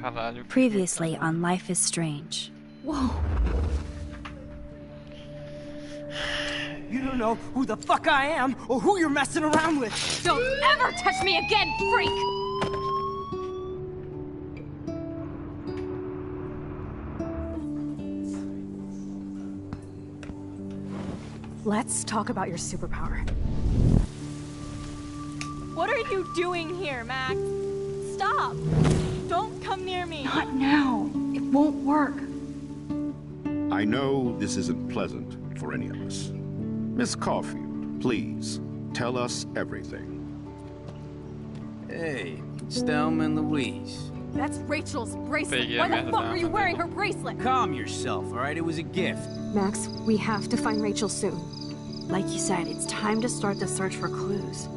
Caralho. Previously on Life is Strange. Whoa. You don't know who the fuck I am or who you're messing around with. Don't ever touch me again, freak! Let's talk about your superpower. What are you doing here, Max? Stop! Don't come near me! Not now. It won't work. I know this isn't pleasant for any of us. Miss Caulfield, please, tell us everything. Hey, it's Thelma and Louise. That's Rachel's bracelet. Peguei a Why the merda fuck da are you wearing her bracelet? Calm yourself, all right? It was a gift. Max, we have to find Rachel soon. Like you said, it's time to start the search for clues.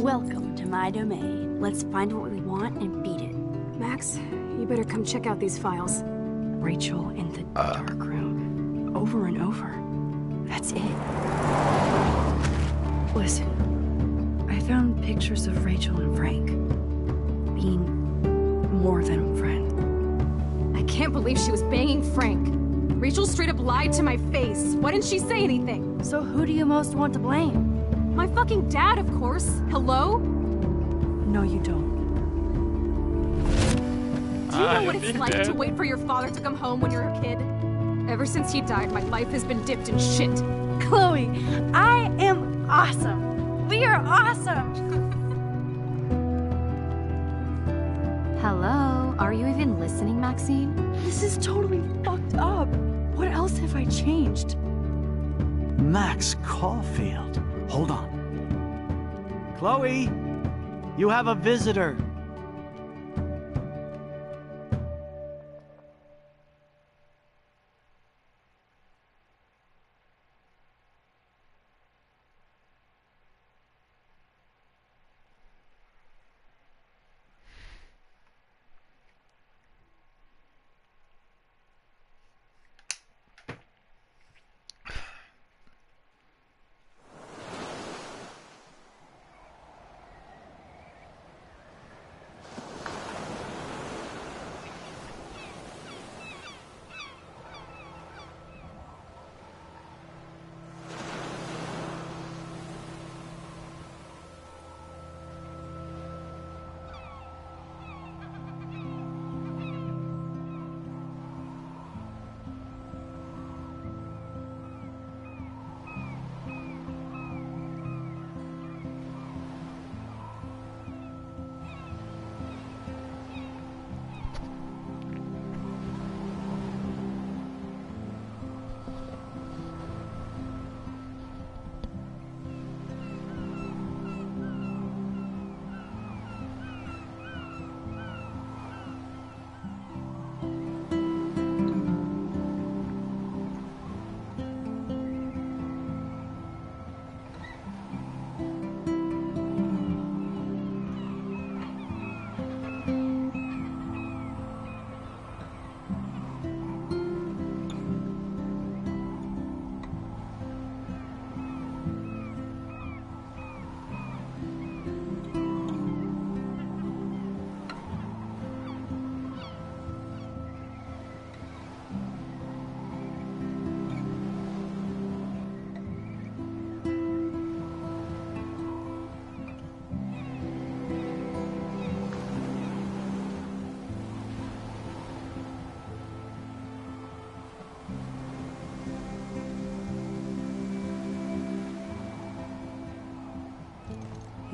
Welcome to my domain. Let's find what we want and beat it. Max, you better come check out these files. Rachel in the dark room. Over and over. That's it. Listen, I found pictures of Rachel and Frank being more than a friend. I can't believe she was banging Frank. Rachel straight up lied to my face. Why didn't she say anything? So who do you most want to blame? My fucking dad, of course. Hello? No, you don't. Do you know what it's like to wait for your father to come home when you're a kid? Ever since he died, my life has been dipped in shit. Chloe, I am awesome. We are awesome. Hello? Are you even listening, Maxine? This is totally fucked up. What else have I changed? Max Caulfield. Hold on. Chloe, you have a visitor.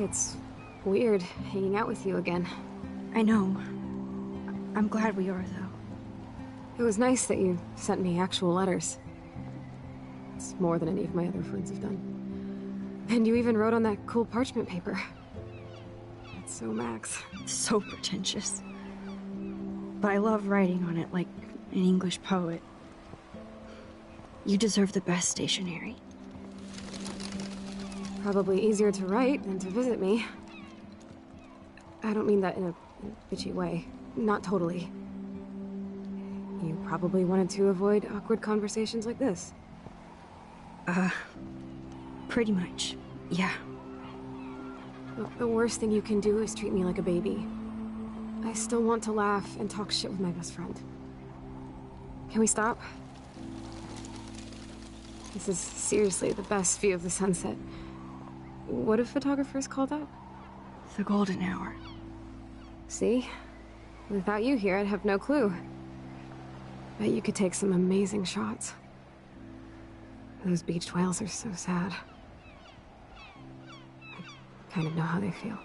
It's weird hanging out with you again. I know. I'm glad we are, though. It was nice that you sent me actual letters. It's more than any of my other friends have done. And you even wrote on that cool parchment paper. It's so Max. So pretentious. But I love writing on it like an English poet. You deserve the best stationery. Probably easier to write than to visit me. I don't mean that in a bitchy way. Not totally. You probably wanted to avoid awkward conversations like this. Pretty much, yeah. Look, the worst thing you can do is treat me like a baby. I still want to laugh and talk shit with my best friend. Can we stop? This is seriously the best view of the sunset. What do photographers call that? The golden hour. See? Without you here, I'd have no clue. Bet you could take some amazing shots. Those beached whales are so sad. I kind of know how they feel.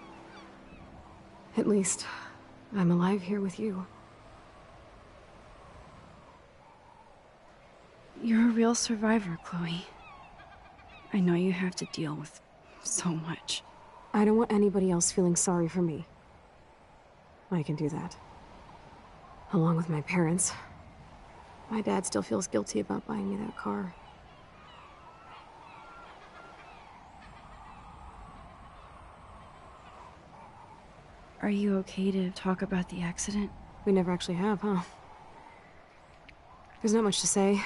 At least, I'm alive here with you. You're a real survivor, Chloe. I know you have to deal with so much. I don't want anybody else feeling sorry for me. I can do that. Along with my parents. My dad still feels guilty about buying me that car. Are you okay to talk about the accident? We never actually have, huh? There's not much to say.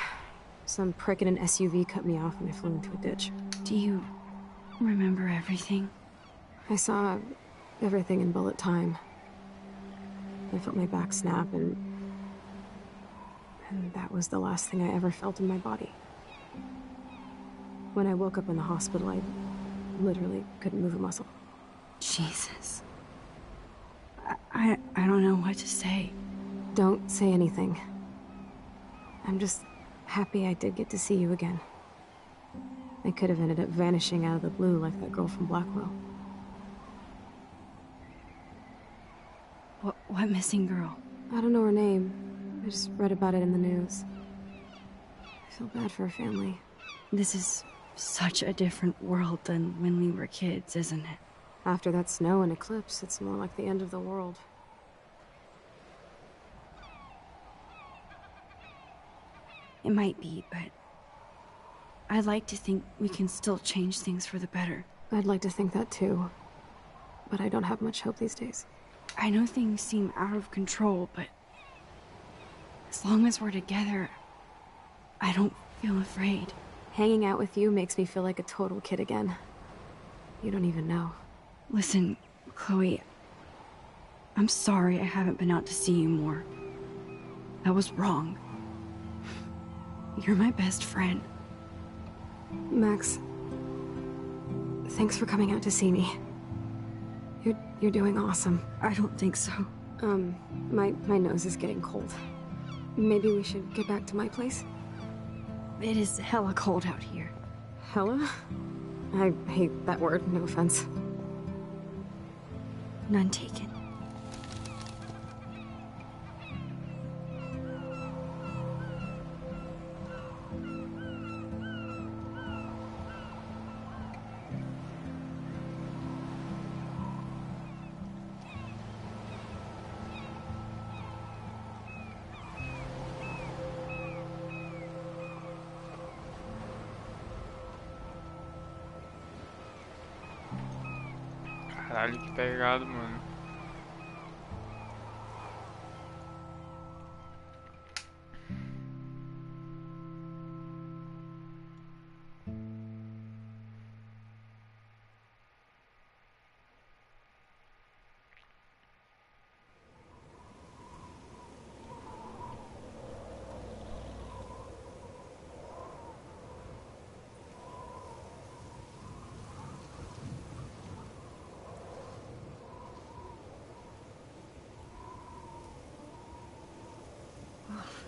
Some prick in an SUV cut me off and I flew into a ditch. Do you remember everything? I saw everything in bullet time. I felt my back snap and that was the last thing I ever felt in my body. When I woke up in the hospital, I literally couldn't move a muscle. Jesus. I don't know what to say. Don't say anything. I'm just happy I did get to see you again. I could have ended up vanishing out of the blue like that girl from Blackwell. What missing girl? I don't know her name. I just read about it in the news. I feel bad for her family. This is such a different world than when we were kids, isn't it? After that snow and eclipse, it's more like the end of the world. It might be, but I'd like to think we can still change things for the better. I'd like to think that too, but I don't have much hope these days. I know things seem out of control, but as long as we're together, I don't feel afraid. Hanging out with you makes me feel like a total kid again. You don't even know. Listen, Chloe, I'm sorry I haven't been out to see you more. That was wrong. You're my best friend. Max, thanks for coming out to see me. You're doing awesome. I don't think so. My nose is getting cold. Maybe we should get back to my place? It is hella cold out here. Hella? I hate that word, no offense. None taken. Caralho, que pegado, mano.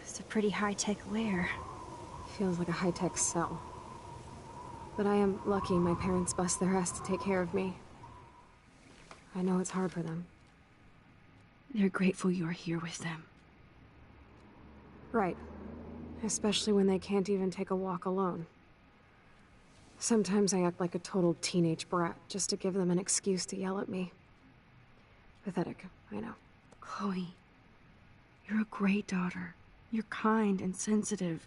It's a pretty high-tech lair. Feels like a high-tech cell. But I am lucky my parents bust their ass to take care of me. I know it's hard for them. They're grateful you're here with them. Right. Especially when they can't even take a walk alone. Sometimes I act like a total teenage brat just to give them an excuse to yell at me. Pathetic, I know. Chloe, you're a great daughter. You're kind and sensitive,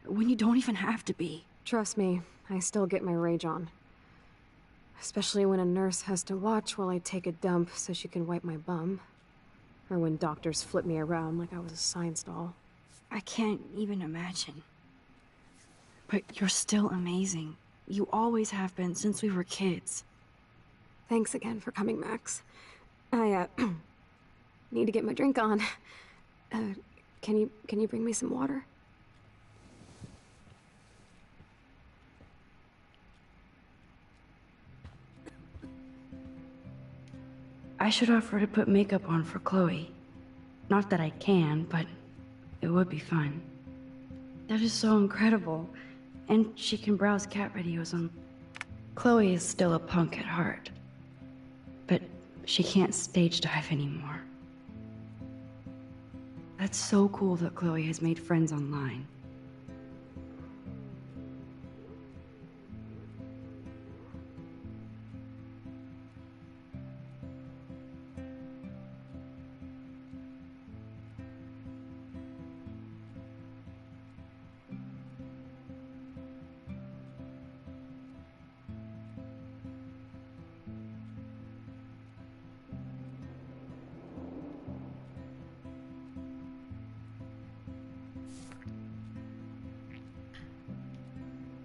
when you don't even have to be. Trust me, I still get my rage on. Especially when a nurse has to watch while I take a dump so she can wipe my bum. Or when doctors flip me around like I was a science doll. I can't even imagine. But you're still amazing. You always have been since we were kids. Thanks again for coming, Max. Need to get my drink on. Can you bring me some water? I should offer to put makeup on for Chloe. Not that I can, but it would be fun. That is so incredible. And she can browse cat videos on... Chloe is still a punk at heart. But she can't stage dive anymore. That's so cool that Chloe has made friends online.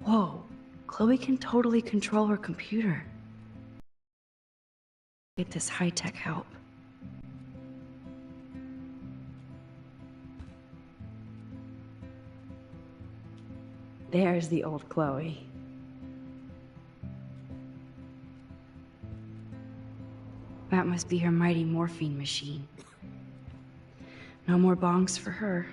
Whoa, Chloe can totally control her computer. Get this high-tech help. There's the old Chloe. That must be her mighty morphine machine. No more bongs for her.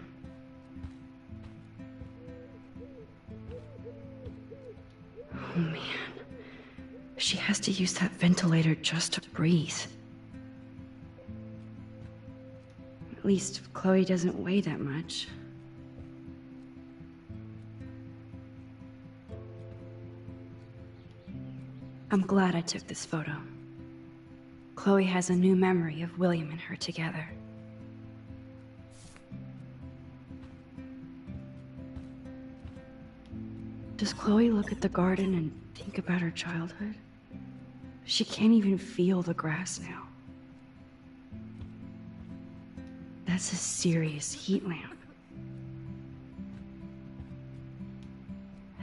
Oh man, she has to use that ventilator just to breathe. At least Chloe doesn't weigh that much. I'm glad I took this photo. Chloe has a new memory of William and her together. Does Chloe look at the garden and think about her childhood? She can't even feel the grass now. That's a serious heat lamp.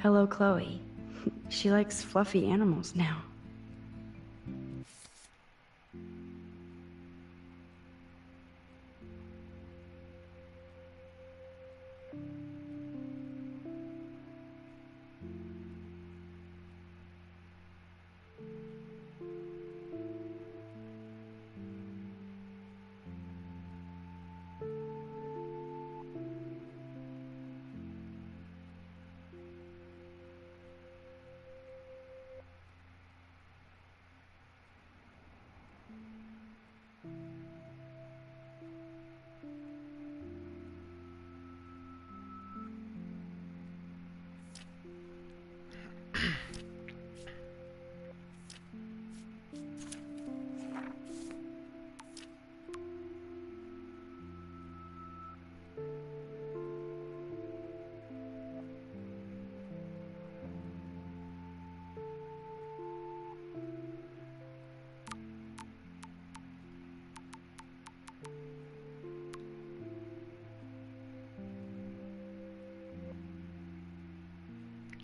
Hello, Chloe. She likes fluffy animals now.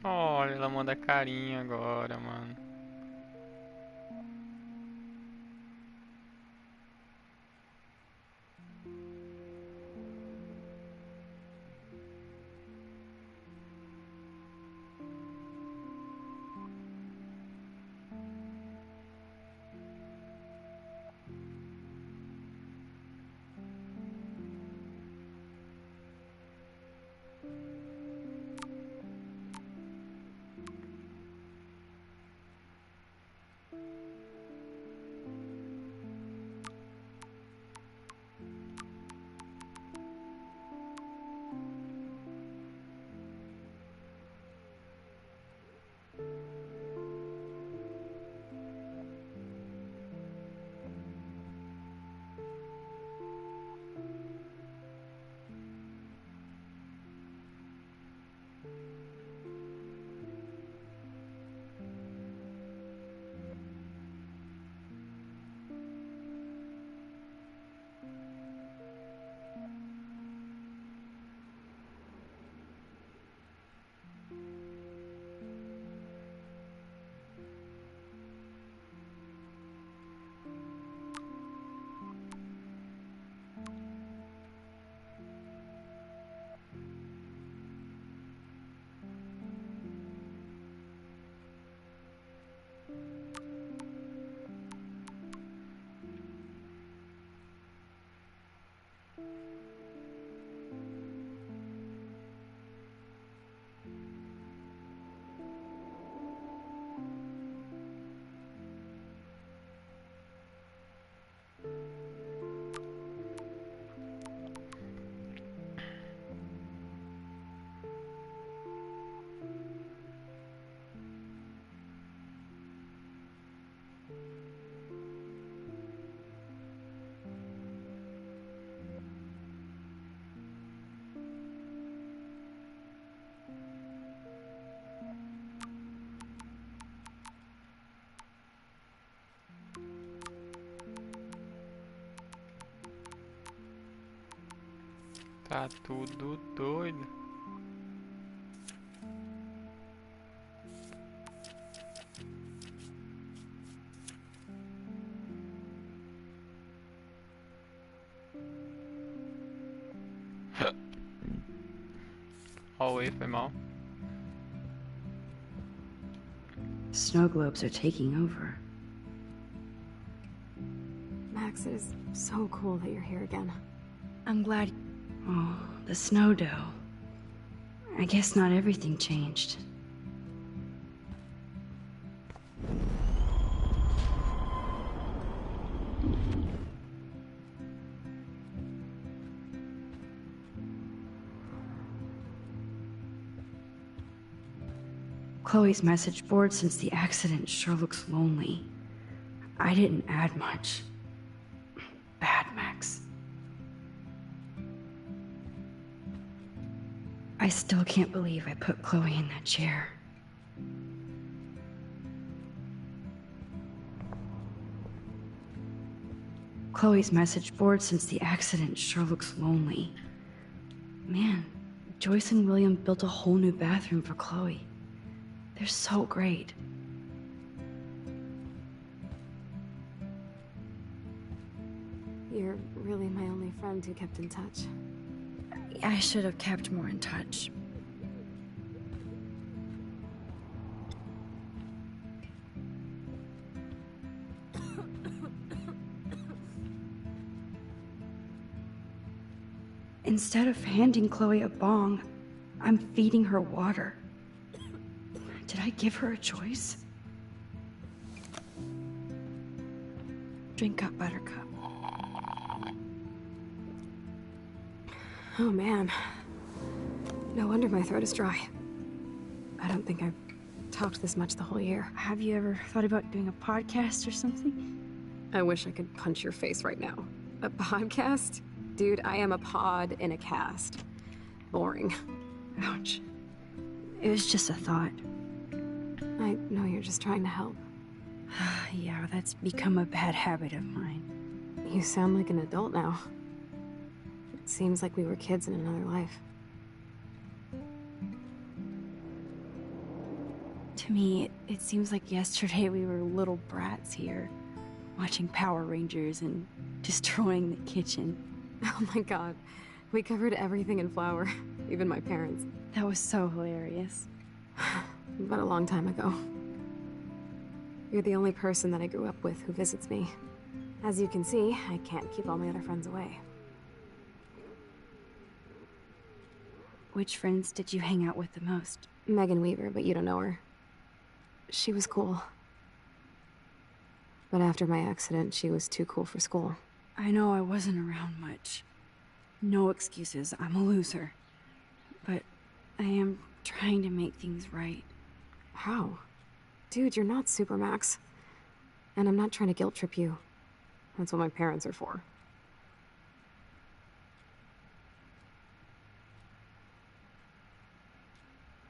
Olha, ela manda carinha agora, mano. Tá tudo doido. Always foi mal. Snow globes are taking over. Max, it is so cool that you're here again. I'm glad. Oh, the snow dough. I guess not everything changed. Chloe's message board since the accident sure looks lonely. I didn't add much. Bad, Max. I still can't believe I put Chloe in that chair. Chloe's message board since the accident sure looks lonely. Man, Joyce and William built a whole new bathroom for Chloe. They're so great. You're really my only friend who kept in touch. I should have kept more in touch. Instead of handing Chloe a bong, I'm feeding her water. Did I give her a choice? Drink up, Buttercup. Oh man. No wonder my throat is dry. I don't think I've talked this much the whole year. Have you ever thought about doing a podcast or something? I wish I could punch your face right now. A podcast? Dude, I am a pod in a cast. Boring. Ouch. It was just a thought. I know you're just trying to help. Yeah, that's become a bad habit of mine. You sound like an adult now. It seems like we were kids in another life. To me, it seems like yesterday we were little brats here, watching Power Rangers and destroying the kitchen. Oh my god. We covered everything in flour, even my parents. That was so hilarious. But a long time ago. You're the only person that I grew up with who visits me. As you can see, I can't keep all my other friends away. Which friends did you hang out with the most? Megan Weaver, but you don't know her. She was cool. But after my accident, she was too cool for school. I know I wasn't around much. No excuses, I'm a loser. But I am trying to make things right. How? Dude, you're not Supermax. And I'm not trying to guilt trip you. That's what my parents are for.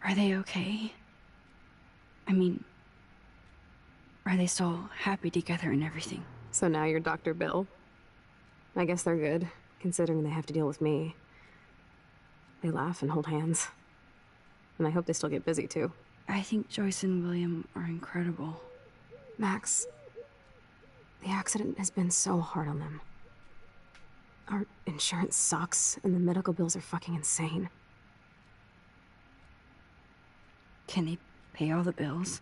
Are they okay? I mean, are they still happy together and everything? So now you're Dr. Bill? I guess they're good, considering they have to deal with me. They laugh and hold hands. And I hope they still get busy, too. I think Joyce and William are incredible. Max, the accident has been so hard on them. Our insurance sucks, and the medical bills are fucking insane. Can they pay all the bills?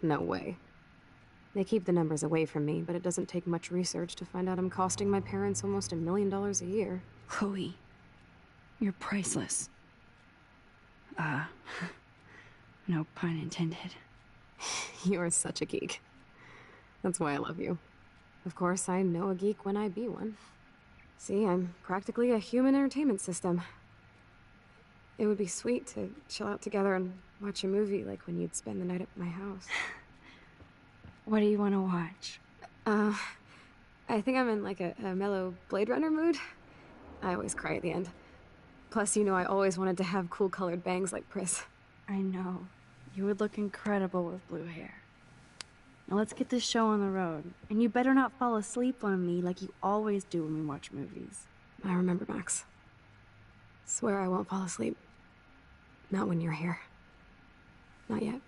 No way. They keep the numbers away from me, but it doesn't take much research to find out I'm costing my parents almost $1 million a year. Chloe, you're priceless. No pun intended. You're such a geek. That's why I love you. Of course, I know a geek when I be one. See, I'm practically a human entertainment system. It would be sweet to chill out together and watch a movie like when you'd spend the night at my house. What do you want to watch? I think I'm in like a mellow Blade Runner mood. I always cry at the end. Plus, you know I always wanted to have cool colored bangs like Pris. I know. You would look incredible with blue hair. Now let's get this show on the road. And you better not fall asleep on me like you always do when we watch movies. I remember, Max. swear I won't fall asleep. Not when you're here. Not yet.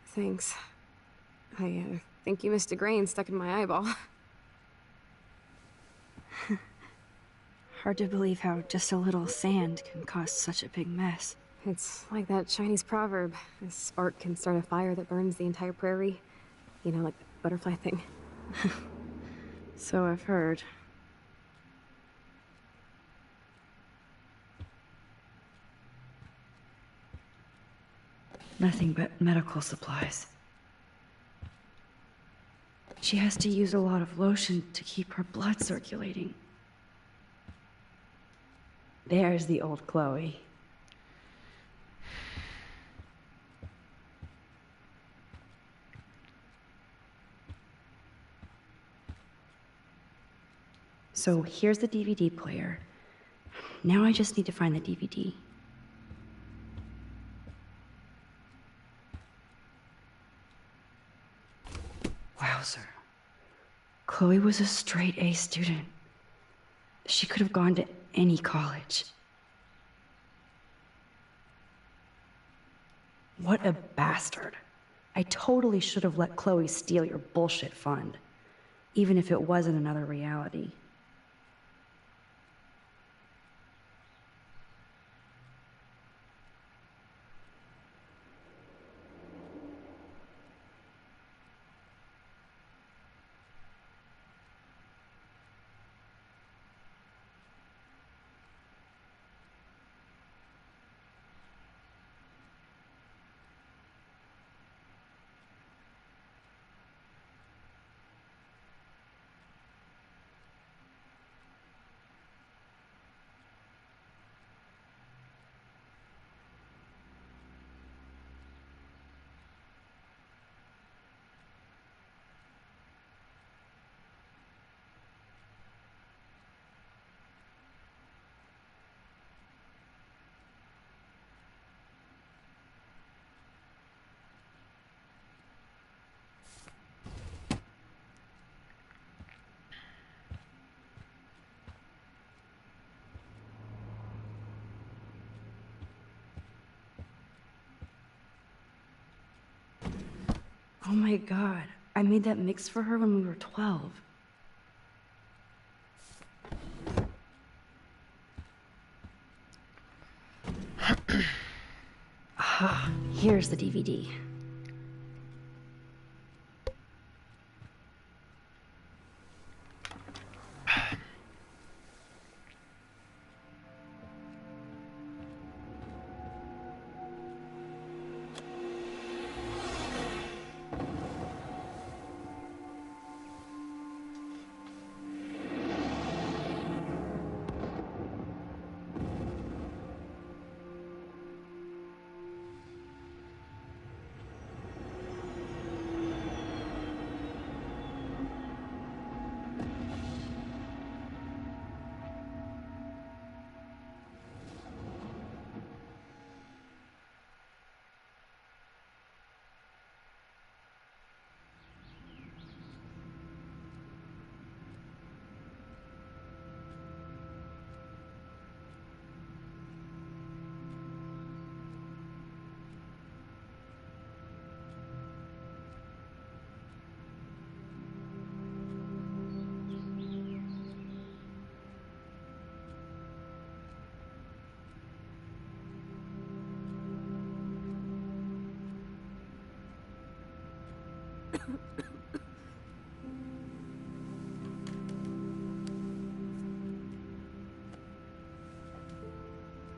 Thanks. I think you missed a grain stuck in my eyeball. Hard to believe how just a little sand can cause such a big mess. It's like that Chinese proverb. A spark can start a fire that burns the entire prairie. You know, like the butterfly thing. So I've heard. Nothing but medical supplies. She has to use a lot of lotion to keep her blood circulating. There's the old Chloe. So here's the DVD player. Now I just need to find the DVD. Wowzer. Chloe was a straight A student. She could have gone to any college. What a bastard. I totally should have let Chloe steal your bullshit fund, even if it wasn't another reality. Oh my god, I made that mix for her when we were 12. Ah, here's the DVD.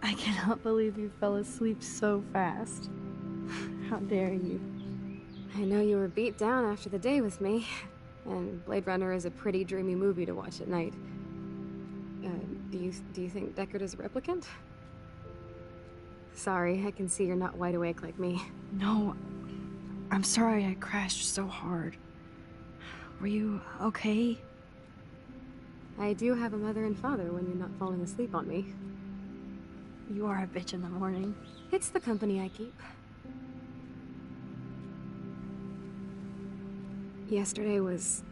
I cannot believe you fell asleep so fast. How dare you? I know you were beat down after the day with me, and Blade Runner is a pretty dreamy movie to watch at night. Do you think Deckard is a replicant? Sorry, I can see you're not wide awake like me. No, I'm sorry I crashed so hard. Were you okay? I do have a mother and father when you're not falling asleep on me. You are a bitch in the morning. It's the company I keep. Yesterday was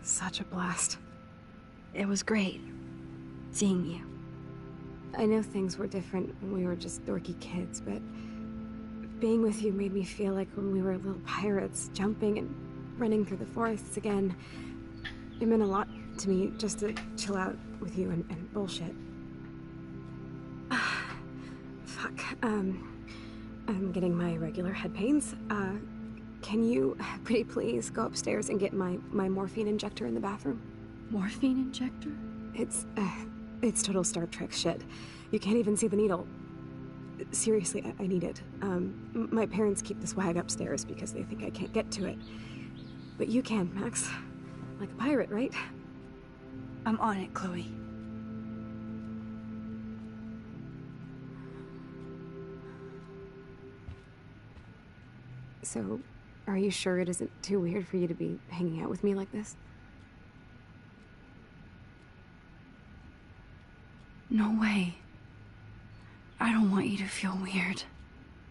such a blast. It was great seeing you. I know things were different when we were just dorky kids, but being with you made me feel like when we were little pirates, jumping and running through the forests again. It meant a lot to me just to chill out with you and bullshit. Fuck. I'm getting my regular head pains. Can you, pretty please, go upstairs and get my morphine injector in the bathroom? Morphine injector? It's total Star Trek shit. You can't even see the needle. Seriously, I need it. My parents keep the swag upstairs because they think I can't get to it. But you can, Max. Like a pirate, right? I'm on it, Chloe. So, are you sure it isn't too weird for you to be hanging out with me like this? No way. I don't want you to feel weird.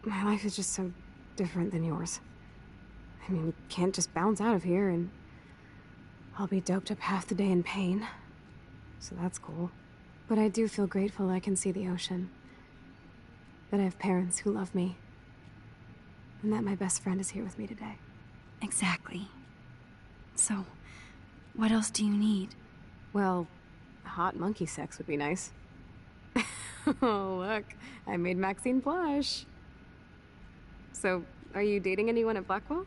My life is just so different than yours. I mean, we can't just bounce out of here and I'll be doped up half the day in pain. So that's cool. But I do feel grateful I can see the ocean. That I have parents who love me. And that my best friend is here with me today. Exactly. So, what else do you need? Well, hot monkey sex would be nice. Oh, look. I made Maxine blush. So, are you dating anyone at Blackwell?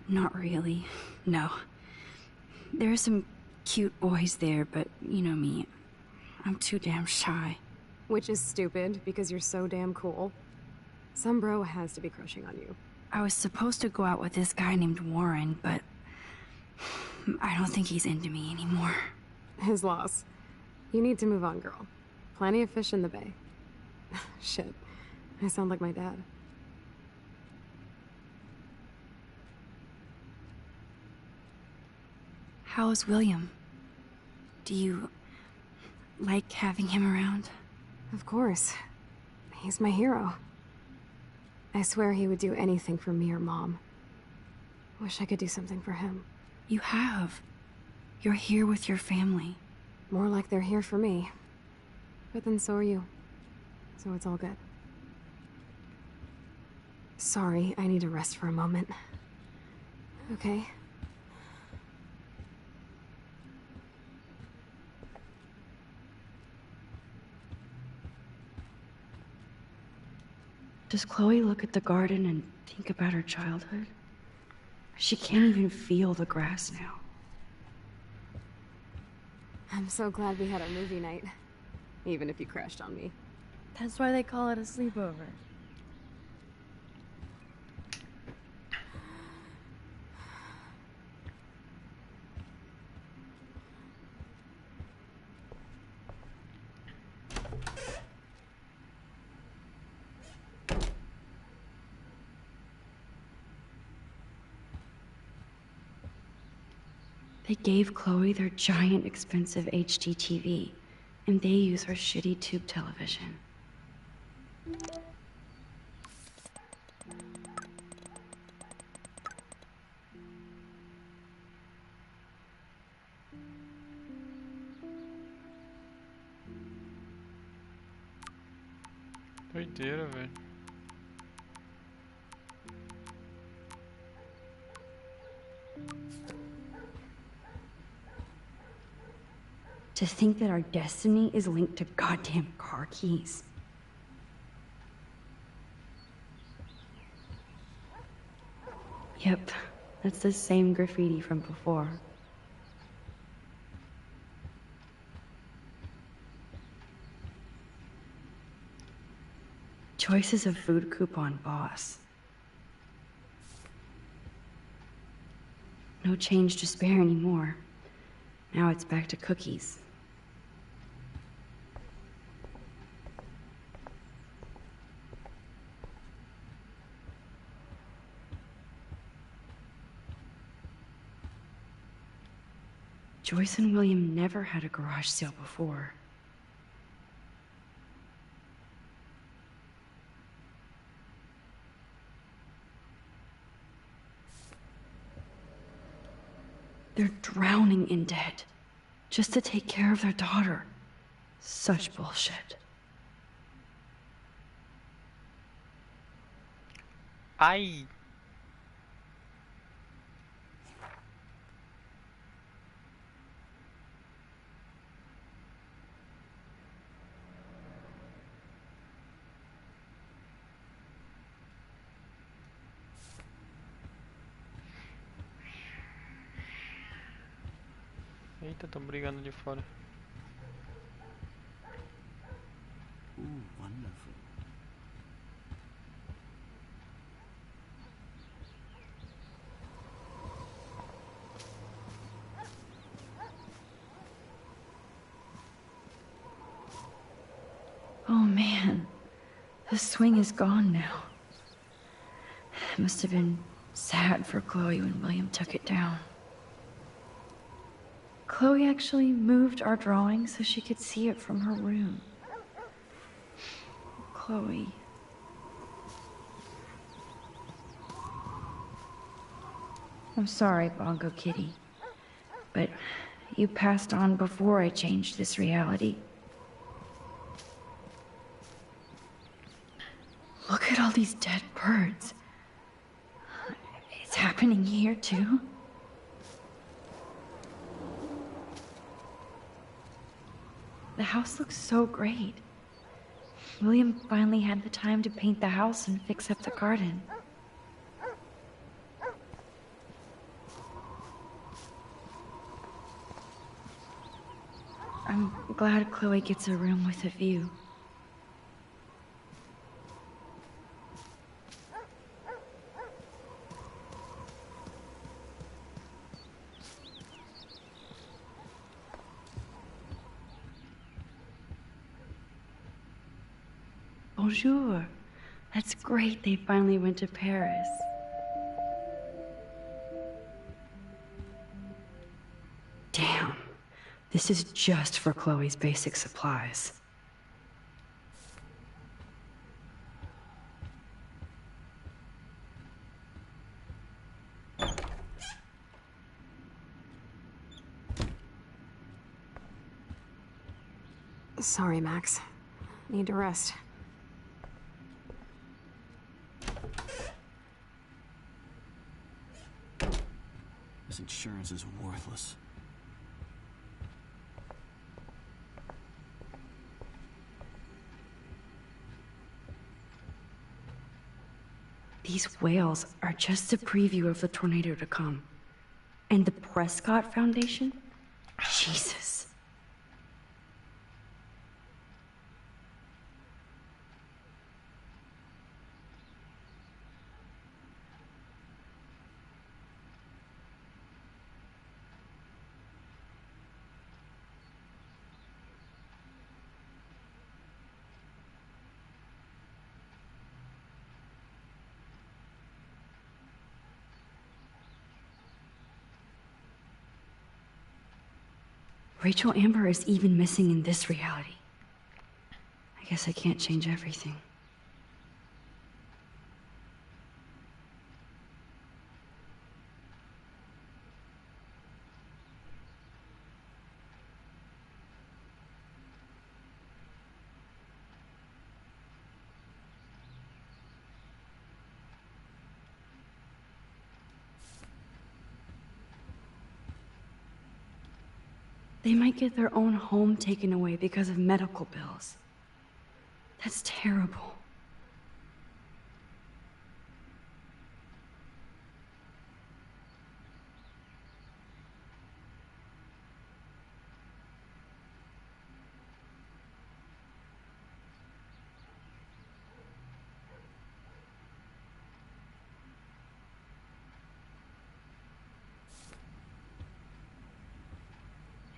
Not really. No. There are some cute boys there, but you know me. I'm too damn shy. Which is stupid, because you're so damn cool. Some bro has to be crushing on you. I was supposed to go out with this guy named Warren, but I don't think he's into me anymore. His loss. You need to move on, girl. Plenty of fish in the bay. Shit. I sound like my dad. How is William? Do you like having him around? Of course. He's my hero. I swear he would do anything for me or Mom. Wish I could do something for him. You have. You're here with your family. More like they're here for me. But then so are you. So it's all good. Sorry, I need to rest for a moment. Okay? Does Chloe look at the garden and think about her childhood? She can't even feel the grass now. I'm so glad we had our movie night. Even if you crashed on me. That's why they call it a sleepover. They gave Chloe their giant, expensive HD TV, and they use her shitty tube television. Doideira, velho. To think that our destiny is linked to goddamn car keys. Yep, that's the same graffiti from before. Choices of food coupon boss. No change to spare anymore. Now it's back to cookies. Joyce and William never had a garage sale before. They're drowning in debt just to take care of their daughter. Such bullshit. Ai! Eita, tão brigando de fora. Wonderful. Oh man, the swing is gone now. It must have been sad for Chloe when William took it down. Chloe actually moved our drawing so she could see it from her room. Chloe. I'm sorry, Bongo Kitty, but you passed on before I changed this reality. Look at all these dead birds. It's happening here, too. The house looks so great. William finally had the time to paint the house and fix up the garden. I'm glad Chloe gets a room with a view. Bonjour. That's great they finally went to Paris. Damn. This is just for Chloe's basic supplies. Sorry, Max. Need to rest. This insurance is worthless. These whales are just a preview of the tornado to come. And the Prescott Foundation? Jesus. Rachel Amber is even missing in this reality. I guess I can't change everything. They might get their own home taken away because of medical bills. That's terrible.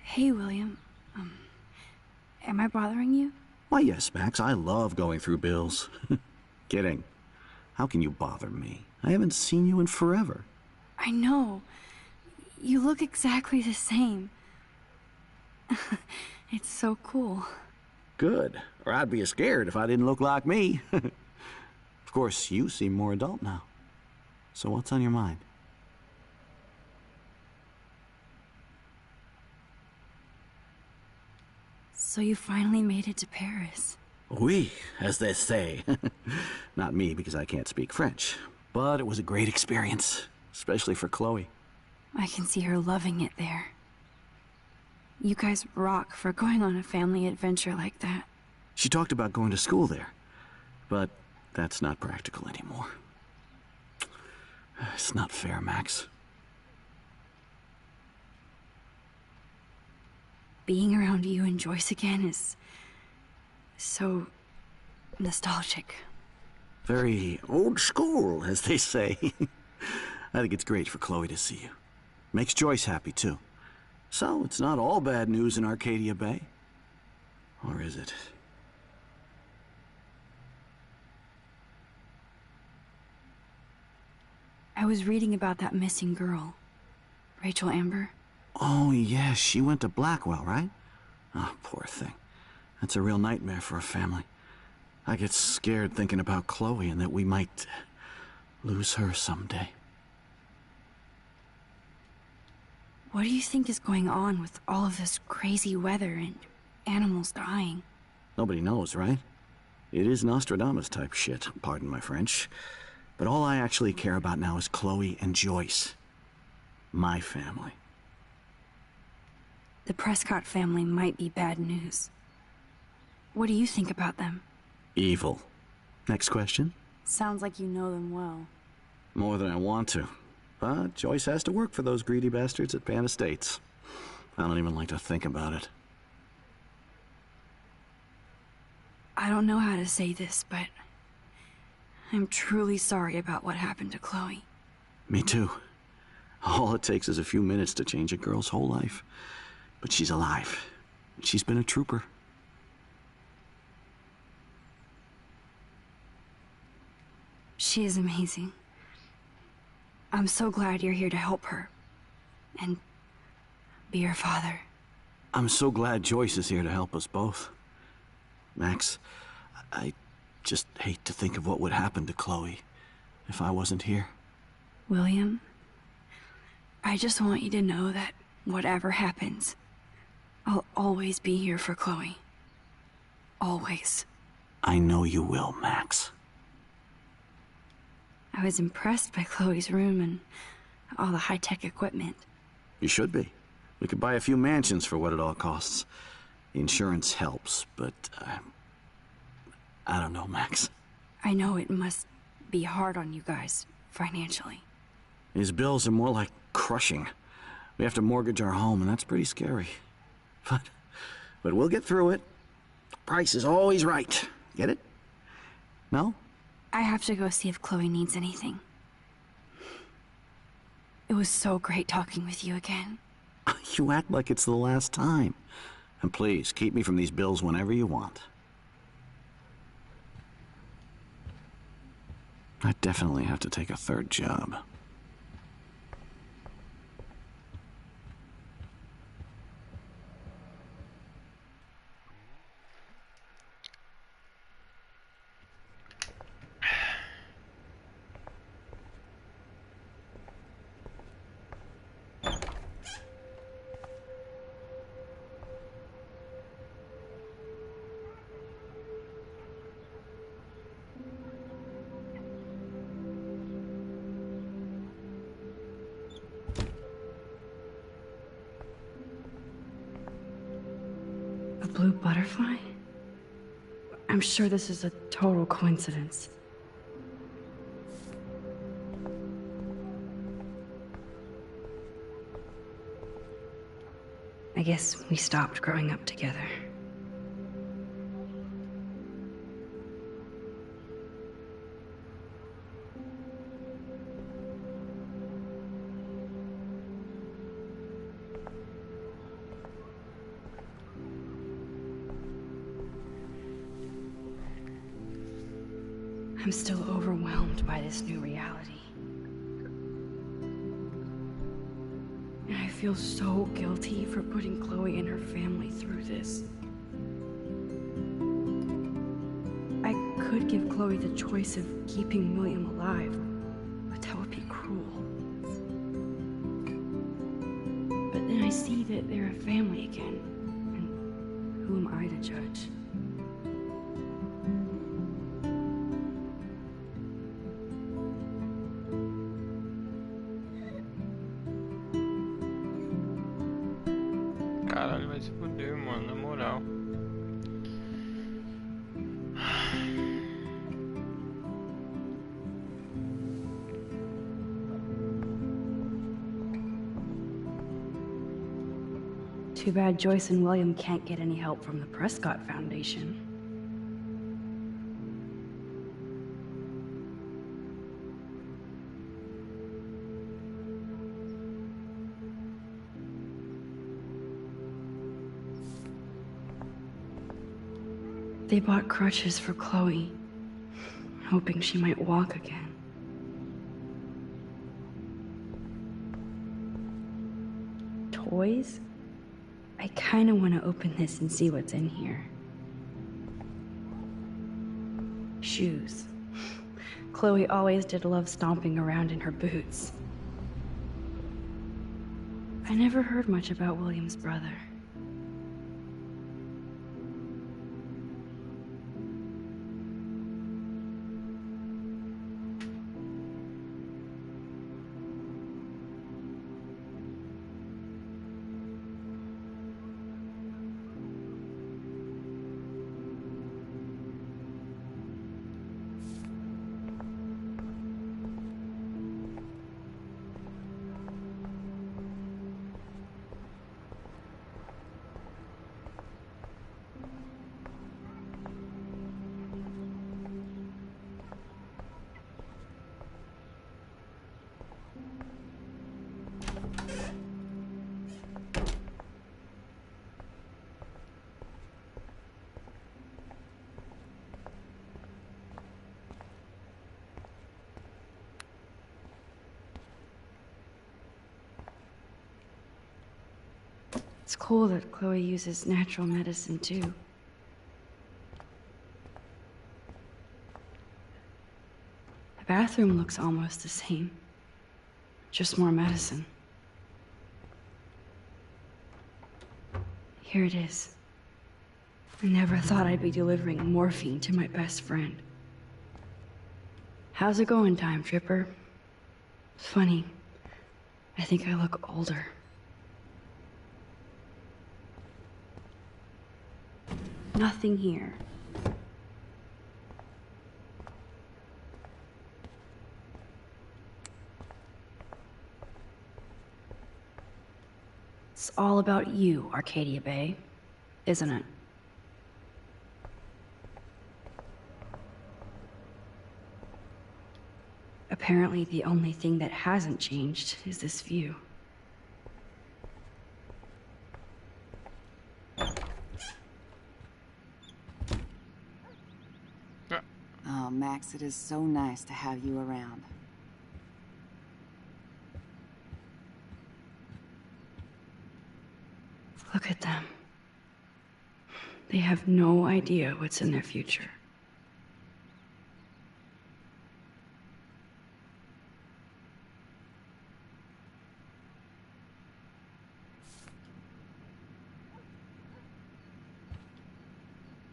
Hey, William. Am I bothering you? Why, yes, Max. I love going through bills. Kidding. How can you bother me? I haven't seen you in forever. I know. You look exactly the same. It's so cool. Good. Or I'd be scared if I didn't look like me. Of course, you seem more adult now. So what's on your mind? So you finally made it to Paris. Oui, as they say. Not me, because I can't speak French. But it was a great experience, especially for Chloe. I can see her loving it there. You guys rock for going on a family adventure like that. She talked about going to school there, but that's not practical anymore. It's not fair, Max. Being around you and Joyce again is so nostalgic. Very old school, as they say. I think it's great for Chloe to see you. Makes Joyce happy, too. So, it's not all bad news in Arcadia Bay. Or is it? I was reading about that missing girl, Rachel Amber. Oh, yeah, she went to Blackwell, right? Oh, poor thing. That's a real nightmare for a family. I get scared thinking about Chloe and that we might lose her someday. What do you think is going on with all of this crazy weather and animals dying? Nobody knows, right? It is Nostradamus type shit, pardon my French. But all I actually care about now is Chloe and Joyce. My family. The Prescott family might be bad news. What do you think about them? Evil. Next question? Sounds like you know them well. More than I want to. But Joyce has to work for those greedy bastards at Pan Estates. I don't even like to think about it. I don't know how to say this, but I'm truly sorry about what happened to Chloe. Me too. All it takes is a few minutes to change a girl's whole life. But she's alive. She's been a trooper. She is amazing. I'm so glad you're here to help her. And be her father. I'm so glad Joyce is here to help us both. Max, I just hate to think of what would happen to Chloe if I wasn't here. William, I just want you to know that whatever happens, I'll always be here for Chloe. Always. I know you will, Max. I was impressed by Chloe's room and all the high-tech equipment. You should be. We could buy a few mansions for what it all costs. Insurance helps, but I don't know, Max. I know it must be hard on you guys, financially. These bills are more like crushing. We have to mortgage our home, and that's pretty scary. But we'll get through it. Price is always right. Get it? No? I have to go see if Chloe needs anything. It was so great talking with you again. You act like it's the last time. And please, keep me from these bills whenever you want. I definitely have to take a third job. A blue butterfly? I'm sure this is a total coincidence. I guess we stopped growing up together. I'm still overwhelmed by this new reality. And I feel so guilty for putting Chloe and her family through this. I could give Chloe the choice of keeping William alive, but that would be cruel. But then I see that they're a family again, and who am I to judge? Caralho, vai se fuder, mano, na moral. Too bad Joyce and William can't get any help from the Prescott Foundation. They bought crutches for Chloe, hoping she might walk again. Toys? I kinda wanna open this and see what's in here. Shoes. Chloe always did love stomping around in her boots. I never heard much about William's brother. It's cool that Chloe uses natural medicine too. The bathroom looks almost the same. Just more medicine. Here it is. I never thought I'd be delivering morphine to my best friend. How's it going, Time Tripper? Funny. I think I look older. Nothing here. It's all about you, Arcadia Bay, isn't it? Apparently, the only thing that hasn't changed is this view. Oh, Max, it is so nice to have you around. Look at them. They have no idea what's in their future.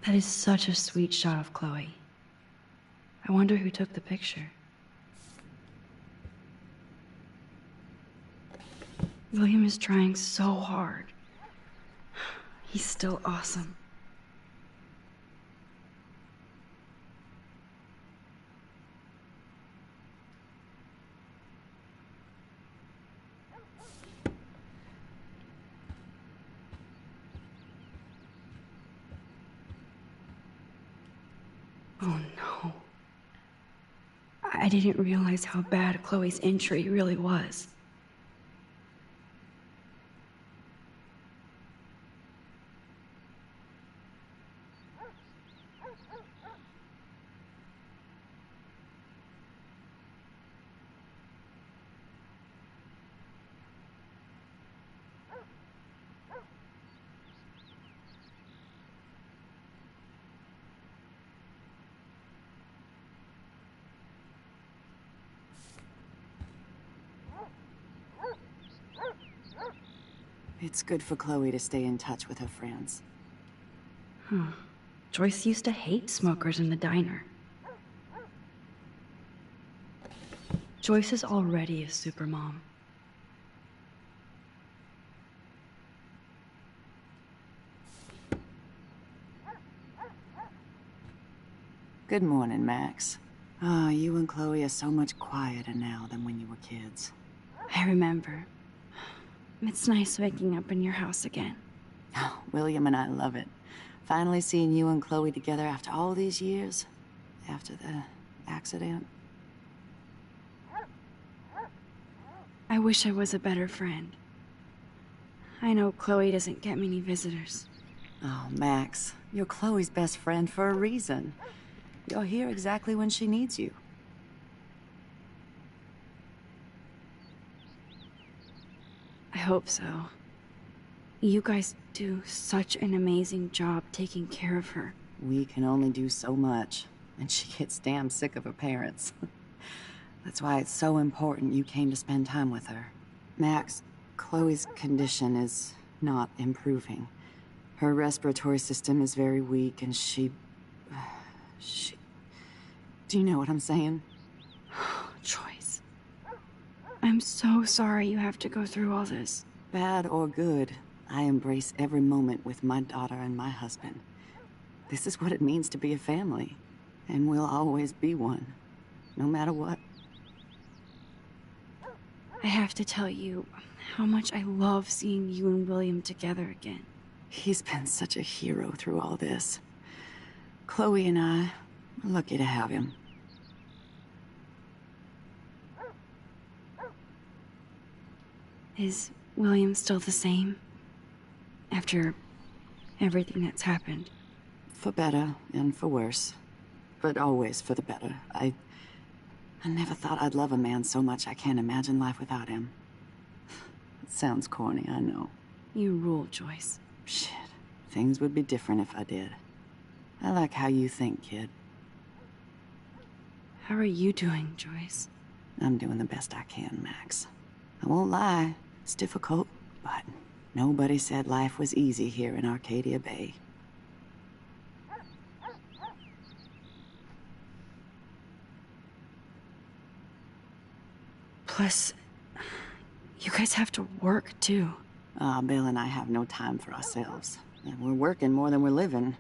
That is such a sweet shot of Chloe. I wonder who took the picture. William is trying so hard. He's still awesome. Oh no. I didn't realize how bad Chloe's injury really was. It's good for Chloe to stay in touch with her friends. Joyce used to hate smokers in the diner. Joyce is already a supermom. Good morning, Max. Oh, you and Chloe are so much quieter now than when you were kids. I remember. It's nice waking up in your house again. Oh, William and I love it. Finally seeing you and Chloe together after all these years. After the accident. I wish I was a better friend. I know Chloe doesn't get many visitors. Oh, Max, you're Chloe's best friend for a reason. You're here exactly when she needs you. I hope so. You guys do such an amazing job taking care of her. We can only do so much, and she gets damn sick of her parents. That's why it's so important you came to spend time with her. Max, Chloe's condition is not improving. Her respiratory system is very weak, and she... Do you know what I'm saying? Joyce. I'm so sorry you have to go through all this. Bad or good, I embrace every moment with my daughter and my husband. This is what it means to be a family, and we'll always be one, no matter what. I have to tell you how much I love seeing you and William together again. He's been such a hero through all this. Chloe and I are lucky to have him. Is William still the same? After everything that's happened? For better and for worse. But always for the better. I never thought I'd love a man so much I can't imagine life without him. It sounds corny, I know. You rule, Joyce. Shit. Things would be different if I did. I like how you think, kid. How are you doing, Joyce? I'm doing the best I can, Max. I won't lie. It's difficult, but nobody said life was easy here in Arcadia Bay. Plus, you guys have to work, too. Bill and I have no time for ourselves. And we're working more than we're living.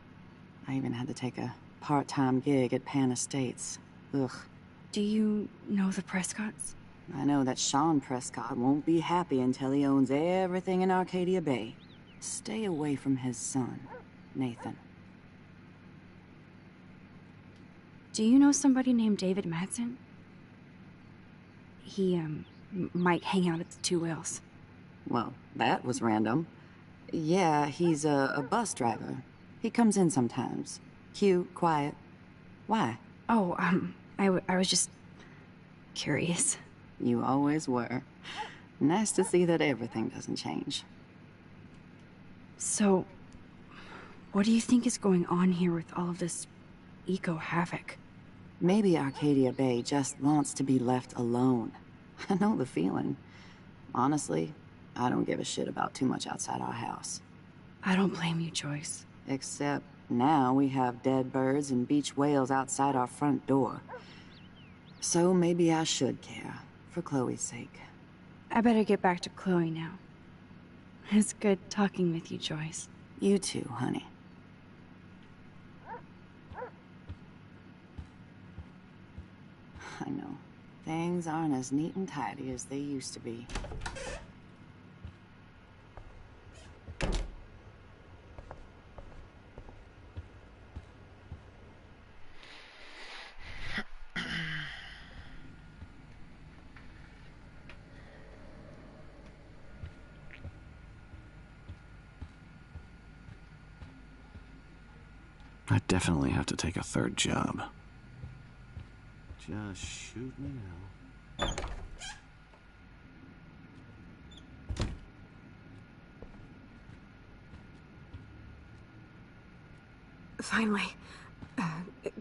I even had to take a part-time gig at Pan Estates. Ugh. Do you know the Prescotts? I know that Sean Prescott won't be happy until he owns everything in Arcadia Bay. Stay away from his son, Nathan. Do you know somebody named David Madsen? He, might hang out at the Two Whales. Well, that was random. Yeah, he's a bus driver. He comes in sometimes. Cute, quiet. Why? Oh, I was just curious. You always were. Nice to see that everything doesn't change. So, what do you think is going on here with all of this eco-havoc? Maybe Arcadia Bay just wants to be left alone. I know the feeling. Honestly, I don't give a shit about too much outside our house. I don't blame you, Joyce. Except now we have dead birds and beach whales outside our front door. So maybe I should care, for Chloe's sake. I better get back to Chloe now. It's good talking with you, Joyce. You too, honey. I know. Things aren't as neat and tidy as they used to be. I definitely have to take a third job. Just shoot me now. Finally.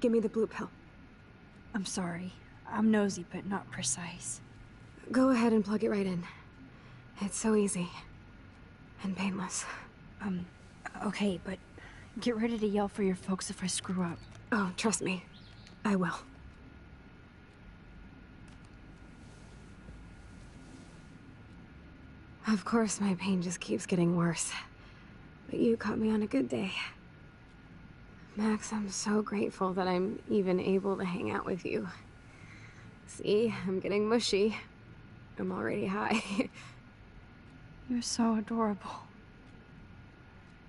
Give me the blue pill. I'm sorry. I'm nosy, but not precise. Go ahead and plug it right in. It's so easy. and painless. Okay, but get ready to yell for your folks if I screw up. Oh, trust me. I will. Of course, my pain just keeps getting worse. But you caught me on a good day. Max, I'm so grateful that I'm even able to hang out with you. See, I'm getting mushy. I'm already high. You're so adorable.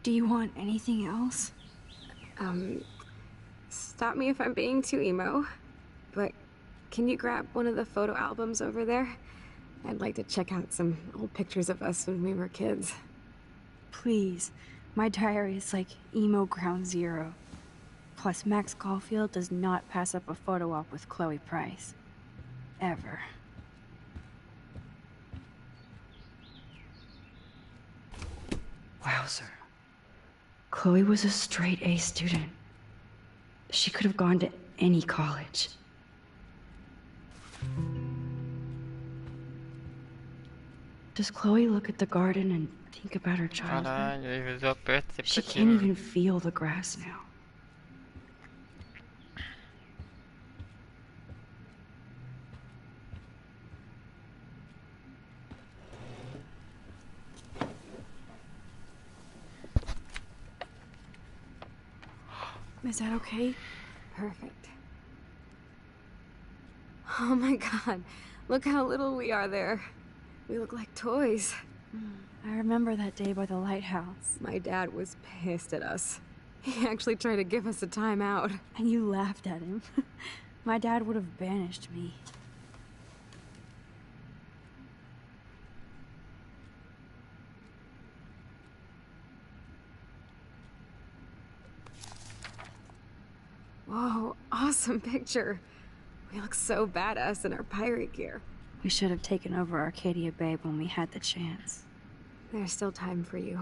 Do you want anything else? Stop me if I'm being too emo, but can you grab one of the photo albums over there? I'd like to check out some old pictures of us when we were kids. Please. My diary is like emo ground zero. Plus, Max Caulfield does not pass up a photo op with Chloe Price. Ever. Wowzer. Chloe was a straight A student. She could have gone to any college. Does Chloe look at the garden and think about her childhood? Caralho, eu aperto e She can't even feel the grass now. Is that okay? Perfect. Oh my god, look how little we are there. We look like toys. I remember that day by the lighthouse. My dad was pissed at us. He actually tried to give us a timeout. And you laughed at him. My dad would have banished me. Whoa, awesome picture. We look so badass in our pirate gear. We should have taken over Arcadia Bay when we had the chance. There's still time for you.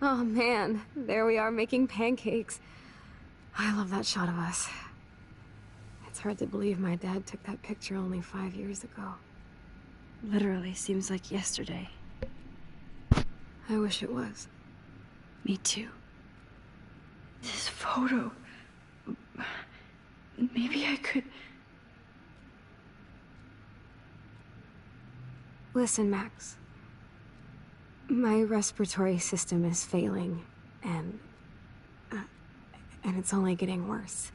Oh man, there we are making pancakes. I love that shot of us. It's hard to believe my dad took that picture only 5 years ago. Literally seems like yesterday. I wish it was. Me too. This photo... Maybe I could... Listen, Max. My respiratory system is failing, and it's only getting worse.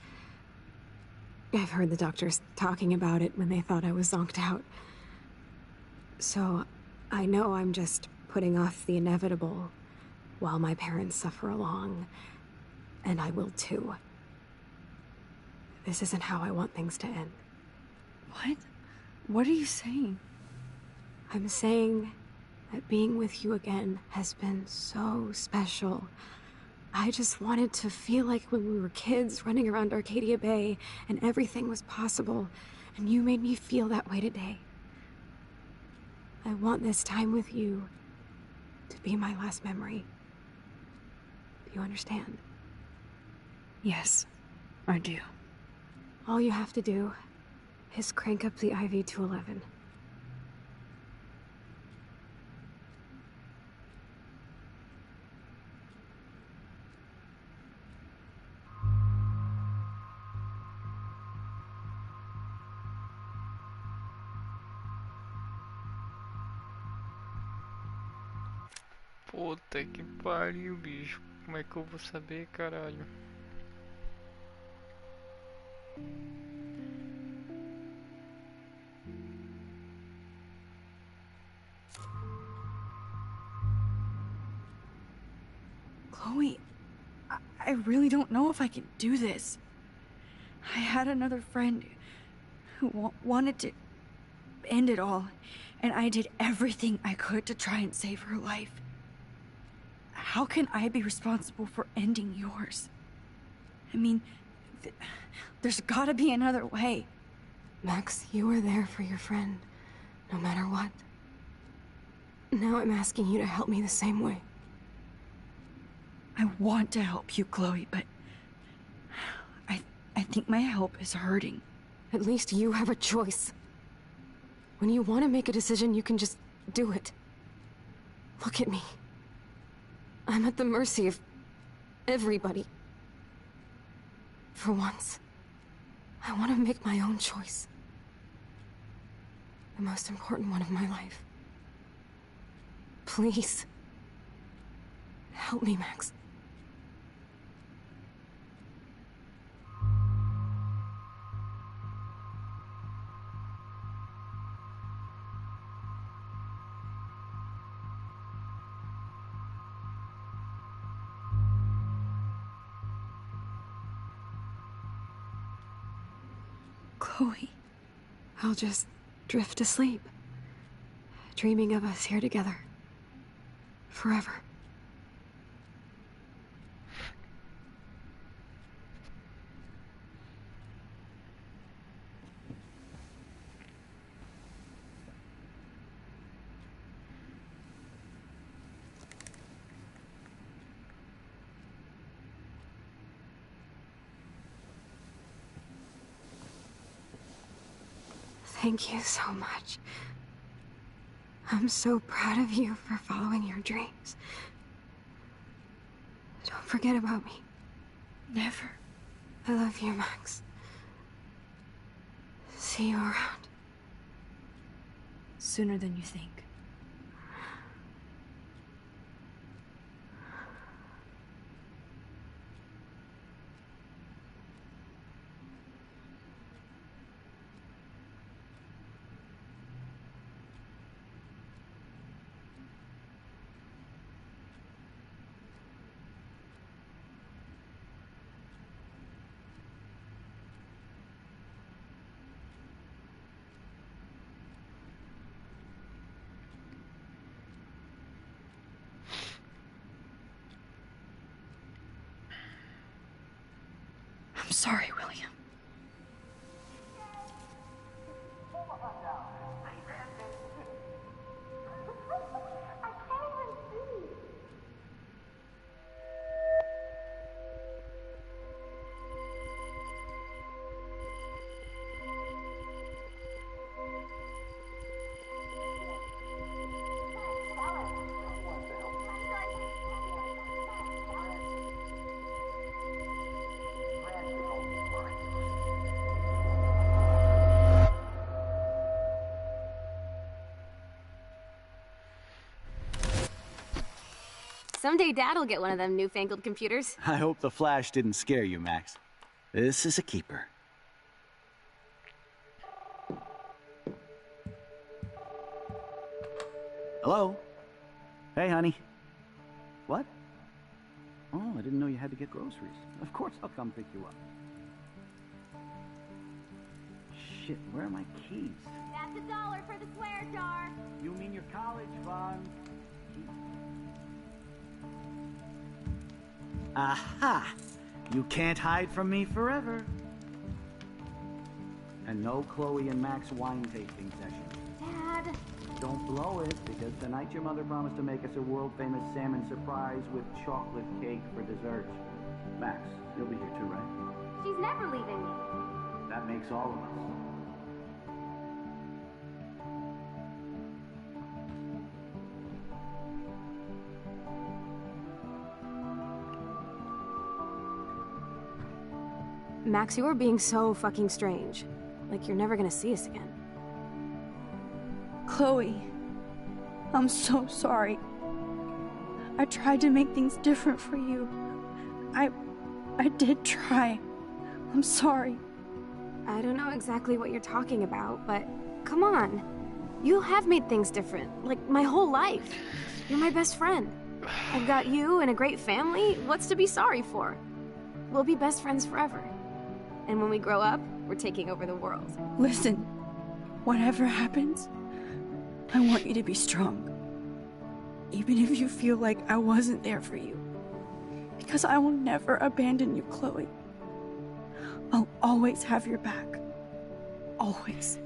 I've heard the doctors talking about it when they thought I was zonked out. So, I know I'm just putting off the inevitable while my parents suffer along, and I will too. This isn't how I want things to end. What? What are you saying? I'm saying that being with you again has been so special. I just wanted to feel like when we were kids running around Arcadia Bay and everything was possible, and you made me feel that way today. I want this time with you to be my last memory. Do you understand? Yes, I do. All you have to do is crank up the IV to 11. Puta que pariu, bicho. Como é que eu vou saber, caralho? Chloe, I really don't know if I can do this. I had another friend who wanted to end it all, and I did everything I could to try and save her life. How can I be responsible for ending yours? I mean, there's gotta be another way. Max, you were there for your friend, no matter what. Now I'm asking you to help me the same way. I want to help you, Chloe, but I think my help is hurting. At least you have a choice. When you want to make a decision, you can just do it. Look at me. I'm at the mercy of everybody. For once, I want to make my own choice. The most important one of my life. Please. Help me, Max. Chloe. I'll just drift to sleep, dreaming of us here together. Forever. Thank you so much. I'm so proud of you for following your dreams. Don't forget about me. Never. I love you, Max. See you around. Sooner than you think. I'm sorry, William. Someday Dad'll get one of them newfangled computers. I hope the flash didn't scare you, Max. This is a keeper. Hello? Hey, honey. What? Oh, I didn't know you had to get groceries. Of course I'll come pick you up. Shit, where are my keys? That's $1 for the swear jar. You mean your college fund? Aha! You can't hide from me forever. And no Chloe and Max wine tasting session. Dad. Don't blow it, because tonight your mother promised to make us a world-famous salmon surprise with chocolate cake for dessert. Max, you'll be here too, right? She's never leaving me. That makes all of us. Max, you are being so fucking strange. Like you're never gonna see us again. Chloe, I'm so sorry. I tried to make things different for you. I did try. I'm sorry. I don't know exactly what you're talking about, but come on. You have made things different, like my whole life. You're my best friend. I've got you and a great family. What's to be sorry for? We'll be best friends forever. And when we grow up, we're taking over the world. Listen, whatever happens, I want you to be strong. Even if you feel like I wasn't there for you. Because I will never abandon you, Chloe. I'll always have your back. Always.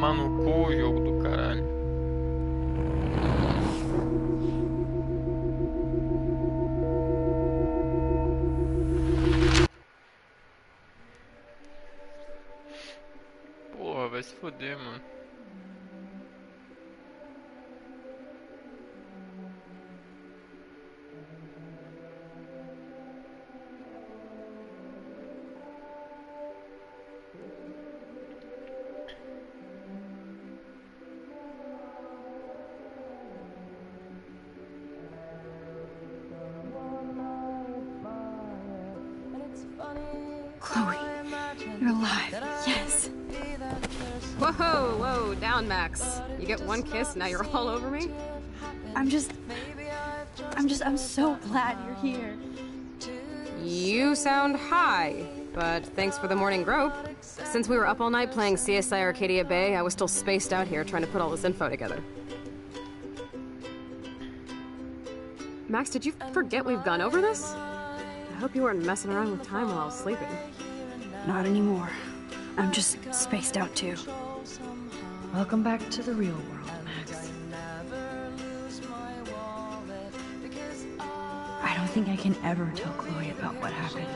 tomar no cu, jogo do caralho. Porra, vai se foder, mano. Chloe, you're alive. Yes. Whoa, whoa, down, Max. You get one kiss, now you're all over me? I'm so glad you're here. You sound high, but thanks for the morning grope. Since we were up all night playing CSI Arcadia Bay, I was still spaced out here trying to put all this info together. Max, did you forget we've gone over this? I hope you weren't messing around with time while I was sleeping. Not anymore. I'm just spaced out too. Welcome back to the real world, Max. I don't think I can ever tell Chloe about what happened.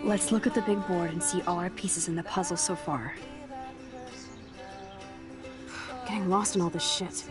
Let's look at the big board and see all our pieces in the puzzle so far. Getting lost in all this shit.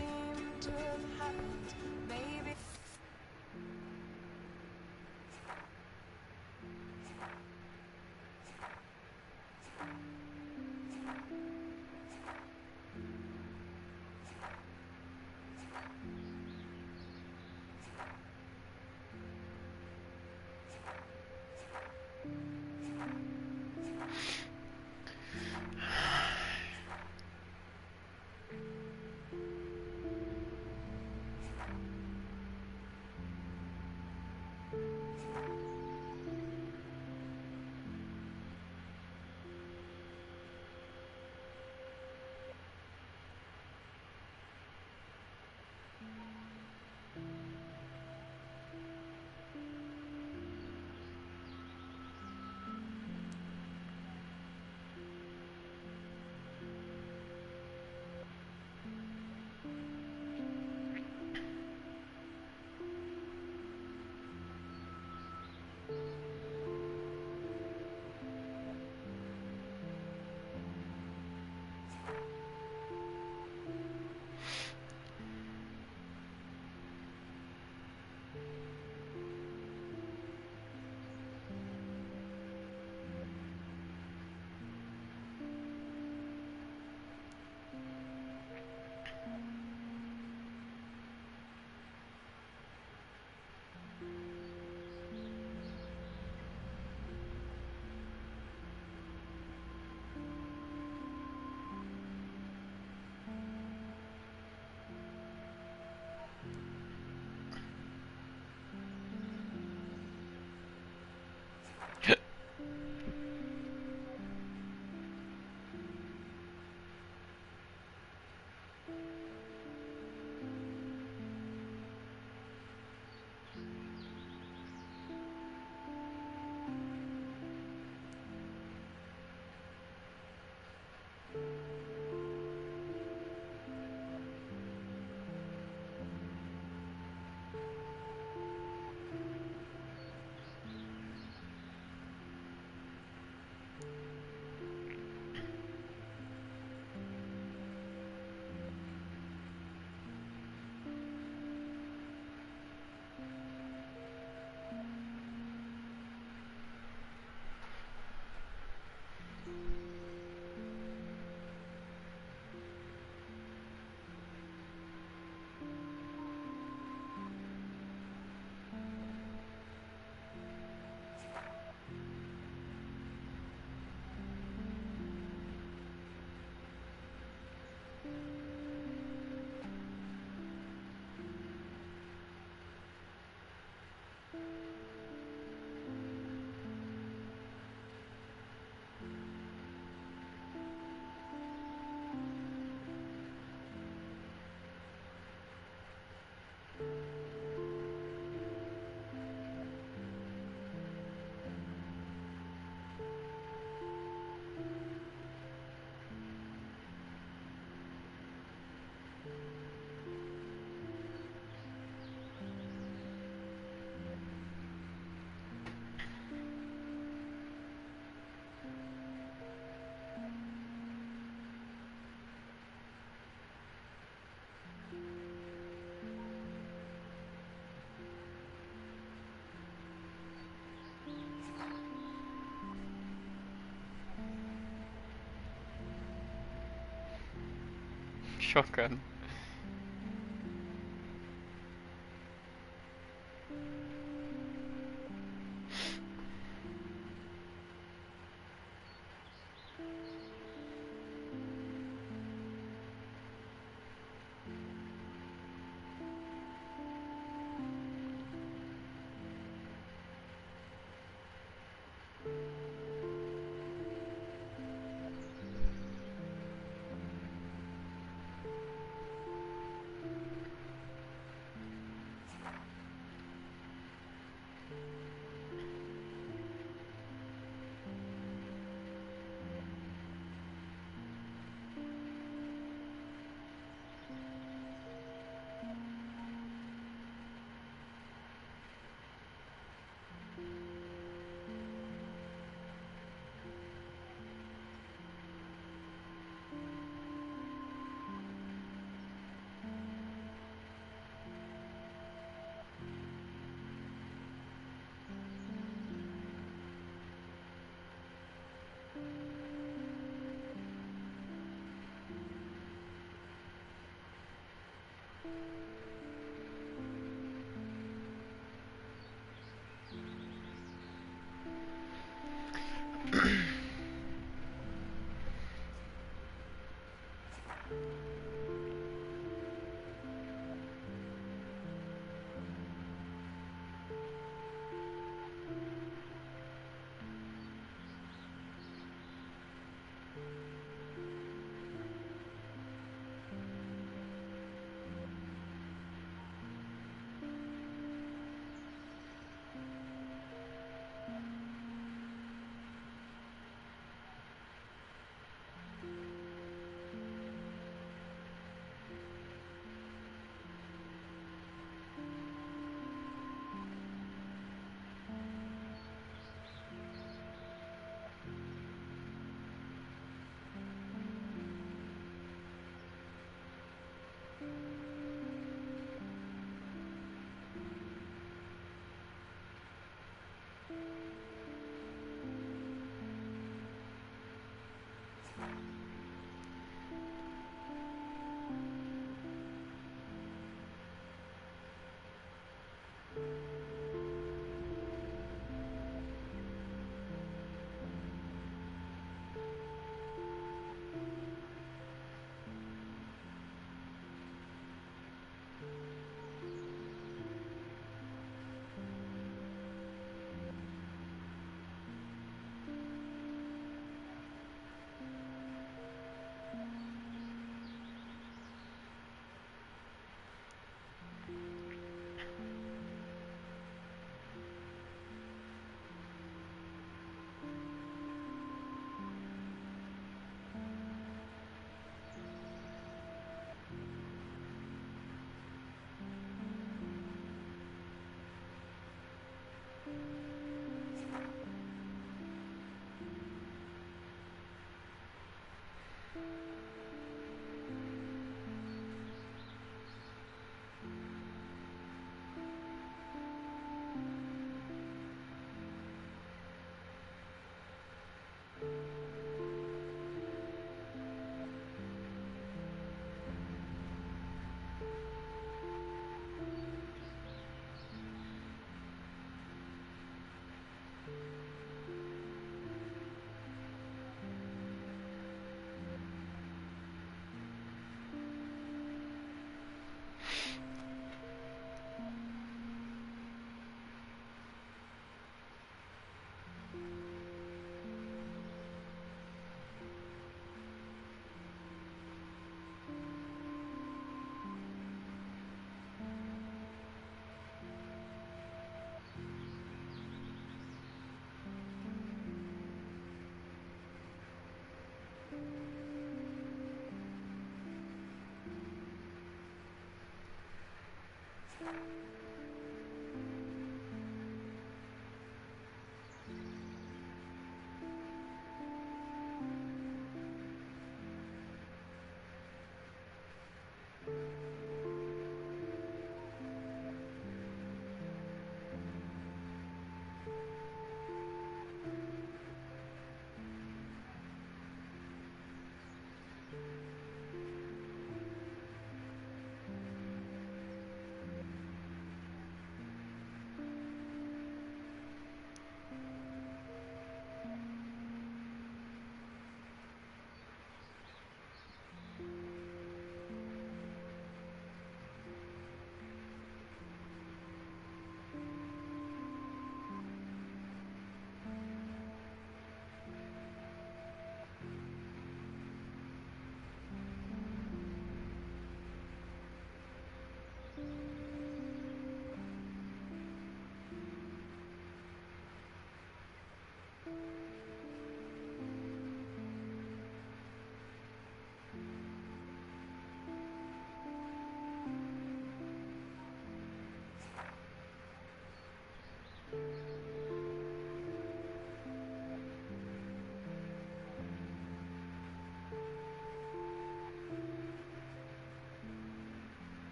Chocando.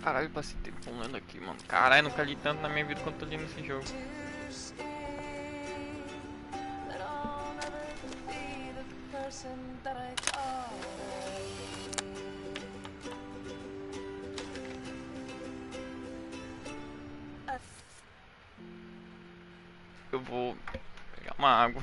Caralho, passei tempo lendo aqui, mano. Caralho, nunca li tanto na minha vida quanto eu li nesse jogo. Eu vou pegar uma água.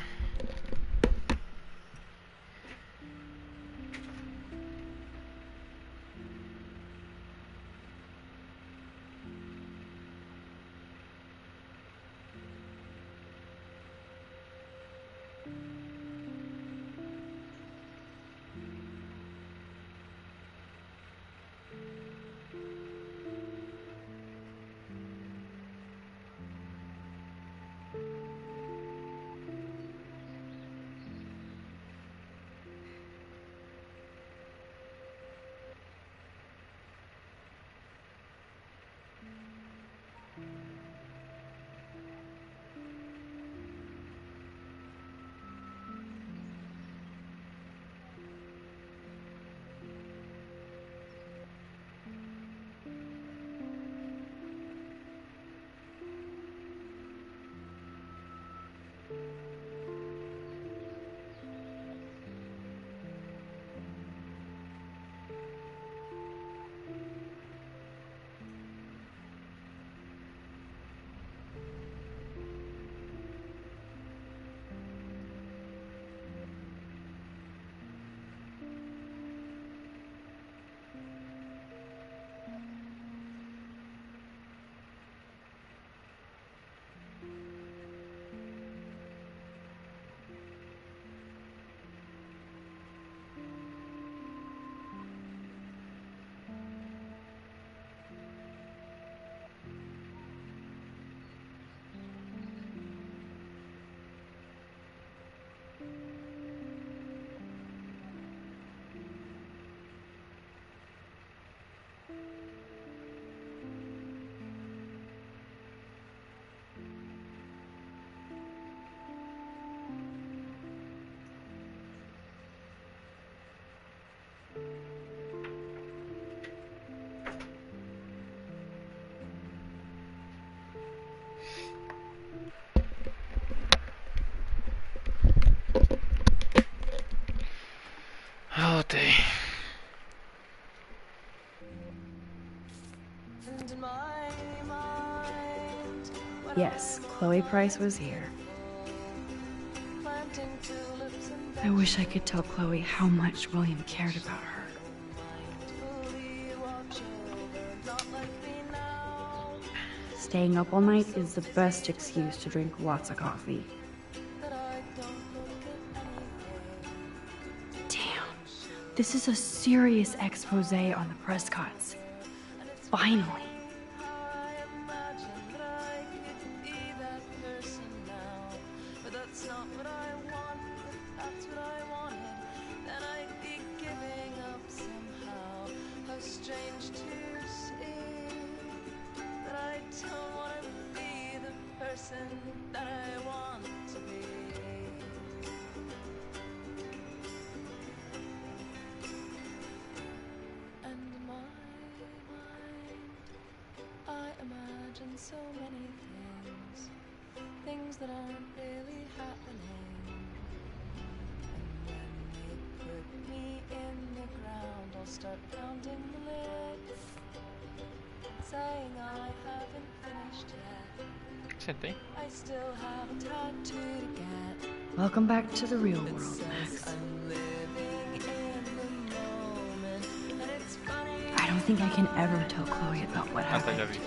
Yes, Chloe Price was here. I wish I could tell Chloe how much William cared about her. Staying up all night is the best excuse to drink lots of coffee. Damn, this is a serious expose on the Prescotts. Finally. So many things that aren't really happening. And when they put me in the ground, I'll start pounding the lid, saying I haven't finished yet. Senti. I still have a tattoo to get. Welcome back to the real world, Max. I don't think I can ever tell Chloe about what happened.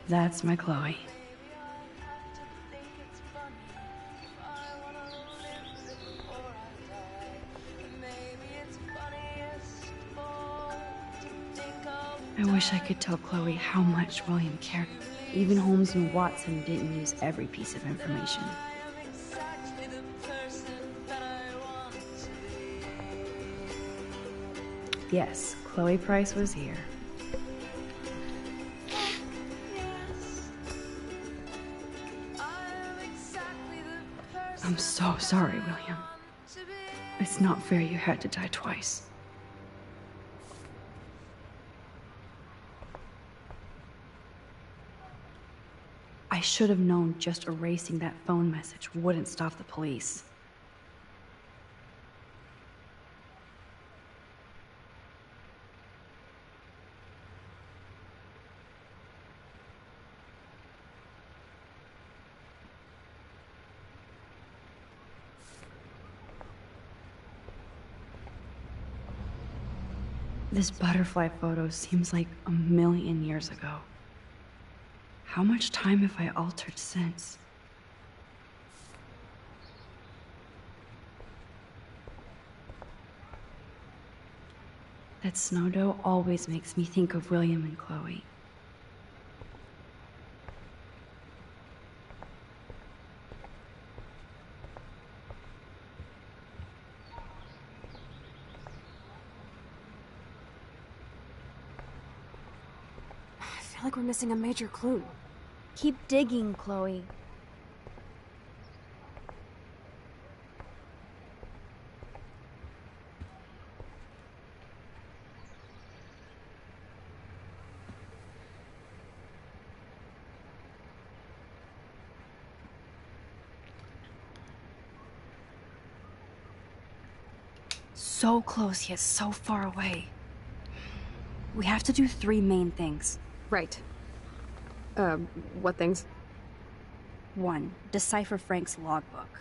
That's my Chloe. I wish I could tell Chloe how much William cared. Even Holmes and Watson didn't use every piece of information. Yes, Chloe Price was here. I'm so sorry, William. It's not fair you had to die twice. I should have known just erasing that phone message wouldn't stop the police. This butterfly photo seems like a million years ago. How much time have I altered since? That snow doe always makes me think of William and Chloe. I feel like we're missing a major clue. Keep digging, Chloe. So close, yet so far away. We have to do 3 main things. Right. What things? 1. Decipher Frank's logbook.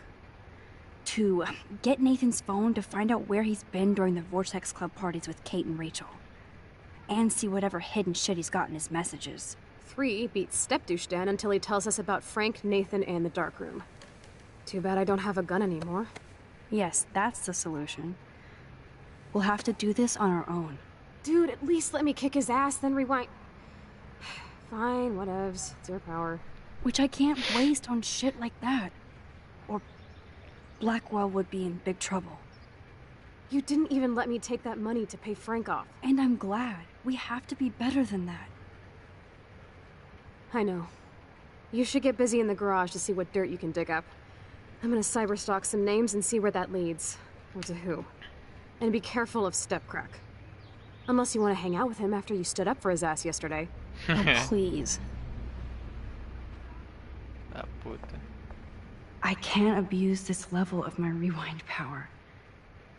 2. Get Nathan's phone to find out where he's been during the Vortex Club parties with Kate and Rachel. And see whatever hidden shit he's got in his messages. 3. Beat Step-douche Dan until he tells us about Frank, Nathan, and the darkroom. Too bad I don't have a gun anymore. Yes, that's the solution. We'll have to do this on our own. Dude, at least let me kick his ass, then rewind. Fine, whatevs. It's your power. Which I can't waste on shit like that. Or Blackwell would be in big trouble. You didn't even let me take that money to pay Frank off. And I'm glad. We have to be better than that. I know. You should get busy in the garage to see what dirt you can dig up. I'm gonna cyberstalk some names and see where that leads. Or to who. And be careful of Stepcrack. Unless you want to hang out with him after you stood up for his ass yesterday. Oh, please. Ah, puta. I I can't abuse this level of my rewind power.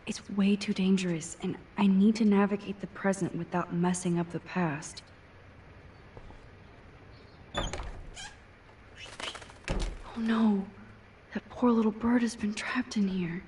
It's way too dangerous, and I need to navigate the present without messing up the past. Oh no, that poor little bird has been trapped in here.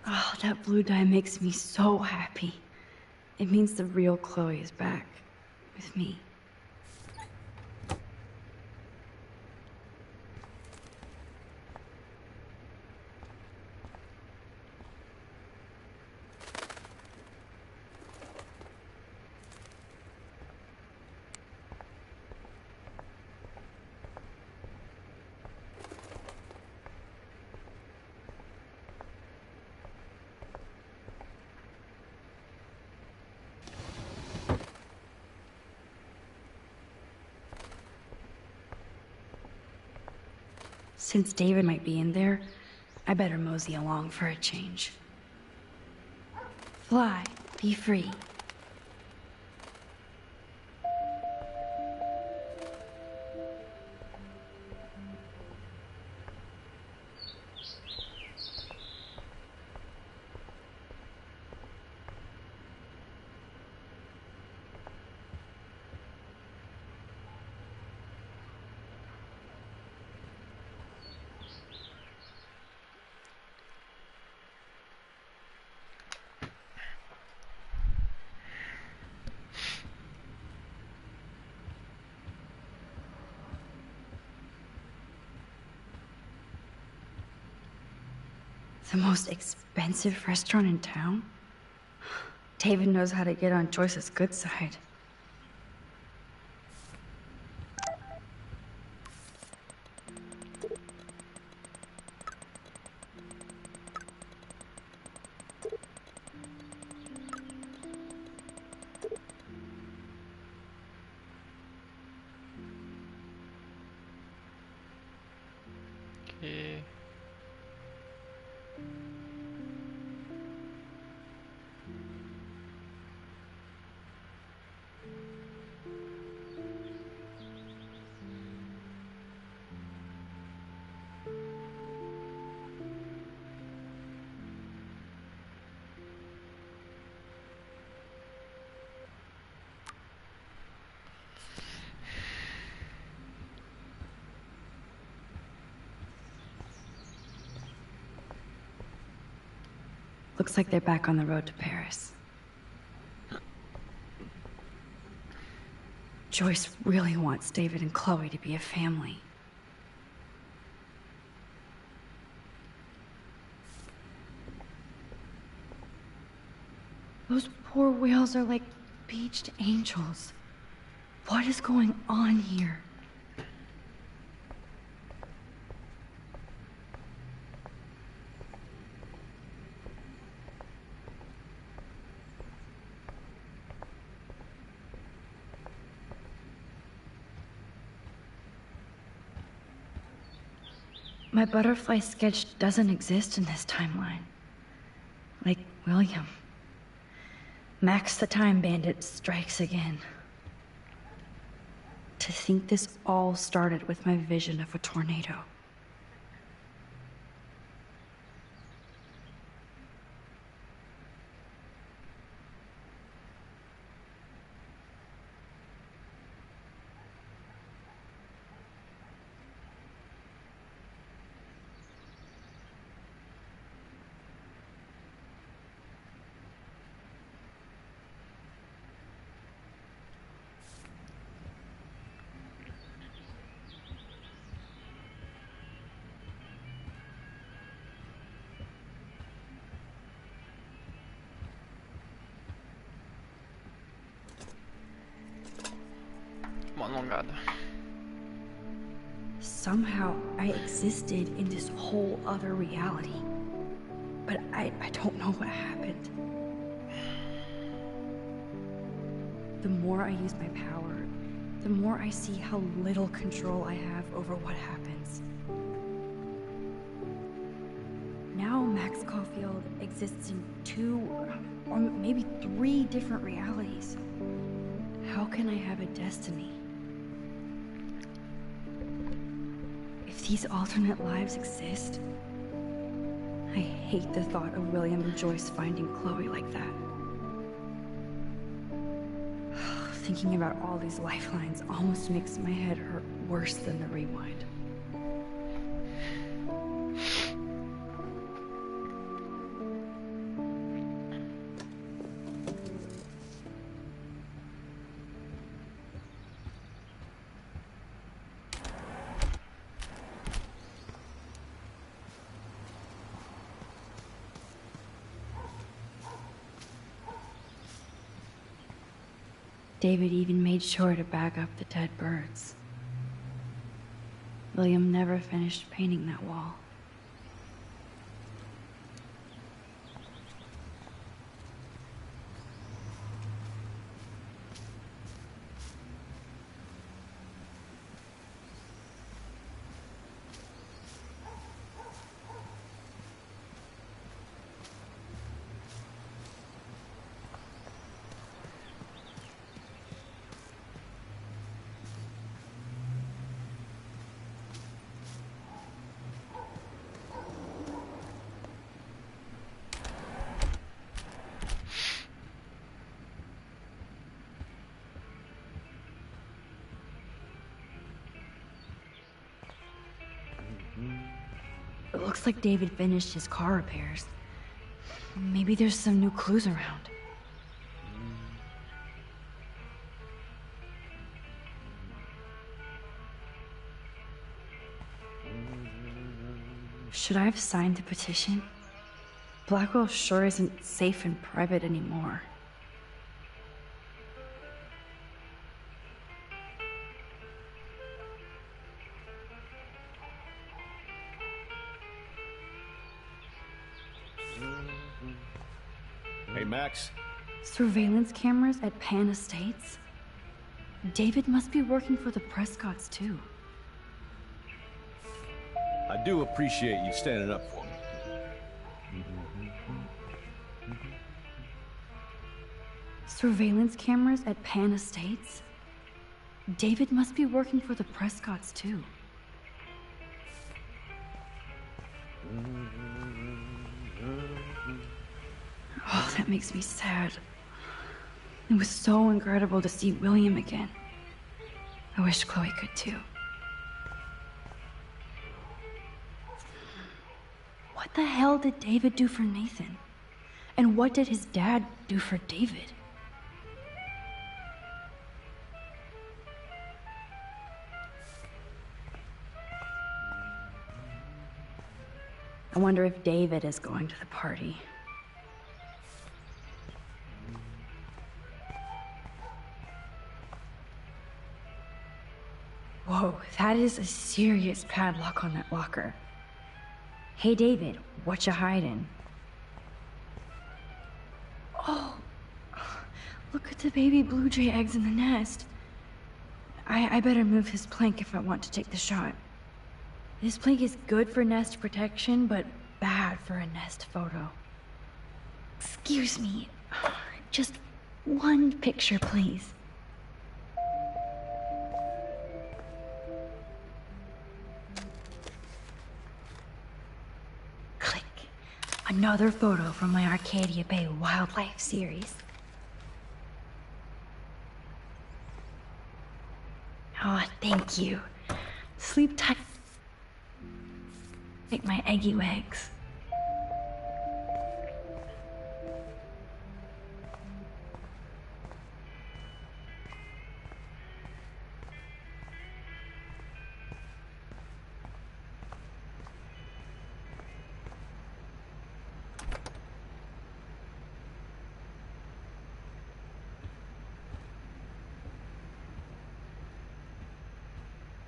Oh, that blue dye makes me so happy. It means the real Chloe is back with me. Since David might be in there, I better mosey along for a change. Fly, be free. The most expensive restaurant in town? David knows how to get on Joyce's good side. Okay. Looks like they're back on the road to Paris. Joyce really wants David and Chloe to be a family. Those poor whales are like beached angels. What is going on here? My butterfly sketch doesn't exist in this timeline. Like William. Max the Time Bandit strikes again. To think this all started with my vision of a tornado. uma alongada. Somehow I existed in this whole other reality. But I don't know what happened. The more I use my power, the more I see how little control I have over what happens. Now Max Caulfield exists in 2 or maybe 3 different realities. How can I have a destiny? If these alternate lives exist, I hate the thought of William and Joyce finding Chloe like that. Thinking about all these lifelines almost makes my head hurt worse than the rewind. David even made sure to bag up the dead birds. William never finished painting that wall. It looks like David finished his car repairs. Maybe there's some new clues around. Should I have signed the petition? Blackwell sure isn't safe and private anymore. Hey, Max. Surveillance cameras at Pan Estates? David must be working for the Prescotts, too. I do appreciate you standing up for me. Surveillance cameras at Pan Estates? David must be working for the Prescotts, too. Oh, that makes me sad. It was so incredible to see William again. I wish Chloe could too. What the hell did David do for Nathan? And what did his dad do for David? I wonder if David is going to the party. Whoa, that is a serious padlock on that locker. Hey, David, what you hiding? Oh, look at the baby blue jay eggs in the nest. I better move his plank if I want to take the shot. This plank is good for nest protection, but bad for a nest photo. Excuse me, just one picture, please. Another photo from my Arcadia Bay wildlife series. Oh, thank you. Sleep tight. Take my eggy legs.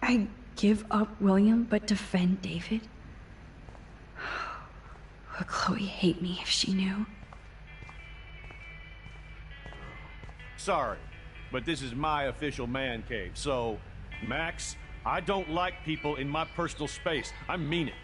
I'd give up William but defend David? Would Chloe hate me if she knew? Sorry, but this is my official man cave, so, Max, I don't like people in my personal space. I mean it.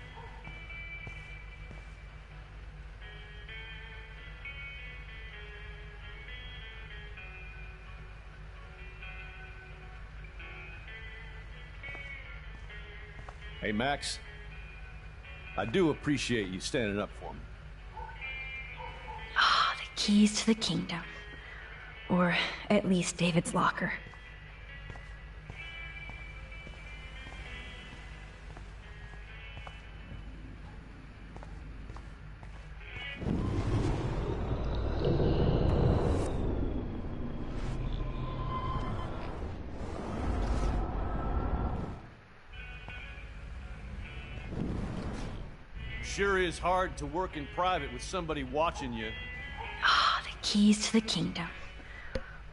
Hey, Max, I do appreciate you standing up for me. Ah, the keys to the kingdom. Or at least David's locker. Sure is hard to work in private with somebody watching you. Ah, the keys to the kingdom.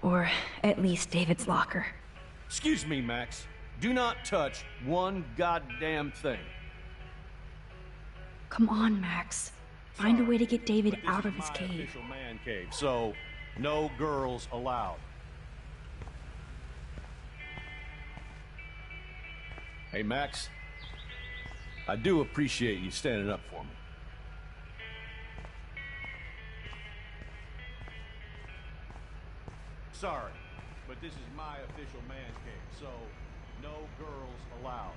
Or at least David's locker. Excuse me, Max. Do not touch one goddamn thing. Come on, Max. Find a way to get David But this out of is his my cave. official man cave, so no girls allowed. Hey, Max. I do appreciate you standing up for me. Sorry, but this is my official man cave, so no girls allowed.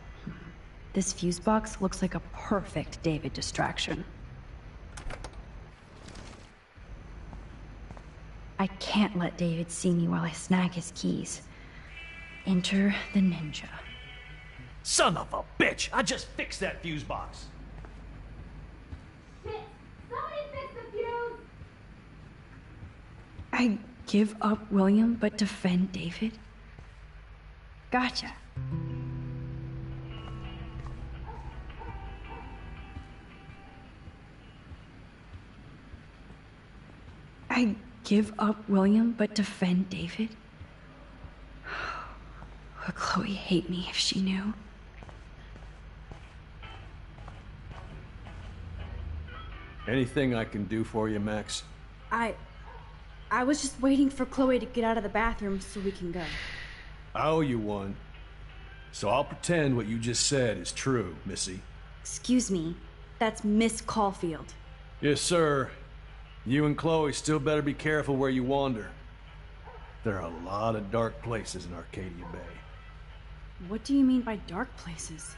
This fuse box looks like a perfect David distraction. I can't let David see me while I snag his keys. Enter the ninja. Son of a bitch! I just fixed that fuse box! Somebody fix the fuse! I'd give up William but defend David? Gotcha. I'd give up William but defend David? Would Chloe hate me if she knew? Anything I can do for you, Max? I was just waiting for Chloe to get out of the bathroom so we can go. I owe you one. So I'll pretend what you just said is true, Missy. Excuse me, that's Miss Caulfield. Yes, sir. You and Chloe still better be careful where you wander. There are a lot of dark places in Arcadia Bay. What do you mean by dark places?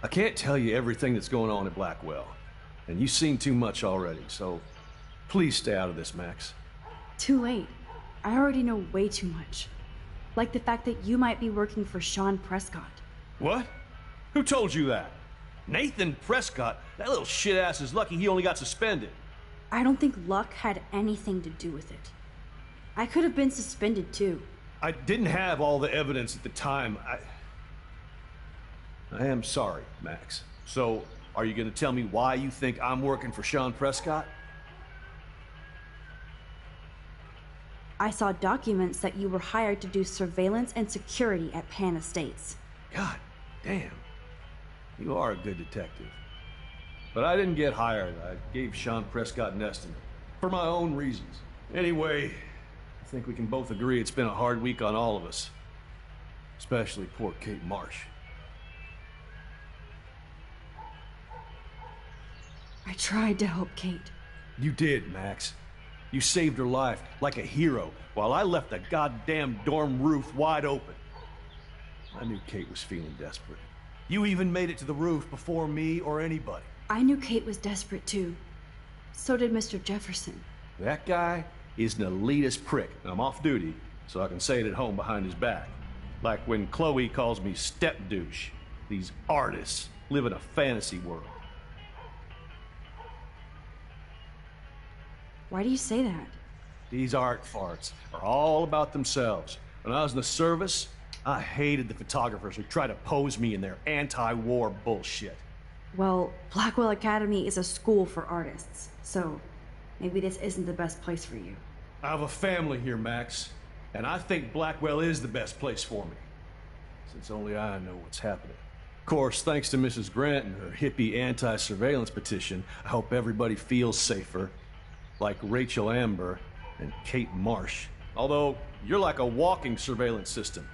I can't tell you everything that's going on at Blackwell. And you've seen too much already, so please stay out of this, Max. Too late. I already know way too much. Like the fact that you might be working for Sean Prescott. What? Who told you that? Nathan Prescott? That little shit-ass is lucky he only got suspended. I don't think luck had anything to do with it. I could have been suspended too. I didn't have all the evidence at the time. I am sorry, Max. So, are you gonna tell me why you think I'm working for Sean Prescott? I saw documents that you were hired to do surveillance and security at Pan Estates. God damn. You are a good detective. But I didn't get hired. I gave Sean Prescott an estimate. For my own reasons. Anyway, I think we can both agree it's been a hard week on all of us. Especially poor Kate Marsh. I tried to help Kate. You did, Max. You saved her life like a hero while I left the goddamn dorm roof wide open. I knew Kate was feeling desperate. You even made it to the roof before me or anybody. I knew Kate was desperate too. So did Mr. Jefferson. That guy is an elitist prick, and I'm off duty, so I can say it at home behind his back. Like when Chloe calls me step douche. These artists live in a fantasy world. Why do you say that? These art farts are all about themselves. When I was in the service, I hated the photographers who try to pose me in their anti-war bullshit. Well, Blackwell Academy is a school for artists, so maybe this isn't the best place for you. I have a family here, Max, and I think Blackwell is the best place for me. since only I know what's happening. Of course, thanks to Mrs. Grant and her hippie anti-surveillance petition, I hope everybody feels safer, like Rachel Amber and Kate Marsh. Although, you're like a walking surveillance system.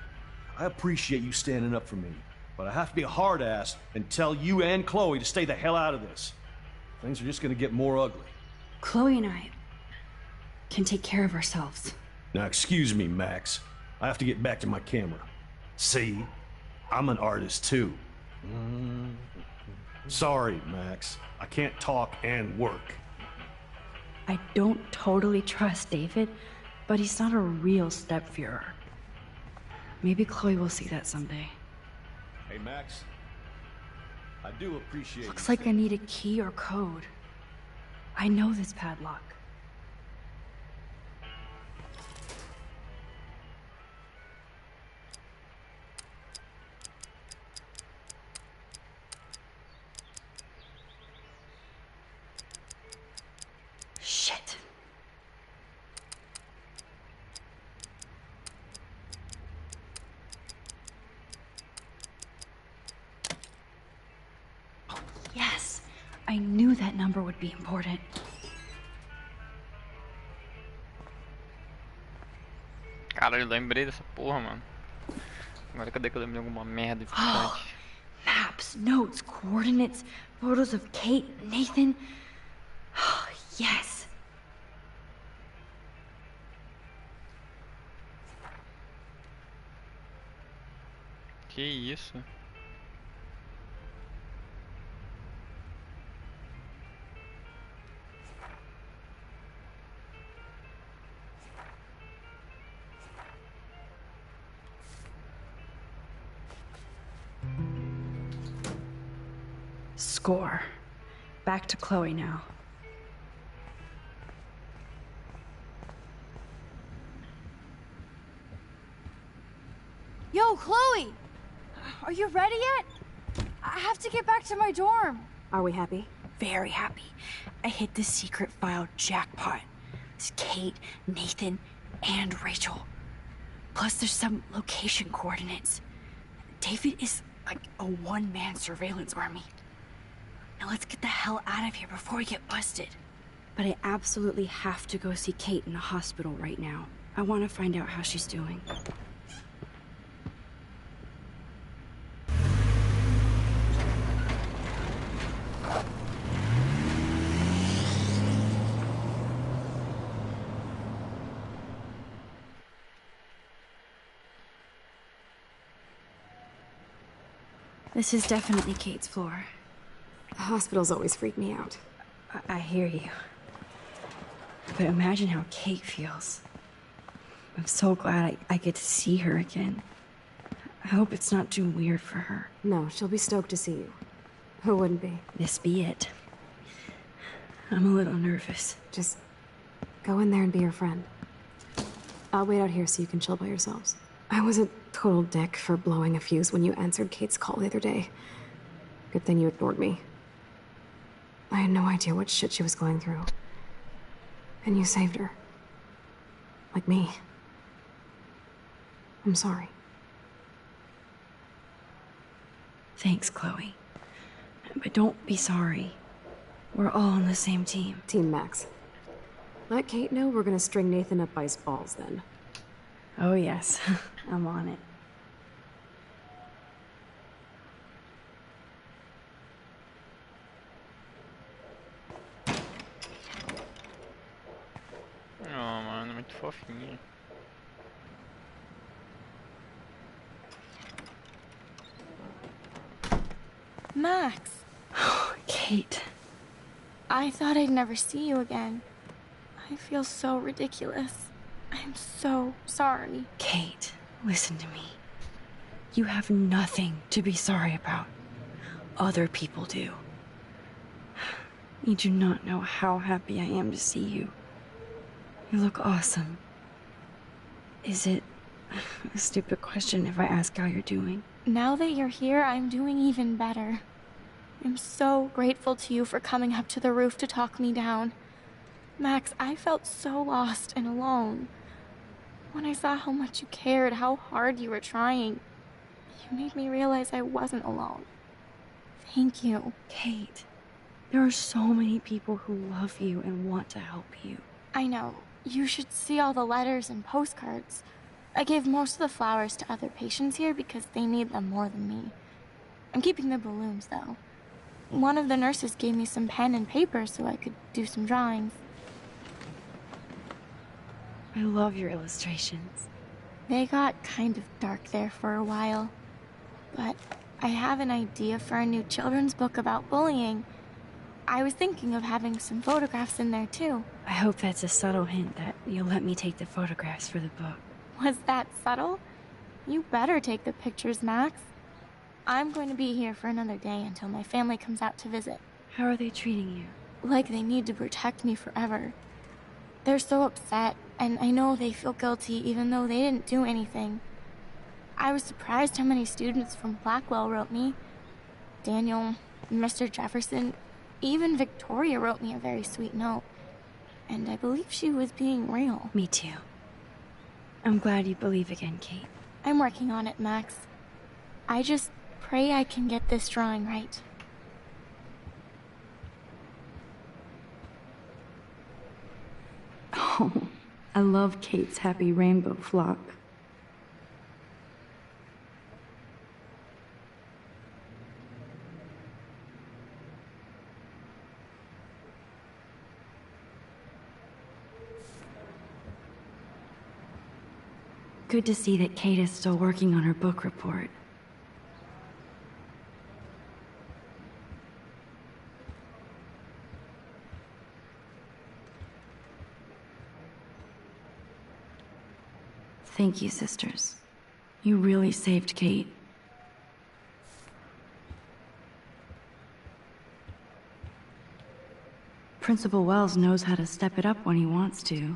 I appreciate you standing up for me, but I have to be a hard-ass and tell you and Chloe to stay the hell out of this. Things are just gonna get more ugly. Chloe and I can take care of ourselves. Now, excuse me, Max. I have to get back to my camera. See? I'm an artist, too. Sorry, Max. I can't talk and work. I don't totally trust David, but he's not a real stepführer. Maybe Chloe will see that someday. Hey, Max. I do appreciate Looks like I need a key or code. I know this padlock. Shit. Oh, yes. I knew that number would be important. Cara, eu lembrei dessa porra, mano. Agora cadê que eu lembrei alguma merda importante? Maps, notes, coordinates, photos of Kate, Nathan. Yes. Que isso? Score. Back to Chloe now. Yo, Chloe! Are you ready yet? I have to get back to my dorm. Are we happy? Very happy. I hit the secret file jackpot. It's Kate, Nathan, and Rachel. Plus there's some location coordinates. David is like a one-man surveillance army. Now let's get the hell out of here before we get busted. But I absolutely have to go see Kate in the hospital right now. I want to find out how she's doing. This is definitely Kate's floor. The hospitals always freak me out. I hear you. But imagine how Kate feels. I'm so glad I get to see her again. I hope it's not too weird for her. No, she'll be stoked to see you. Who wouldn't be? This be it. I'm a little nervous. Just go in there and be her friend. I'll wait out here so you can chill by yourselves. I was a total dick for blowing a fuse when you answered Kate's call the other day. Good thing you ignored me. I had no idea what shit she was going through. And you saved her. Like me. I'm sorry. Thanks, Chloe. But don't be sorry. We're all on the same team. Team Max. Let Kate know we're gonna string Nathan up by his balls then. Oh yes, I'm on it. Oh, mano, muito fofinha. Max. Kate. I thought I'd never see you again. I feel so ridiculous. I'm so sorry. Kate, listen to me. You have nothing to be sorry about. Other people do. You do not know how happy I am to see you. You look awesome. Is it a stupid question if I ask how you're doing? Now that you're here, I'm doing even better. I'm so grateful to you for coming up to the roof to talk me down. Max, I felt so lost and alone. When I saw how much you cared, how hard you were trying, You made me realize I wasn't alone. Thank you. Kate, there are so many people who love you and want to help you. I know. You should see all the letters and postcards. I gave most of the flowers to other patients here because they need them more than me. I'm keeping the balloons, though. One of the nurses gave me some pen and paper so I could do some drawings. I love your illustrations. They got kind of dark there for a while. But I have an idea for a new children's book about bullying. I was thinking of having some photographs in there, too. I hope that's a subtle hint that you'll let me take the photographs for the book. Was that subtle? You better take the pictures, Max. I'm going to be here for another day until my family comes out to visit. How are they treating you? Like they need to protect me forever. They're so upset, and I know they feel guilty even though they didn't do anything. I was surprised how many students from Blackwell wrote me. Daniel, Mr. Jefferson, even Victoria wrote me a very sweet note. And I believe she was being real. Me too. I'm glad you believe again, Kate. I'm working on it, Max. I just pray I can get this drawing right. Oh, I love Kate's happy rainbow flock. Good to see that Kate is still working on her book report. Thank you, sisters. You really saved Kate. Principal Wells knows how to step it up when he wants to.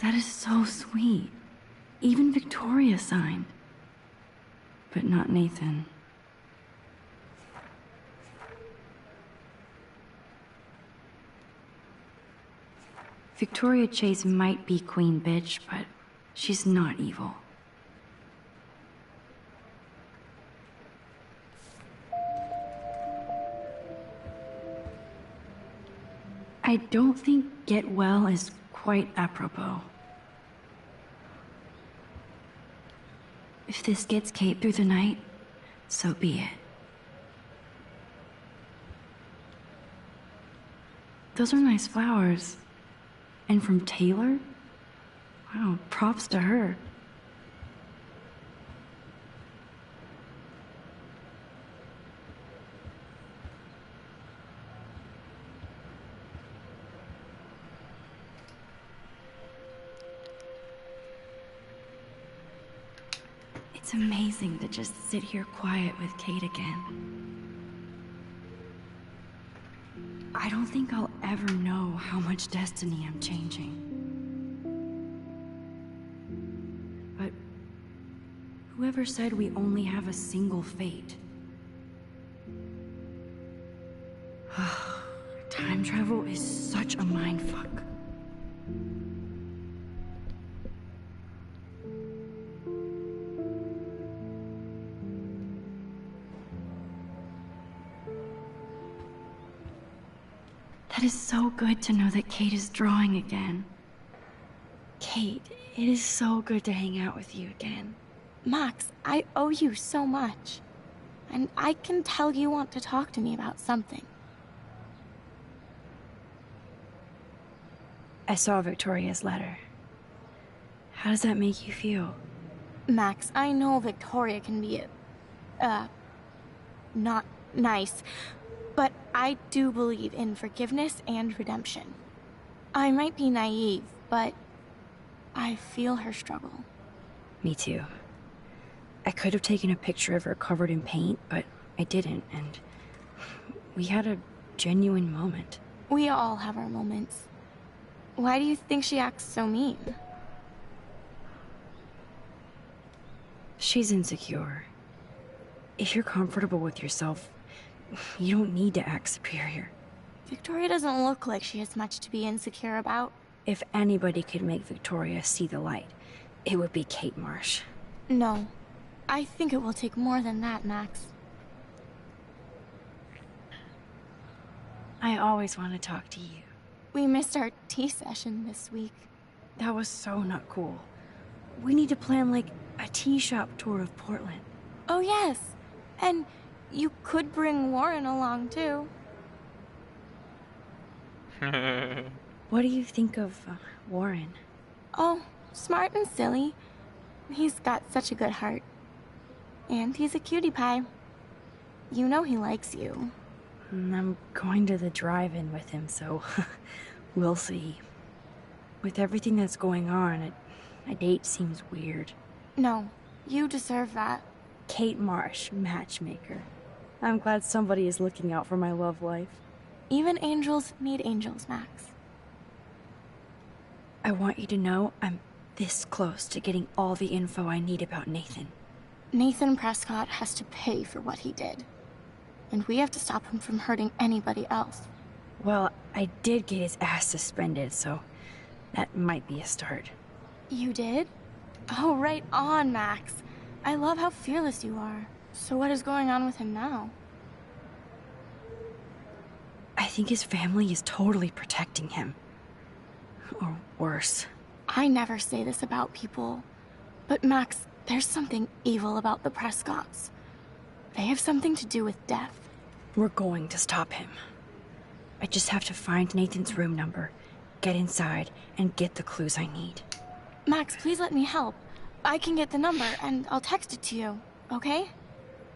That is so sweet. Even Victoria signed. But not Nathan. Victoria Chase might be Queen Bitch, but she's not evil. I don't think get well is quite apropos. If this gets Kate through the night, so be it. Those are nice flowers. And from Taylor? Wow, props to her. It's amazing to just sit here quiet with Kate again. I don't think I'll ever know how much destiny I'm changing. But whoever said we only have a single fate? Time travel is such a mindfuck. That is so good to know that Kate is drawing again. Kate, it is so good to hang out with you again. Max, I owe you so much. And I can tell you want to talk to me about something. I saw Victoria's letter. How does that make you feel? Max, I know Victoria can be not nice, but I do believe in forgiveness and redemption. I might be naive, but I feel her struggle. Me too. I could have taken a picture of her covered in paint, but I didn't, and we had a genuine moment. We all have our moments. Why do you think she acts so mean? She's insecure. If you're comfortable with yourself, you don't need to act superior. Victoria doesn't look like she has much to be insecure about. If anybody could make Victoria see the light, it would be Kate Marsh. No. I think it will take more than that, Max. I always want to talk to you. We missed our tea session this week. That was so not cool. We need to plan, like, a tea shop tour of Portland. Oh, yes. And you could bring Warren along, too. What do you think of Warren? Oh, smart and silly. He's got such a good heart. And he's a cutie pie. You know he likes you. I'm going to the drive-in with him, so we'll see. With everything that's going on, a date seems weird. No, you deserve that. Kate Marsh, matchmaker. I'm glad somebody is looking out for my love life. Even angels need angels, Max. I want you to know I'm this close to getting all the info I need about Nathan. Nathan Prescott has to pay for what he did. And we have to stop him from hurting anybody else. Well, I did get his ass suspended, so that might be a start. You did? Oh, right on, Max. I love how fearless you are. So what is going on with him now? I think his family is totally protecting him. Or worse. I never say this about people. But Max, there's something evil about the Prescotts. They have something to do with death. We're going to stop him. I just have to find Nathan's room number, get inside, and get the clues I need. Max, please let me help. I can get the number, and I'll text it to you, okay?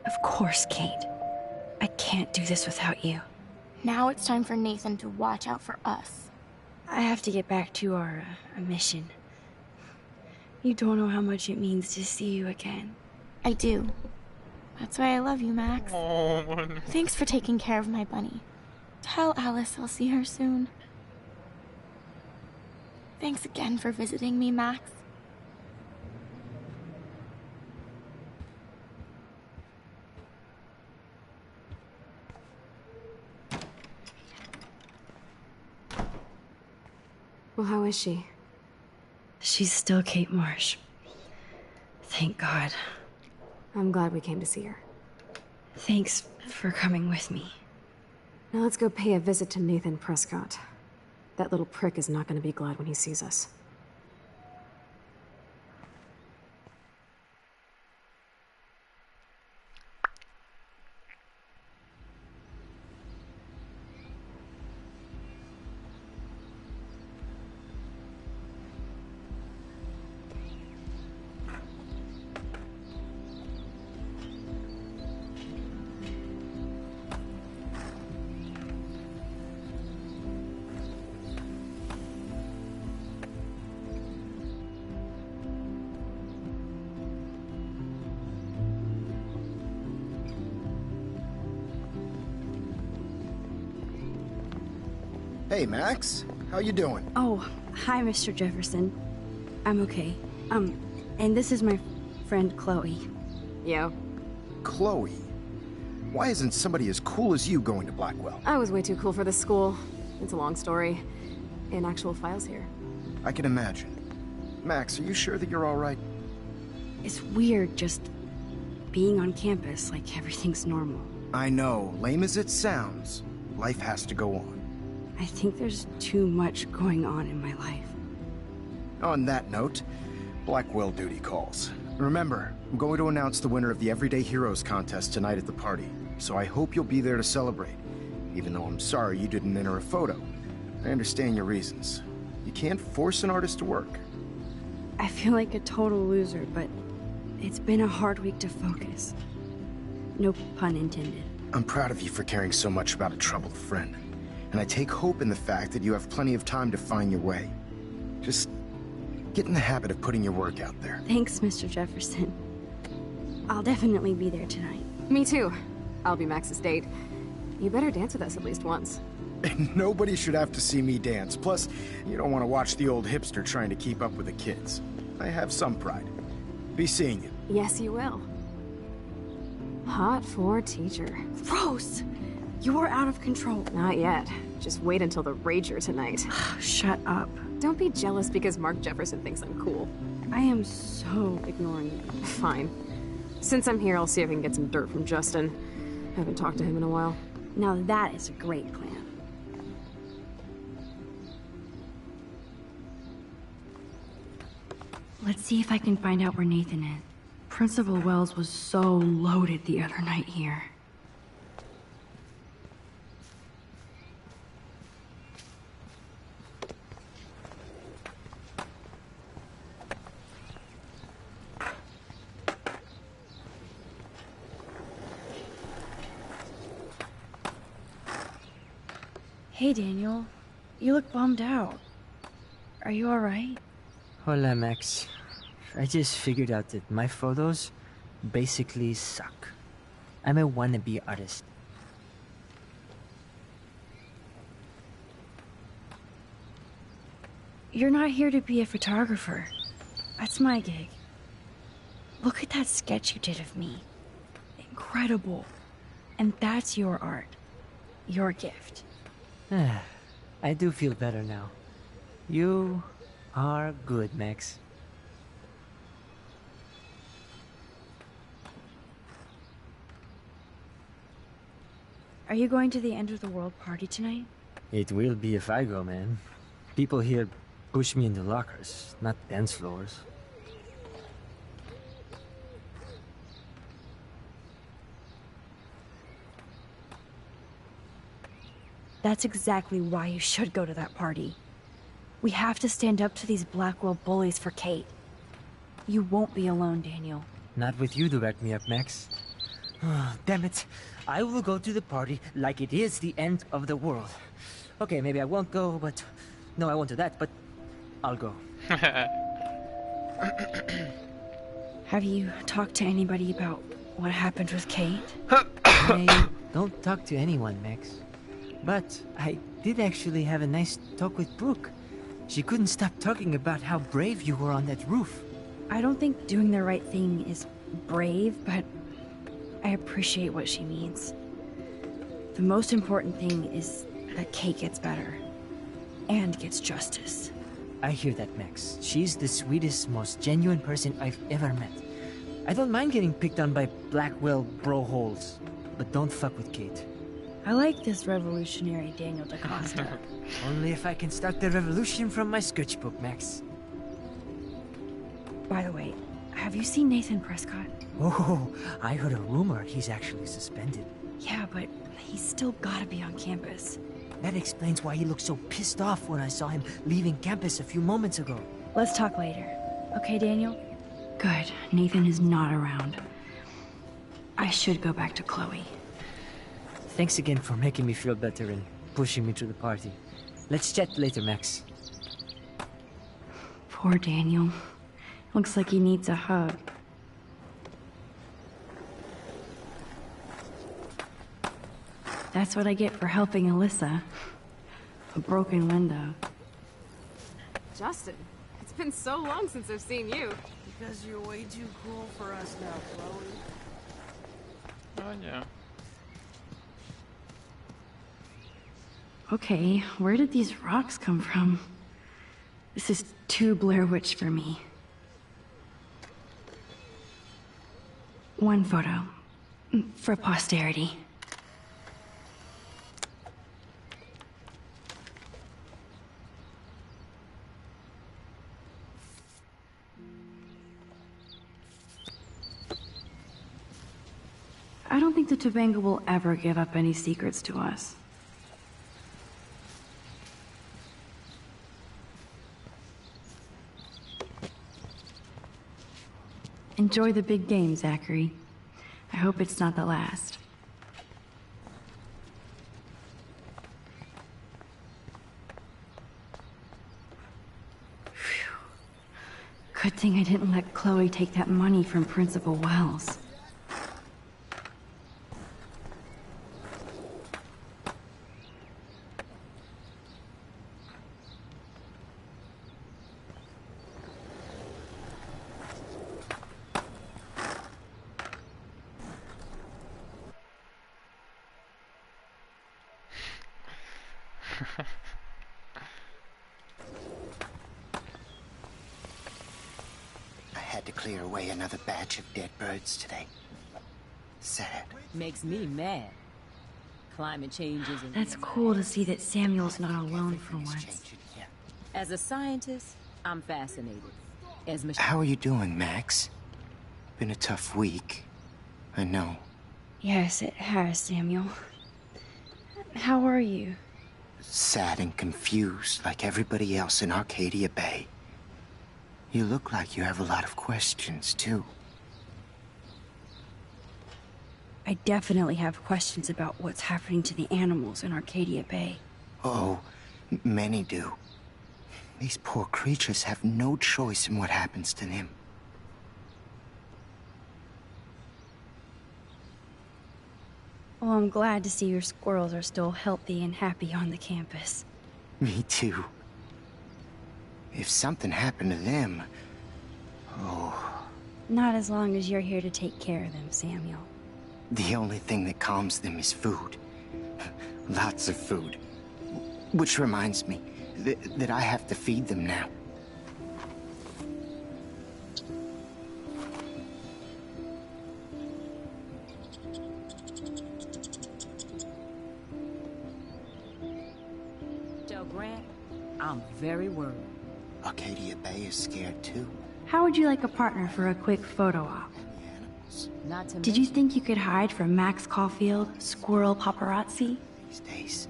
Of course, Kate. I can't do this without you. Now it's time for Nathan to watch out for us. I have to get back to our mission. You don't know how much it means to see you again. I do. That's why I love you, Max. Oh, man. Thanks for taking care of my bunny. Tell Alice I'll see her soon. Thanks again for visiting me, Max. Well, how is she? She's still Kate Marsh. Thank God. I'm glad we came to see her. Thanks for coming with me. Now let's go pay a visit to Nathan Prescott. That little prick is not going to be glad when he sees us. Hey, Max. How you doing? Oh, hi, Mr. Jefferson. I'm okay. And this is my friend Chloe. Yo. Chloe? Why isn't somebody as cool as you going to Blackwell? I was way too cool for this school. It's a long story. In actual files here. I can imagine. Max, are you sure that you're all right? It's weird just being on campus like everything's normal. I know. Lame as it sounds, life has to go on. I think there's too much going on in my life. On that note, Blackwell duty calls. Remember, I'm going to announce the winner of the Everyday Heroes contest tonight at the party, so I hope you'll be there to celebrate, even though I'm sorry you didn't enter a photo. I understand your reasons. You can't force an artist to work. I feel like a total loser, but it's been a hard week to focus. No pun intended. I'm proud of you for caring so much about a troubled friend. And I take hope in the fact that you have plenty of time to find your way. Just get in the habit of putting your work out there. Thanks, Mr. Jefferson. I'll definitely be there tonight. Me too. I'll be Max's date. You better dance with us at least once. Nobody should have to see me dance. Plus, you don't want to watch the old hipster trying to keep up with the kids. I have some pride. Be seeing you. Yes, you will. Hot for teacher. Gross! You're out of control. Not yet. Just wait until the rager tonight. Shut up. Don't be jealous because Mark Jefferson thinks I'm cool. I am so ignoring you. Fine. Since I'm here, I'll see if I can get some dirt from Justin. Haven't talked to him in a while. Now that is a great plan. Let's see if I can find out where Nathan is. Principal Wells was so loaded the other night here. Hey, Daniel. You look bummed out. Are you alright? Hola, Max. I just figured out that my photos basically suck. I'm a wannabe artist. You're not here to be a photographer. That's my gig. Look at that sketch you did of me. Incredible. And that's your art. Your gift. I do feel better now. You are good, Max. Are you going to the end of the world party tonight? It will be if I go, man. People here push me into lockers, not dance floors. That's exactly why you should go to that party. We have to stand up to these Blackwell bullies for Kate. You won't be alone, Daniel. Not with you to back me up, Max. Damn it. I will go to the party like it is the end of the world. Okay, maybe I won't go, but... No, I won't do that, but... I'll go. Have you talked to anybody about what happened with Kate? I don't talk to anyone, Max. But I did actually have a nice talk with Brooke. She couldn't stop talking about how brave you were on that roof. I don't think doing the right thing is brave, but I appreciate what she means. The most important thing is that Kate gets better. And gets justice. I hear that, Max. She's the sweetest, most genuine person I've ever met. I don't mind getting picked on by Blackwell bro-holes, but don't fuck with Kate. I like this revolutionary Daniel DaCosta. Only if I can start the revolution from my sketchbook, Max. By the way, have you seen Nathan Prescott? Oh, I heard a rumor he's actually suspended. Yeah, but he's still gotta be on campus. That explains why he looked so pissed off when I saw him leaving campus a few moments ago. Let's talk later. Okay, Daniel? Good. Nathan is not around. I should go back to Chloe. Thanks again for making me feel better and pushing me to the party. Let's chat later, Max. Poor Daniel. Looks like he needs a hug. That's what I get for helping Alyssa. A broken window. Justin, it's been so long since I've seen you. Because you're way too cool for us now, Chloe. Oh, yeah. Okay, where did these rocks come from? This is too Blair Witch for me. One photo. For posterity. I don't think the Tobanga will ever give up any secrets to us. Enjoy the big game, Zachary. I hope it's not the last. Phew. Good thing I didn't let Chloe take that money from Principal Wells. had to clear away another batch of dead birds today. Sad. Makes me mad. Climate change isn't... That's cool to see that Samuel's not alone for once. As a scientist, I'm fascinated. As How are you doing, Max? Been a tough week. I know. Yes, it has, Samuel. How are you? Sad and confused, like everybody else in Arcadia Bay. You look like you have a lot of questions, too. I definitely have questions about what's happening to the animals in Arcadia Bay. Oh, many do. These poor creatures have no choice in what happens to them. Well, I'm glad to see your squirrels are still healthy and happy on the campus. Me too. If something happened to them... Oh... Not as long as you're here to take care of them, Samuel. The only thing that calms them is food. Lots of food. Which reminds me that I have to feed them now. Tell Grant, I'm very worried. Arcadia Bay is scared too. How would you like a partner for a quick photo op? Not to Did you think you could hide from Max Caulfield, squirrel paparazzi? These days.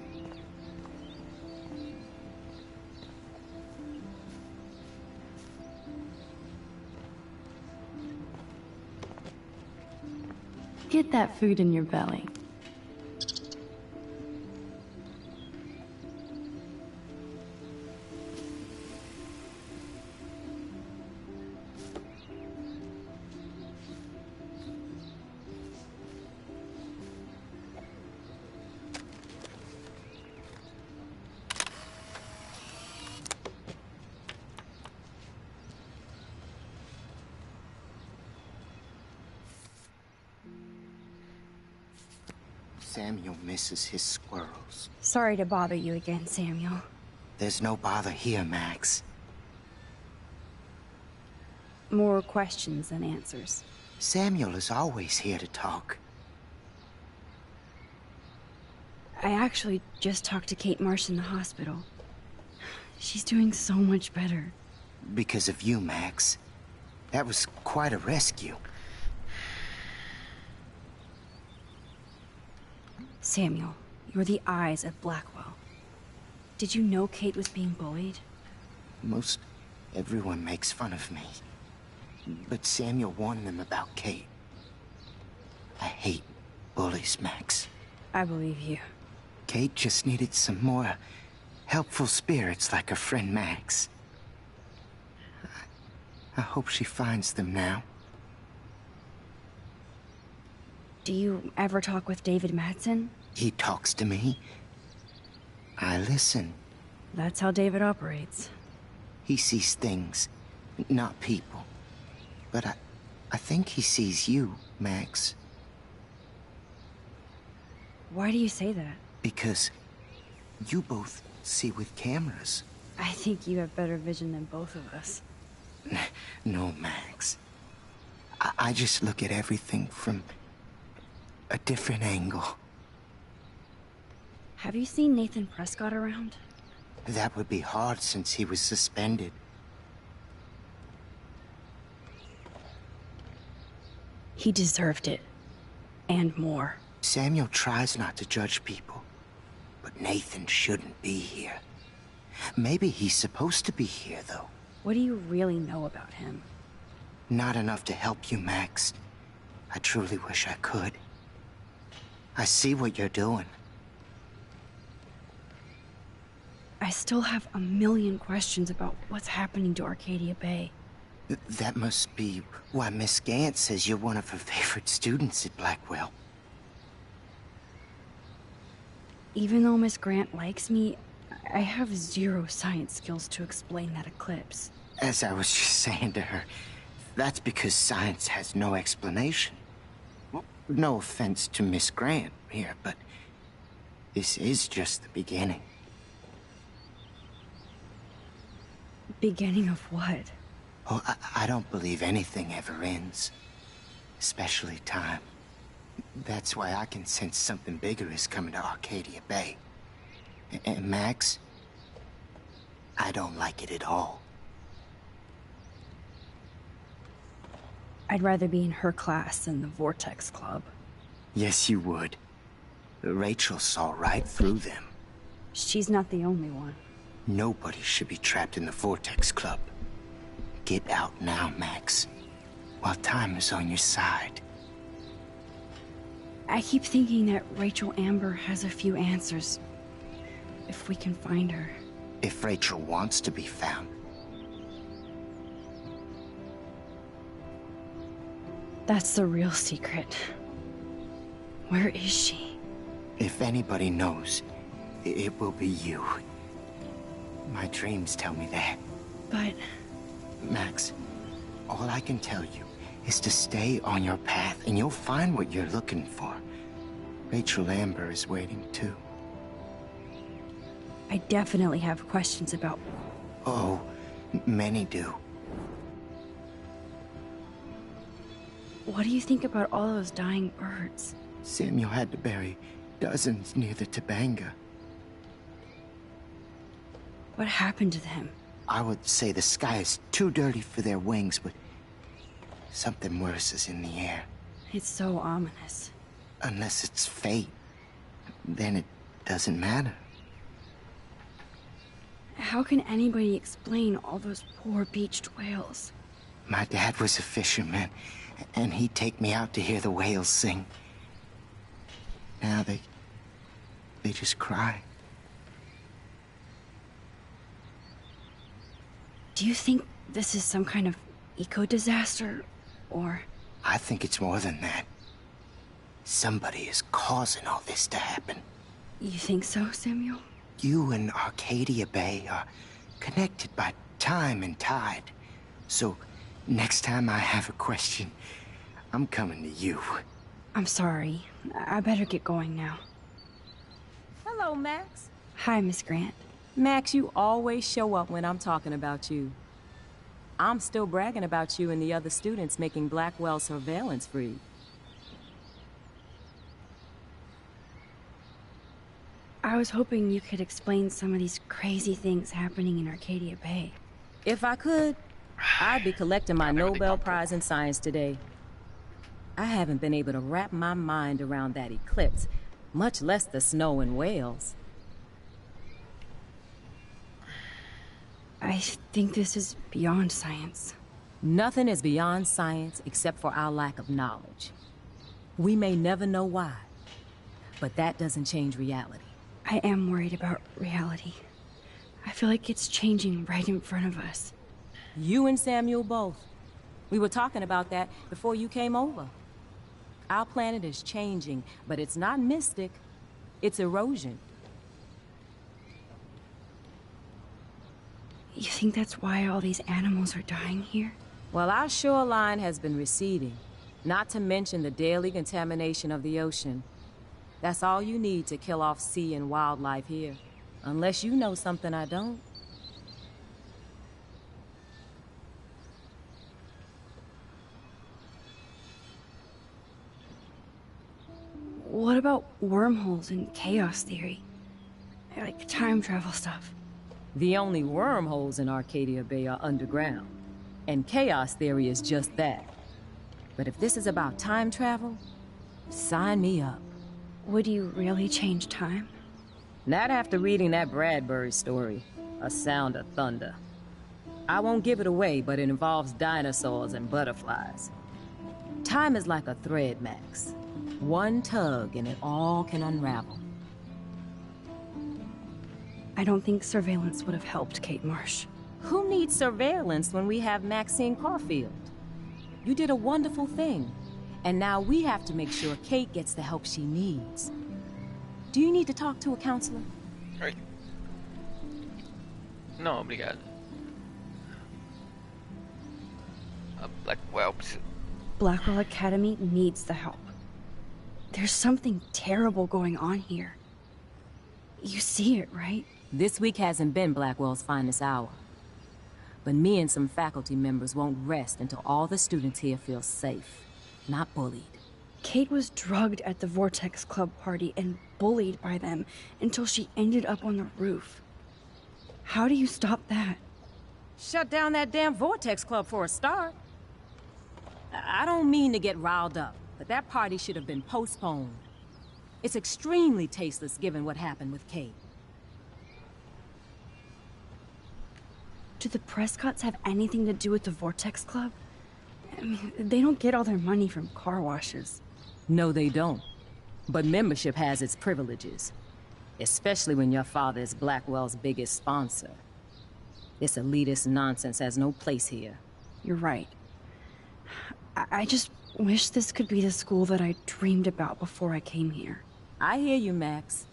Get that food in your belly. Samuel misses his squirrels. Sorry to bother you again, Samuel. There's no bother here, Max. More questions than answers. Samuel is always here to talk. I actually just talked to Kate Marsh in the hospital. She's doing so much better. Because of you, Max. That was quite a rescue. Samuel, you're the eyes of Blackwell. Did you know Kate was being bullied? Most everyone makes fun of me. But Samuel warned them about Kate. I hate bullies, Max. I believe you. Kate just needed some more helpful spirits like her friend Max. I hope she finds them now. Do you ever talk with David Madsen? He talks to me. I listen. That's how David operates. He sees things, not people. But I think he sees you, Max. Why do you say that? Because you both see with cameras. I think you have better vision than both of us. No, Max. I just look at everything from a different angle. Have you seen Nathan Prescott around? That would be hard since he was suspended. He deserved it. And more. Samuel tries not to judge people. But Nathan shouldn't be here. Maybe he's supposed to be here, though. What do you really know about him? Not enough to help you, Max. I truly wish I could. I see what you're doing. I still have a million questions about what's happening to Arcadia Bay. That must be why Miss Gant says you're one of her favorite students at Blackwell. Even though Miss Grant likes me, I have zero science skills to explain that eclipse. As I was just saying to her, that's because science has no explanation. Well, no offense to Miss Grant here, but this is just the beginning. Beginning of what? Oh, I don't believe anything ever ends. Especially time. That's why I can sense something bigger is coming to Arcadia Bay. And Max, I don't like it at all. I'd rather be in her class than the Vortex Club. Yes, you would. Rachel saw right through them. She's not the only one. Nobody should be trapped in the Vortex Club. Get out now, Max, while time is on your side. I keep thinking that Rachel Amber has a few answers. If we can find her. If Rachel wants to be found. That's the real secret. Where is she? If anybody knows, it will be you. My dreams tell me that. But... Max, all I can tell you is to stay on your path and you'll find what you're looking for. Rachel Amber is waiting too. I definitely have questions about... Oh, many do. What do you think about all those dying birds? Samuel had to bury dozens near the Tabanga. What happened to them? I would say the sky is too dirty for their wings, but something worse is in the air. It's so ominous. Unless it's fate, then it doesn't matter. How can anybody explain all those poor beached whales? My dad was a fisherman, and he'd take me out to hear the whales sing. Now they just cry. Do you think this is some kind of eco-disaster, or...? I think it's more than that. Somebody is causing all this to happen. You think so, Samuel? You and Arcadia Bay are connected by time and tide. So, next time I have a question, I'm coming to you. I'm sorry. I better get going now. Hello, Max. Hi, Miss Grant. Max, you always show up when I'm talking about you. I'm still bragging about you and the other students making Blackwell surveillance free. I was hoping you could explain some of these crazy things happening in Arcadia Bay. If I could, I'd be collecting my Nobel Prize in Science today. I haven't been able to wrap my mind around that eclipse, much less the snow in Wales. I think this is beyond science. Nothing is beyond science except for our lack of knowledge. We may never know why, but that doesn't change reality. I am worried about reality. I feel like it's changing right in front of us. You and Samuel both. We were talking about that before you came over. Our planet is changing, but it's not mystic. It's erosion. You think that's why all these animals are dying here? Well, our shoreline has been receding, not to mention the daily contamination of the ocean. That's all you need to kill off sea and wildlife here. Unless you know something I don't. What about wormholes and chaos theory? Like time travel stuff. The only wormholes in Arcadia Bay are underground. And chaos theory is just that. But if this is about time travel, sign me up. Would you really change time? Not after reading that Bradbury story, A Sound of Thunder. I won't give it away, but it involves dinosaurs and butterflies. Time is like a thread, Max. One tug and it all can unravel. I don't think surveillance would have helped Kate Marsh. Who needs surveillance when we have Maxine Caulfield? You did a wonderful thing. And now we have to make sure Kate gets the help she needs. Do you need to talk to a counselor? Oi. Não, obrigado. Blackwell. Blackwell Academy needs the help. There's something terrible going on here. You see it, right? This week hasn't been Blackwell's finest hour. But But me and some faculty members won't rest until all the students here feel safe, not bullied. Kate was drugged at the Vortex Club party and bullied by them until she ended up on the roof. How do you stop that? Shut down that damn Vortex Club for a start. I don't mean to get riled up, but that party should have been postponed. It's extremely tasteless given what happened with Kate. Do the Prescotts have anything to do with the Vortex Club? I mean, they don't get all their money from car washes. No, they don't. But membership has its privileges. Especially when your father is Blackwell's biggest sponsor. This elitist nonsense has no place here. You're right. I just wish this could be the school that I dreamed about before I came here. I hear you, Max.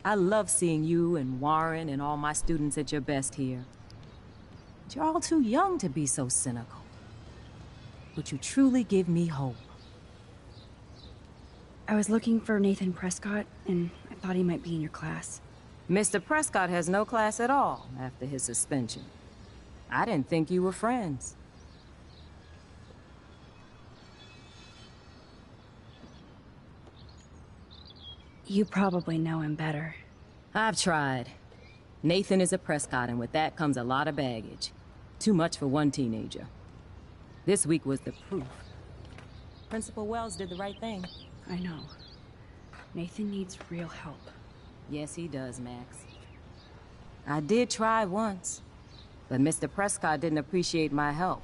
I love seeing you and Warren and all my students at your best here. But you're all too young to be so cynical. But you truly give me hope. I was looking for Nathan Prescott, and I thought he might be in your class. Mr. Prescott has no class at all after his suspension. I didn't think you were friends. You probably know him better. I've tried. Nathan is a Prescott, and with that comes a lot of baggage. Too much for one teenager. This week was the proof. Principal Wells did the right thing. I know. Nathan needs real help. Yes, he does, Max. I did try once, but Mr. Prescott didn't appreciate my help.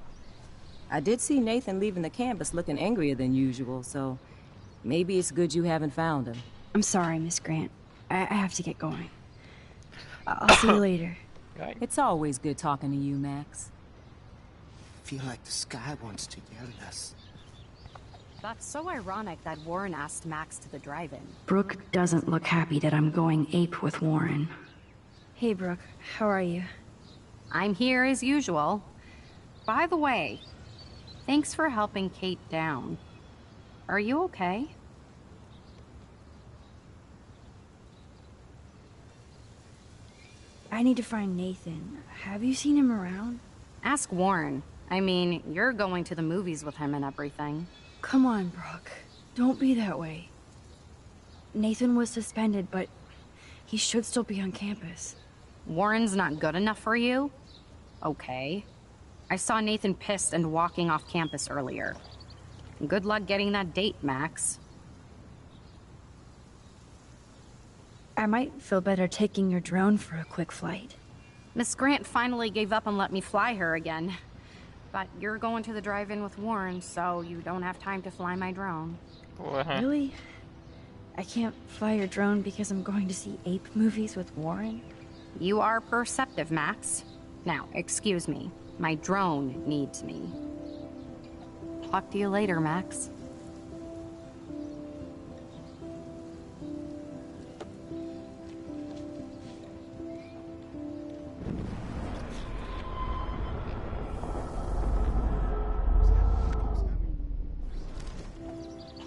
I did see Nathan leaving the campus looking angrier than usual, so maybe it's good you haven't found him. I'm sorry, Miss Grant. I have to get going. I'll see you later. It's always good talking to you, Max. I feel like the sky wants to yell at us. That's so ironic that Warren asked Max to the drive-in. Brooke doesn't look happy that I'm going ape with Warren. Hey, Brooke. How are you? I'm here as usual. By the way, thanks for helping Kate down. Are you okay? I need to find Nathan. Have you seen him around? Ask Warren. I mean, you're going to the movies with him and everything. Come on, Brooke. Don't be that way. Nathan was suspended, but he should still be on campus. Warren's not good enough for you? Okay. I saw Nathan pissed and walking off campus earlier. Good luck getting that date, Max. I might feel better taking your drone for a quick flight. Miss Grant finally gave up and let me fly her again. But you're going to the drive-in with Warren, so you don't have time to fly my drone. Really? I can't fly your drone because I'm going to see ape movies with Warren? You are perceptive, Max. Now, excuse me. My drone needs me. Talk to you later, Max.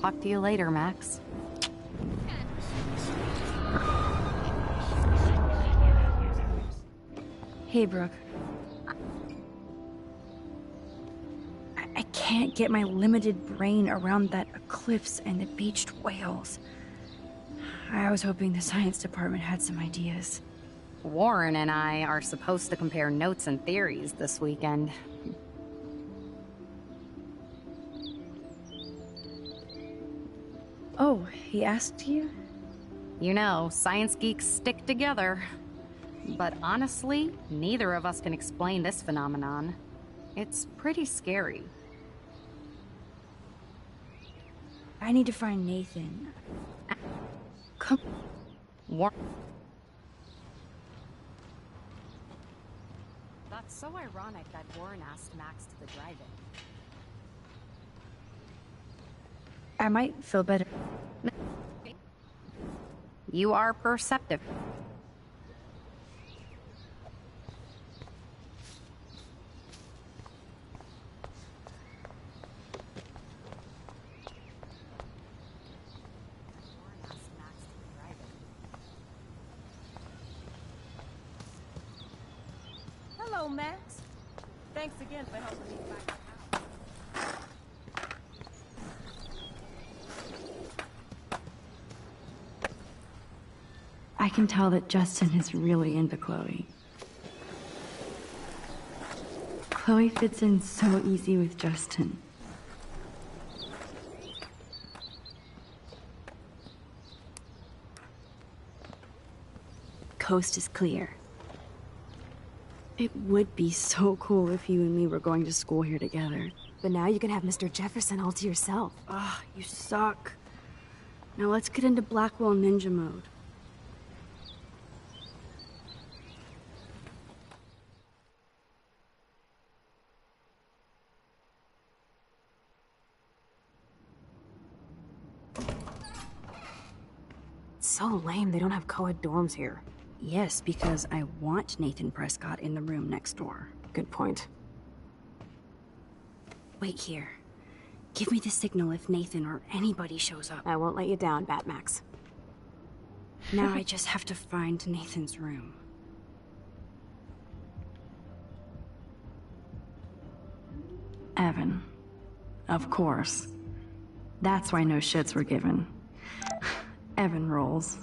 Talk to you later, Max. Hey, Brooke. I can't get my limited brain around that eclipse and the beached whales. I was hoping the science department had some ideas. Warren and I are supposed to compare notes and theories this weekend. Oh, he asked you? You know, science geeks stick together. But honestly, neither of us can explain this phenomenon. It's pretty scary. I need to find Nathan. Come. That's so ironic that Warren asked Max to the drive-in. I might feel better. You are perceptive. Hello, Max. Thanks again for helping me find the house. I can tell that Justin is really into Chloe. Chloe fits in so easy with Justin. Coast is clear. It would be so cool if you and me were going to school here together. But now you can have Mr. Jefferson all to yourself. Ah, you suck. Now let's get into Blackwell Ninja mode. It's so lame they don't have co-ed dorms here. Yes, because I want Nathan Prescott in the room next door. Good point. Wait here. Give me the signal if Nathan or anybody shows up. I won't let you down, Batmax. Now I just have to find Nathan's room. Evan. Of course. That's why no shits were given. Evan rolls.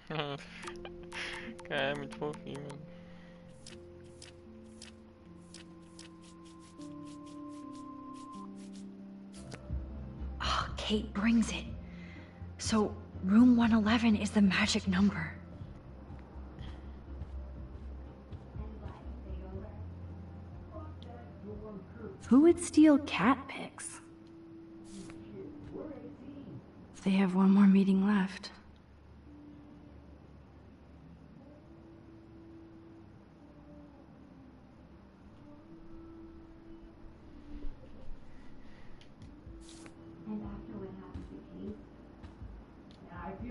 Cara, é muito fofinho, mano. Oh, Kate brings it. So, room 111 is the magic number. Who would steal cat pics? They have one more meeting left.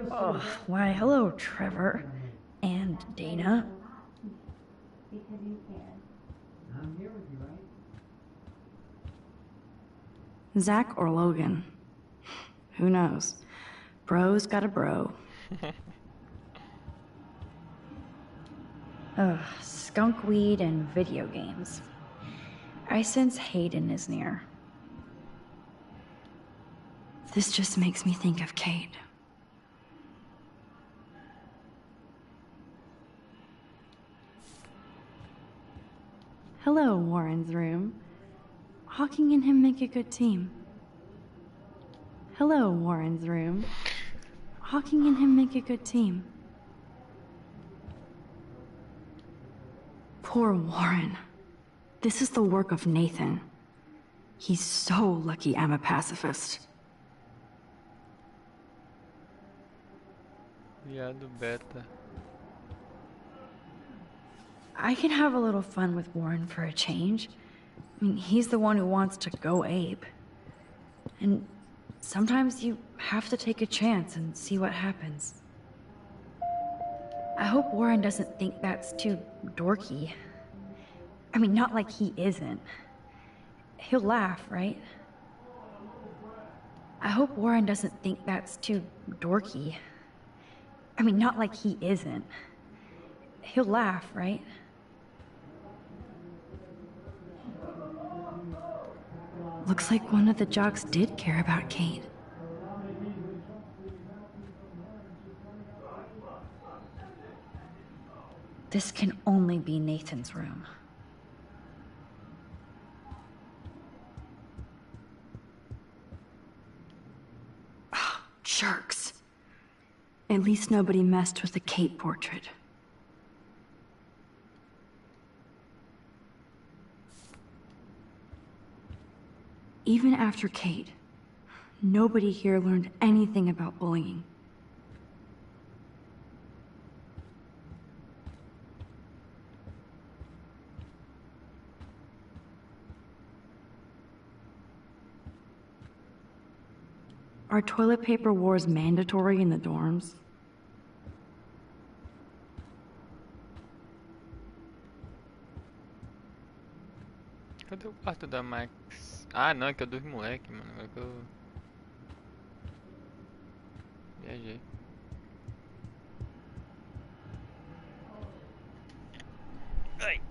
Oh, why, hello, Trevor. And Dana. Zach or Logan? Who knows? Bro's got a bro. Ugh, skunk weed and video games. I sense Hayden is near. This just makes me think of Kate. Hello, Warren's room. Hawking and him make a good team. Hello, Warren's room. Hawking and him make a good team. Poor Warren. This is the work of Nathan. He's so lucky I'm a pacifist. Viado beta. I can have a little fun with Warren for a change. I mean, he's the one who wants to go ape. And sometimes you have to take a chance and see what happens. I hope Warren doesn't think that's too dorky. I mean, not like he isn't. He'll laugh, right? I hope Warren doesn't think that's too dorky. I mean, not like he isn't. He'll laugh, right? Looks like one of the jocks did care about Kate. This can only be Nathan's room. Oh, jerks. At least nobody messed with the Kate portrait. Even after Kate, nobody here learned anything about bullying. Are toilet paper wars mandatory in the dorms? Cadê o quarto da Max? Ah, não, é que eu dos moleque, mano. Agora que eu... Viajei. Ai.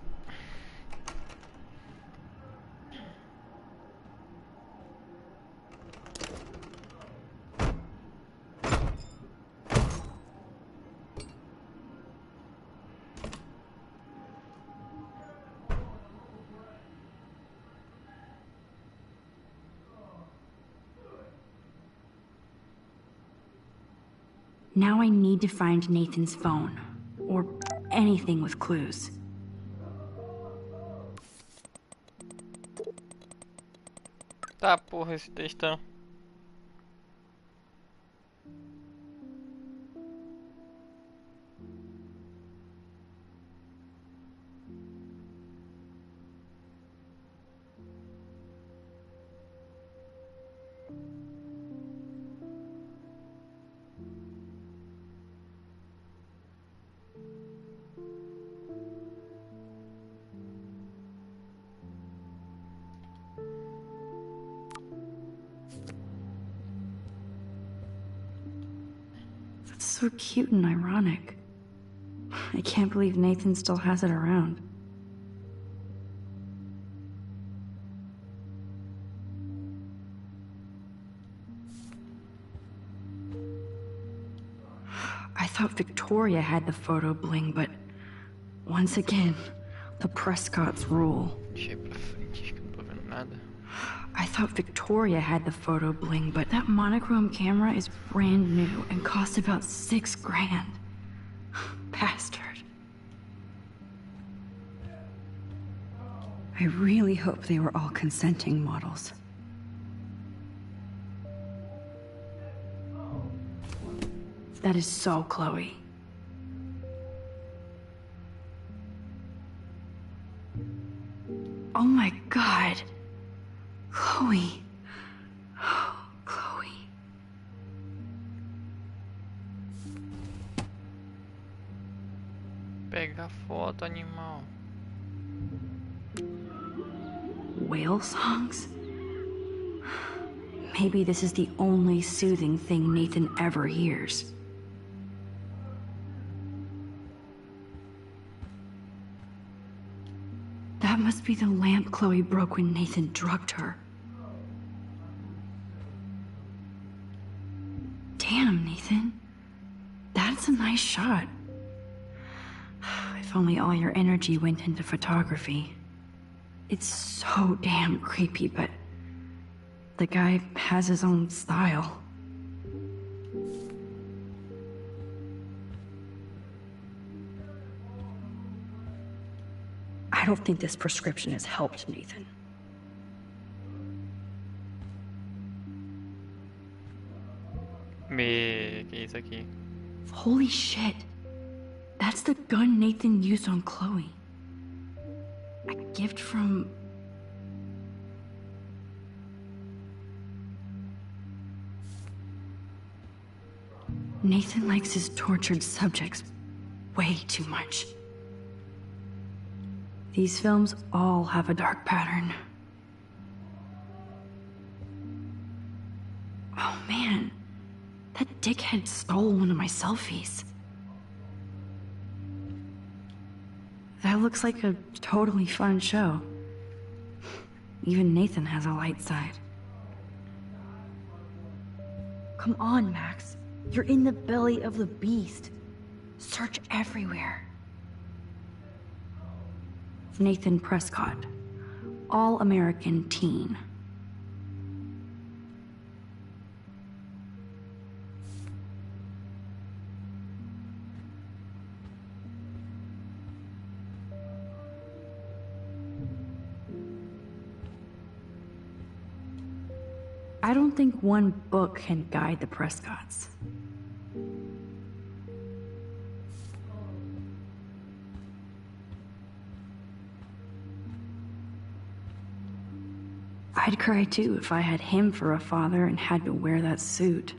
Now I need to find Nathan's phone, or anything with clues. Tá, porra, esse textão. That's so cute and ironic. I can't believe Nathan still has it around. I thought Victoria had the photo bling, but once again, the Prescotts rule. I thought Victoria had the photo bling, but that monochrome camera is brand new and cost about $6 grand. Bastard. I really hope they were all consenting models. That is so Chloe. Oh my God. Chloe. Oh, Chloe. Pega foto, animal. Whale songs? Maybe this is the only soothing thing Nathan ever hears. That must be the lamp Chloe broke when Nathan drugged her. Damn, Nathan. That's a nice shot. If only all your energy went into photography. It's so damn creepy, but the guy has his own style. I don't think this prescription has helped, Nathan. Que isso aqui? Holy shit. That's the gun Nathan used on Chloe. A gift from... Nathan likes his tortured subjects way too much. These films all have a dark pattern. Oh man, that dickhead stole one of my selfies. That looks like a totally fun show. Even Nathan has a light side. Come on, Max. You're in the belly of the beast. Search everywhere. Nathan Prescott, All-American Teen. I don't think one book can guide the Prescotts. I'd cry too if I had him for a father and had to wear that suit.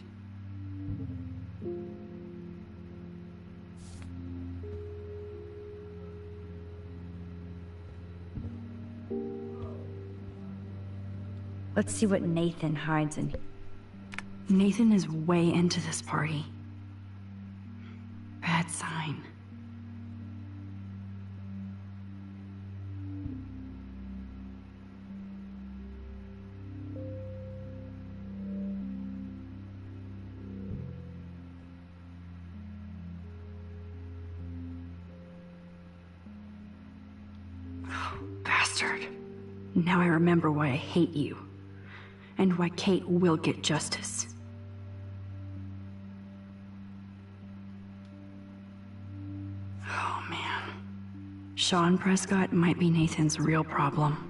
Let's see what Nathan hides in. Nathan is way into this party. Bad sign. Bastard. Now I remember why I hate you. And why Kate will get justice. Oh man. Sean Prescott might be Nathan's real problem.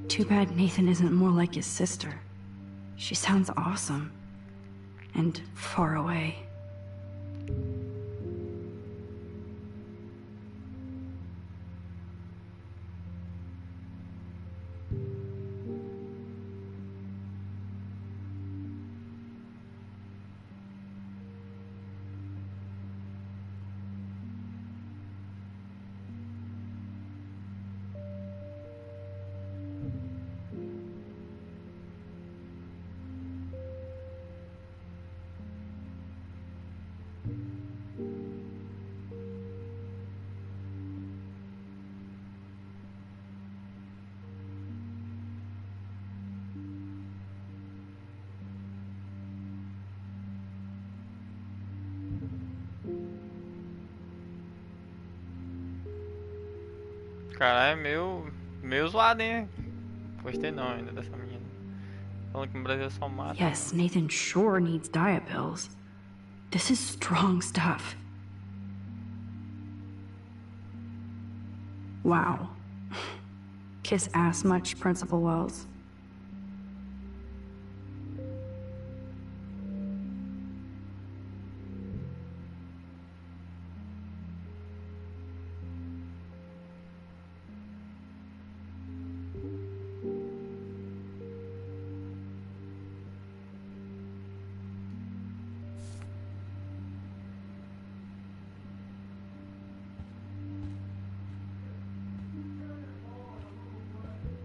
Too bad Nathan isn't more like his sister. She sounds awesome. And far away. Caralho, é meio zoado, hein? Gostei não ainda dessa menina. Falando que no Brasil só mata. Yes, Nathan sure needs diet pills. This is strong stuff. Wow. Kiss ass much, Principal Wells?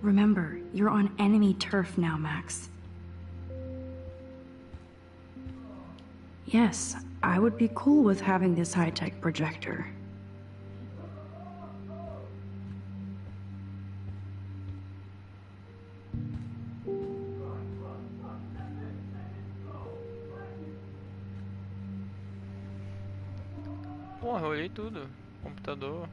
Remember, you're on enemy turf now, Max. Yes, I would be cool with having this high-tech projector. Porra, eu olhei tudo. Computador.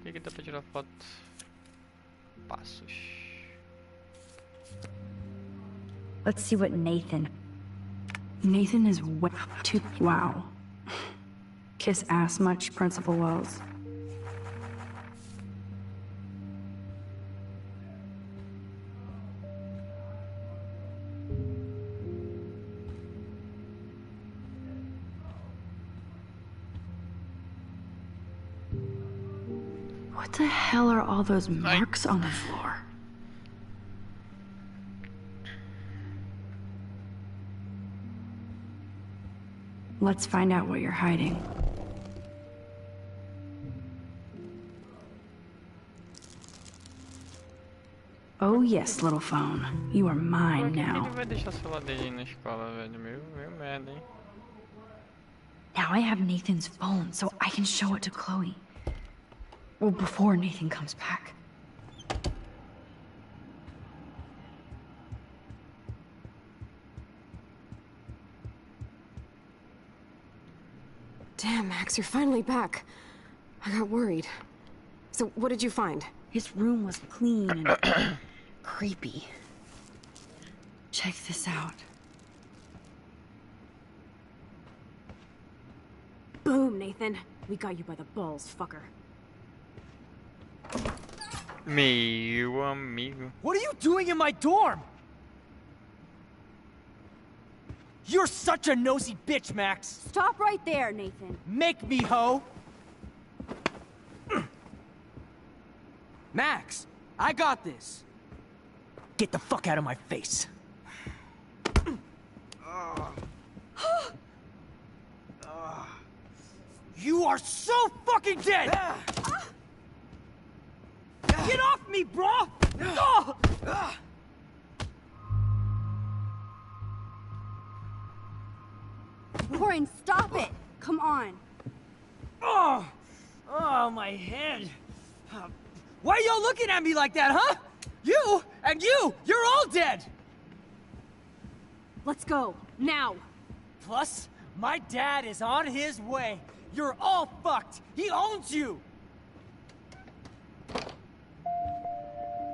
O que dá pra tirar foto? Passos. Let's see what Nathan is way too... Wow. Kiss ass much, Principal Wells? What the hell are all those marks on the floor? Let's find out what you're hiding. Oh yes, little phone. You are mine now. Ele vai deixar o celular dele na escola, velho. Meu merda, hein? Now I have Nathan's phone, so I can show it to Chloe. Well, before Nathan comes back. Damn, Max, you're finally back. I got worried. So, what did you find? His room was clean and creepy. Check this out. Boom, Nathan. We got you by the balls, fucker. Meu amigo. What are you doing in my dorm? You're such a nosy bitch, Max. Stop right there, Nathan. Make me, ho. Max, I got this. Get the fuck out of my face. You are so fucking dead! Get off me, bro! Warren, stop it! Come on. Oh, my head. Why are y'all looking at me like that, huh? You and you're all dead! Let's go, now. Plus, my dad is on his way. You're all fucked. He owns you.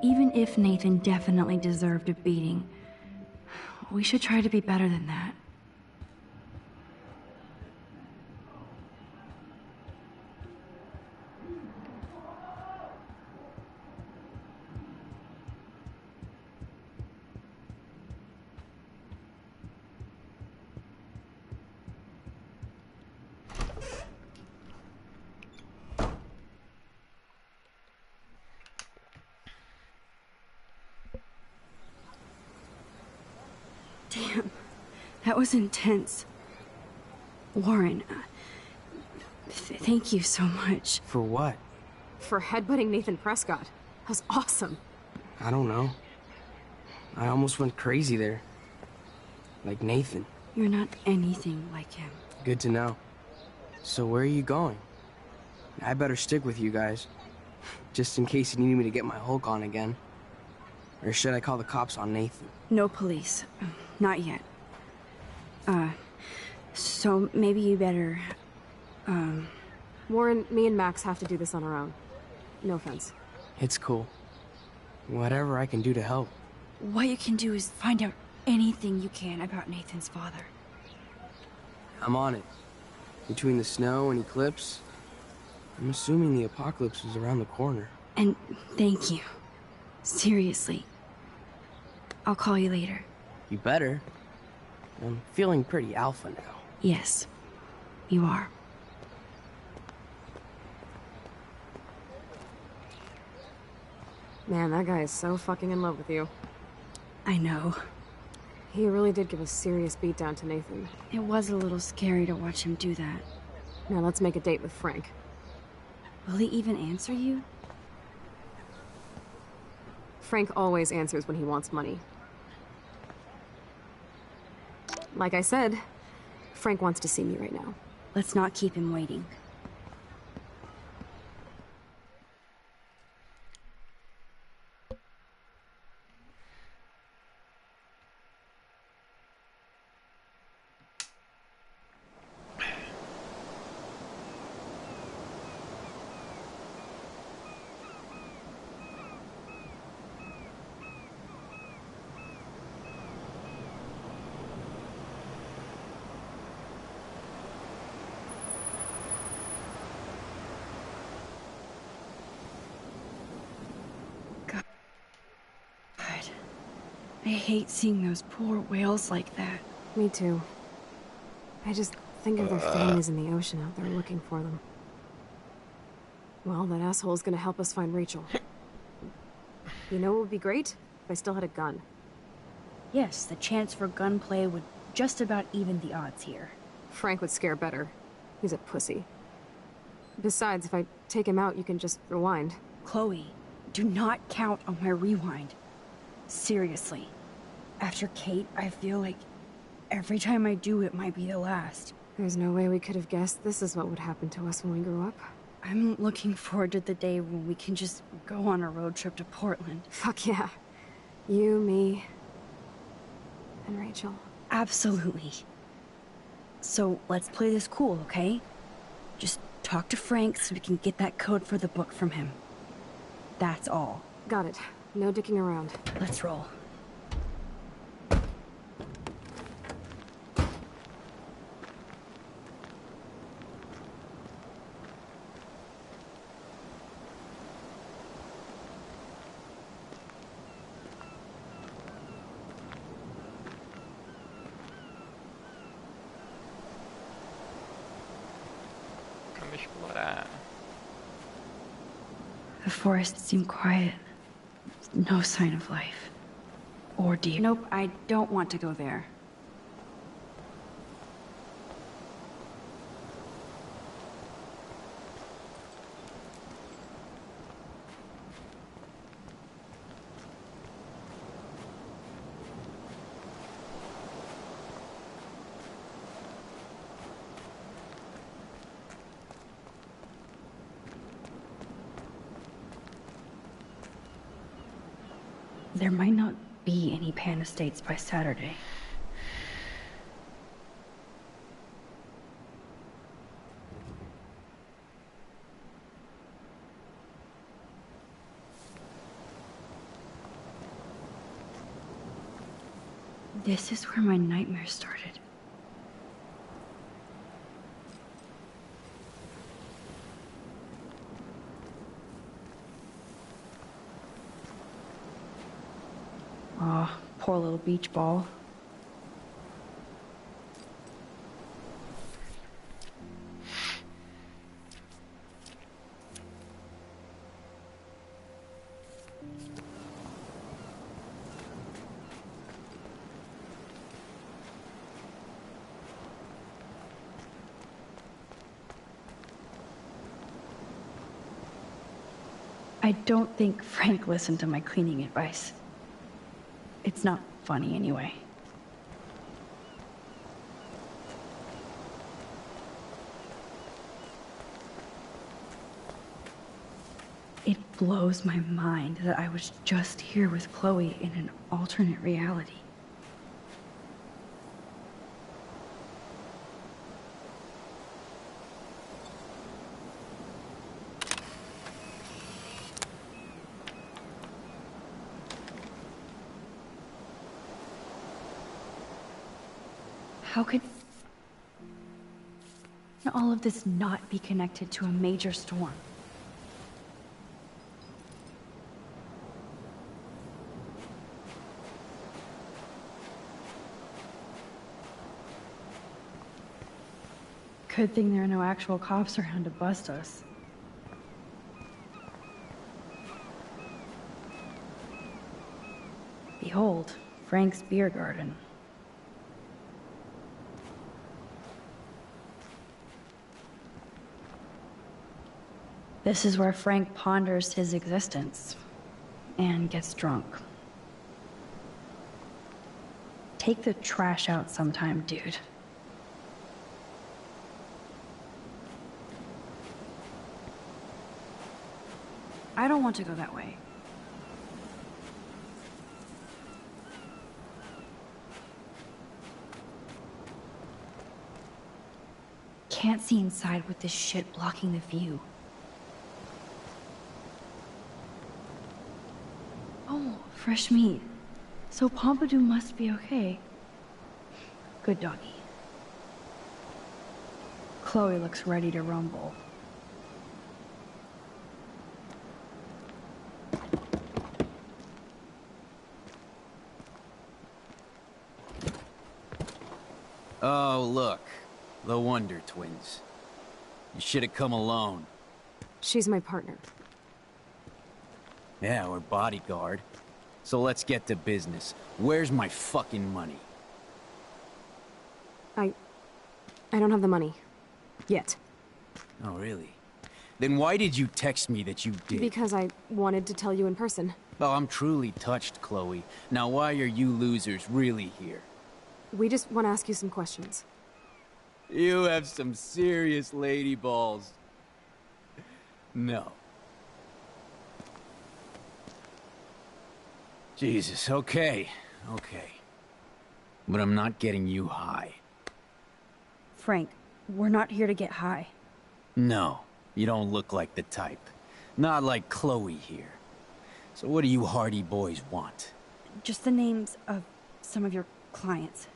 Even if Nathan definitely deserved a beating, we should try to be better than that. Damn, that was intense. Warren, thank you so much. For what? For headbutting Nathan Prescott. That was awesome. I don't know. I almost went crazy there. Like Nathan. You're not anything like him. Good to know. So where are you going? I better stick with you guys. Just in case you need me to get my Hulk on again. Or should I call the cops on Nathan? No police. Not yet. So maybe you better, Warren, me and Max have to do this on our own. No offense. It's cool. Whatever I can do to help. What you can do is find out anything you can about Nathan's father. I'm on it. Between the snow and eclipse, I'm assuming the apocalypse is around the corner. And thank you. Seriously. I'll call you later. You better. I'm feeling pretty alpha now. Yes, you are. Man, that guy is so fucking in love with you. I know. He really did give a serious beatdown to Nathan. It was a little scary to watch him do that. Now let's make a date with Frank. Will he even answer you? Frank always answers when he wants money. Like I said, Frank wants to see me right now. Let's not keep him waiting. I hate seeing those poor whales like that. Me too. I just think of their families in the ocean out there looking for them. Well, that asshole's gonna help us find Rachel. You know what would be great? If I still had a gun. Yes, the chance for gunplay would just about even the odds here. Frank would scare better. He's a pussy. Besides, if I take him out, you can just rewind. Chloe, do not count on my rewind. Seriously. After Kate, I feel like every time I do, it might be the last. There's no way we could have guessed this is what would happen to us when we grew up. I'm looking forward to the day when we can just go on a road trip to Portland. Fuck yeah. You, me, and Rachel. Absolutely. So let's play this cool, okay? Just talk to Frank so we can get that code for the book from him. That's all. Got it. No dicking around. Let's roll. The forest seemed quiet. No sign of life. Or deer. Nope, I don't want to go there. There might not be any Pan Estates by Saturday. This is where my nightmare started. Aw, poor little beach ball. I don't think Frank listened to my cleaning advice. It's not funny anyway. It blows my mind that I was just here with Chloe in an alternate reality. How could all of this not be connected to a major storm? Good thing there are no actual cops around to bust us. Behold, Frank's beer garden. This is where Frank ponders his existence and gets drunk. Take the trash out sometime, dude. I don't want to go that way. Can't see inside with this shit blocking the view. Oh, fresh meat. So Pompidou must be okay. Good doggy. Chloe looks ready to rumble. Oh, look. The Wonder Twins. You should have come alone. She's my partner. Yeah, we're bodyguard. So let's get to business. Where's my fucking money? I don't have the money. Yet. Oh, really? Then why did you text me that you did? Because I wanted to tell you in person. Oh, I'm truly touched, Chloe. Now why are you losers really here? We just want to ask you some questions. You have some serious lady balls. No. Jesus, okay. But I'm not getting you high. Frank, we're not here to get high. No, you don't look like the type. Not like Chloe here. So what do you hardy boys want? Just the names of some of your clients.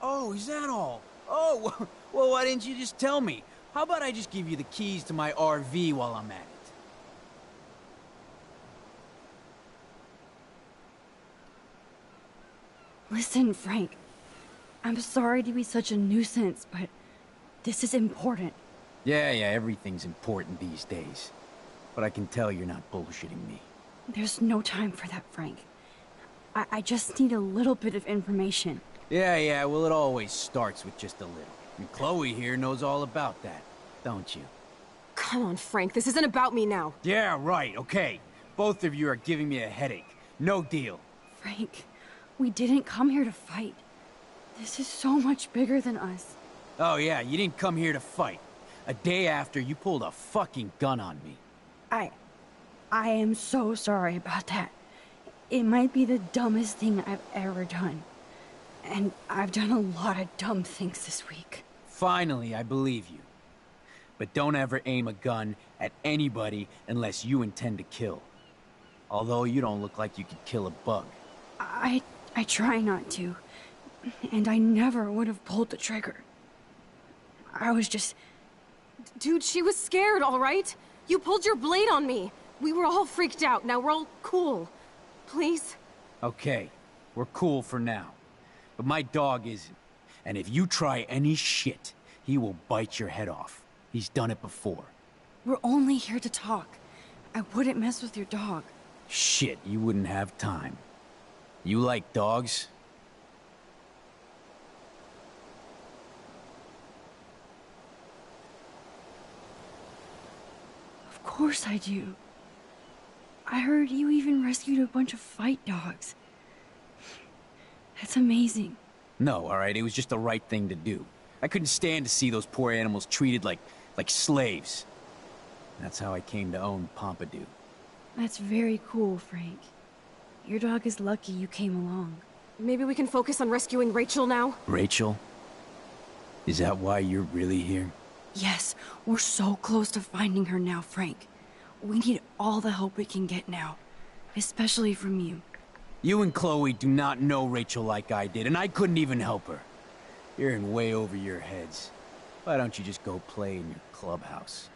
Oh, is that all? Oh, well, why didn't you just tell me? How about I just give you the keys to my RV while I'm at it? Listen, Frank. I'm sorry to be such a nuisance, but this is important. Yeah, everything's important these days. But I can tell you're not bullshitting me. There's no time for that, Frank. I just need a little bit of information. Yeah, well, it always starts with just a little. And Chloe here knows all about that, don't you? Come on, Frank, this isn't about me now. Yeah, right, okay. Both of you are giving me a headache. No deal. Frank, we didn't come here to fight. This is so much bigger than us. Oh yeah, you didn't come here to fight. A day after, you pulled a fucking gun on me. I am so sorry about that. It might be the dumbest thing I've ever done. And I've done a lot of dumb things this week. Finally, I believe you. But don't ever aim a gun at anybody unless you intend to kill. Although you don't look like you could kill a bug. I try not to. And I never would have pulled the trigger. I was just... Dude, she was scared, all right? You pulled your blade on me. We were all freaked out. Now we're all cool. Please? Okay, we're cool for now. But my dog isn't. And if you try any shit, he will bite your head off. He's done it before. We're only here to talk. I wouldn't mess with your dog. Shit, you wouldn't have time. You like dogs? Of course I do. I heard you even rescued a bunch of fight dogs. That's amazing. No, alright, it was just the right thing to do. I couldn't stand to see those poor animals treated like slaves. That's how I came to own Pompidou. That's very cool, Frank. Your dog is lucky you came along. Maybe we can focus on rescuing Rachel now? Rachel? Is that why you're really here? Yes, we're so close to finding her now, Frank. We need all the help we can get now. Especially from you. You and Chloe do not know Rachel like I did, and I couldn't even help her. You're in way over your heads. Why don't you just go play in your clubhouse?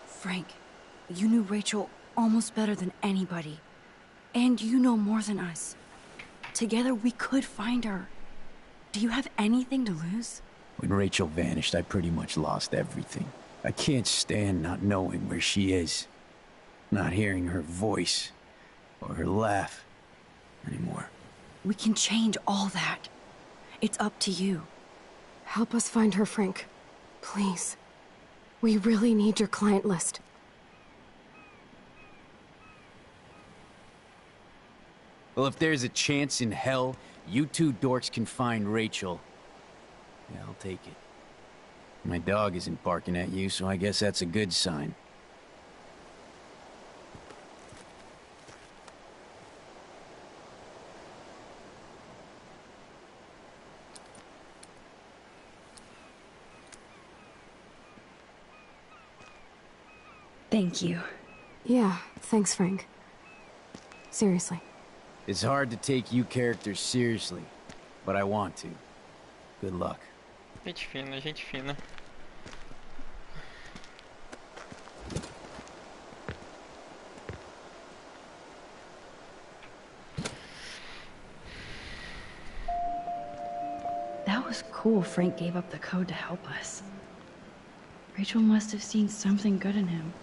Frank, you knew Rachel almost better than anybody. And you know more than us. Together we could find her. Do you have anything to lose? When Rachel vanished, I pretty much lost everything. I can't stand not knowing where she is. Not hearing her voice or her laugh anymore. We can change all that. It's up to you. Help us find her, Frank. Please. We really need your client list. Well, if there's a chance in hell, you two dorks can find Rachel. Yeah, I'll take it. My dog isn't barking at you, so I guess that's a good sign. Thank you. Yeah, thanks, Frank. Seriously. It's hard to take you characters seriously, but I want to. Good luck. Gente fina, gente fina. That was cool Frank gave up the code to help us. Rachel must have seen something good in him.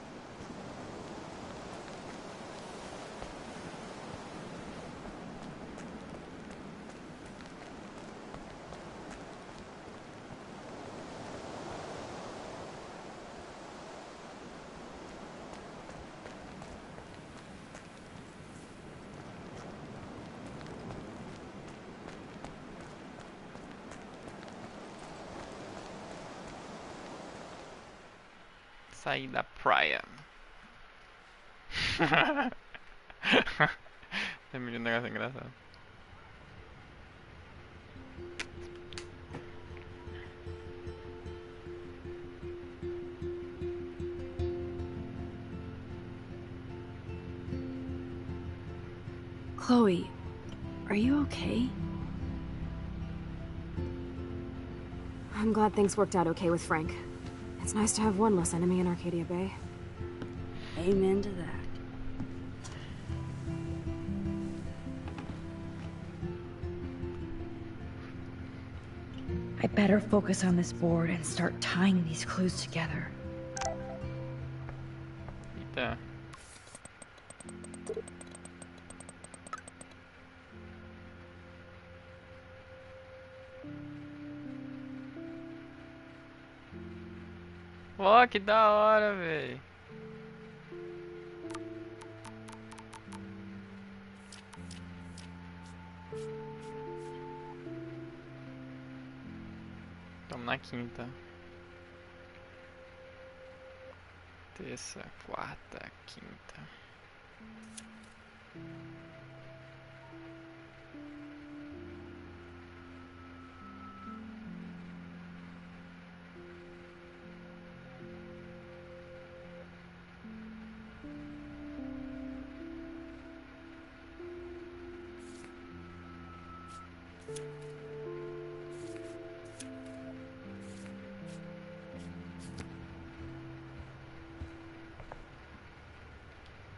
Sair da praia. Tem um negócio engraçado. Chloe, are you okay? I'm glad things worked out okay with Frank. It's nice to have one less enemy in Arcadia Bay. Amen to that. I better focus on this board and start tying these clues together. Eita. Ó, que da hora, véi. Estamos na quinta. Terça, quarta, quinta.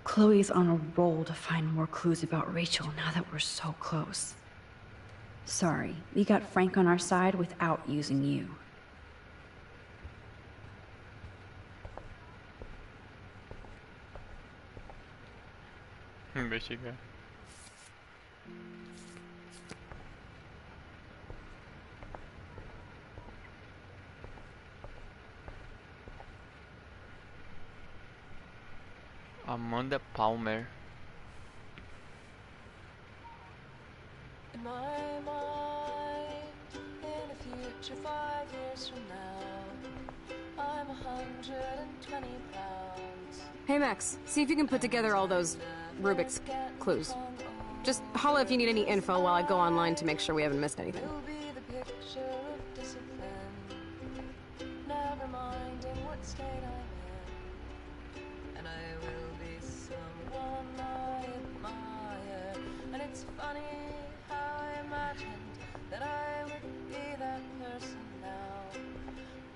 Chloe's on a roll to find more clues about Rachel now that we're so close. Sorry, we got Frank on our side without using you. Investigar. Amanda Palmer. In my mind, in a future 5 years from now, I'm 120 pounds. Hey Max, see if you can put together all those Rubik's clues. Just holla if you need any info while I go online to make sure we haven't missed anything. You'll be the picture of discipline, never minding what state I'm in. And I will be someone I admire. And it's funny how I imagined that I would be that person now.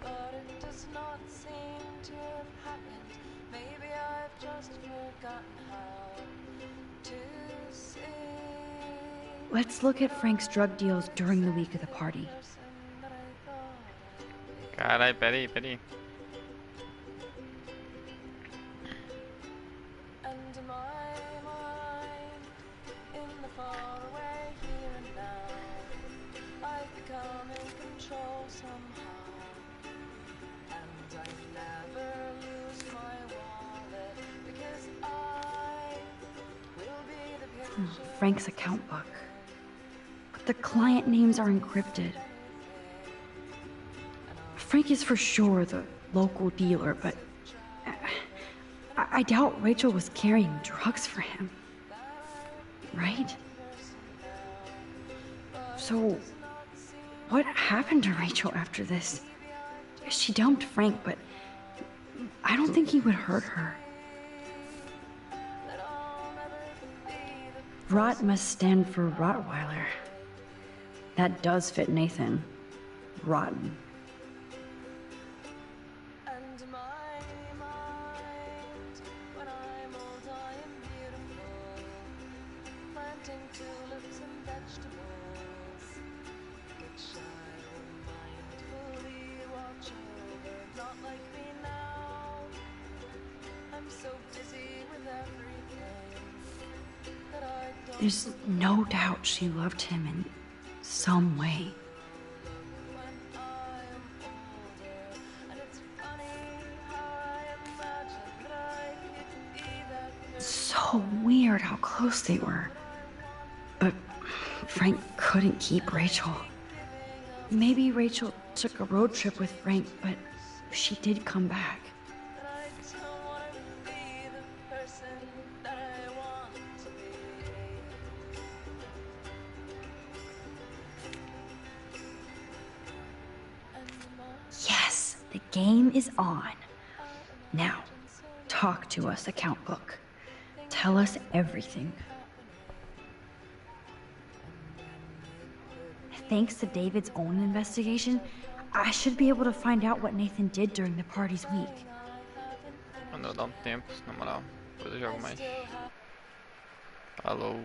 But it does not seem to have happened. Maybe I've just forgotten how to see. Let's look at Frank's drug deals during the week of the party. Carai, peraí. And in my mind, in the far away here and now, I've become Frank's account book. But the client names are encrypted. Frank is for sure the local dealer, but I doubt Rachel was carrying drugs for him. Right? So, what happened to Rachel after this? She dumped Frank, but I don't think he would hurt her. Rot must stand for Rottweiler. That does fit Nathan. Rotten. There's no doubt she loved him in some way. So weird how close they were. But Frank couldn't keep Rachel. Maybe Rachel took a road trip with Frank, but she did come back. Yes, the game is on. Now, talk to us, account book. Tell us everything. Thanks to David's own investigation, I should be able to find out what Nathan did during the party's week. Quando eu dar um tempo, na moral. Depois eu jogo mais. Falou.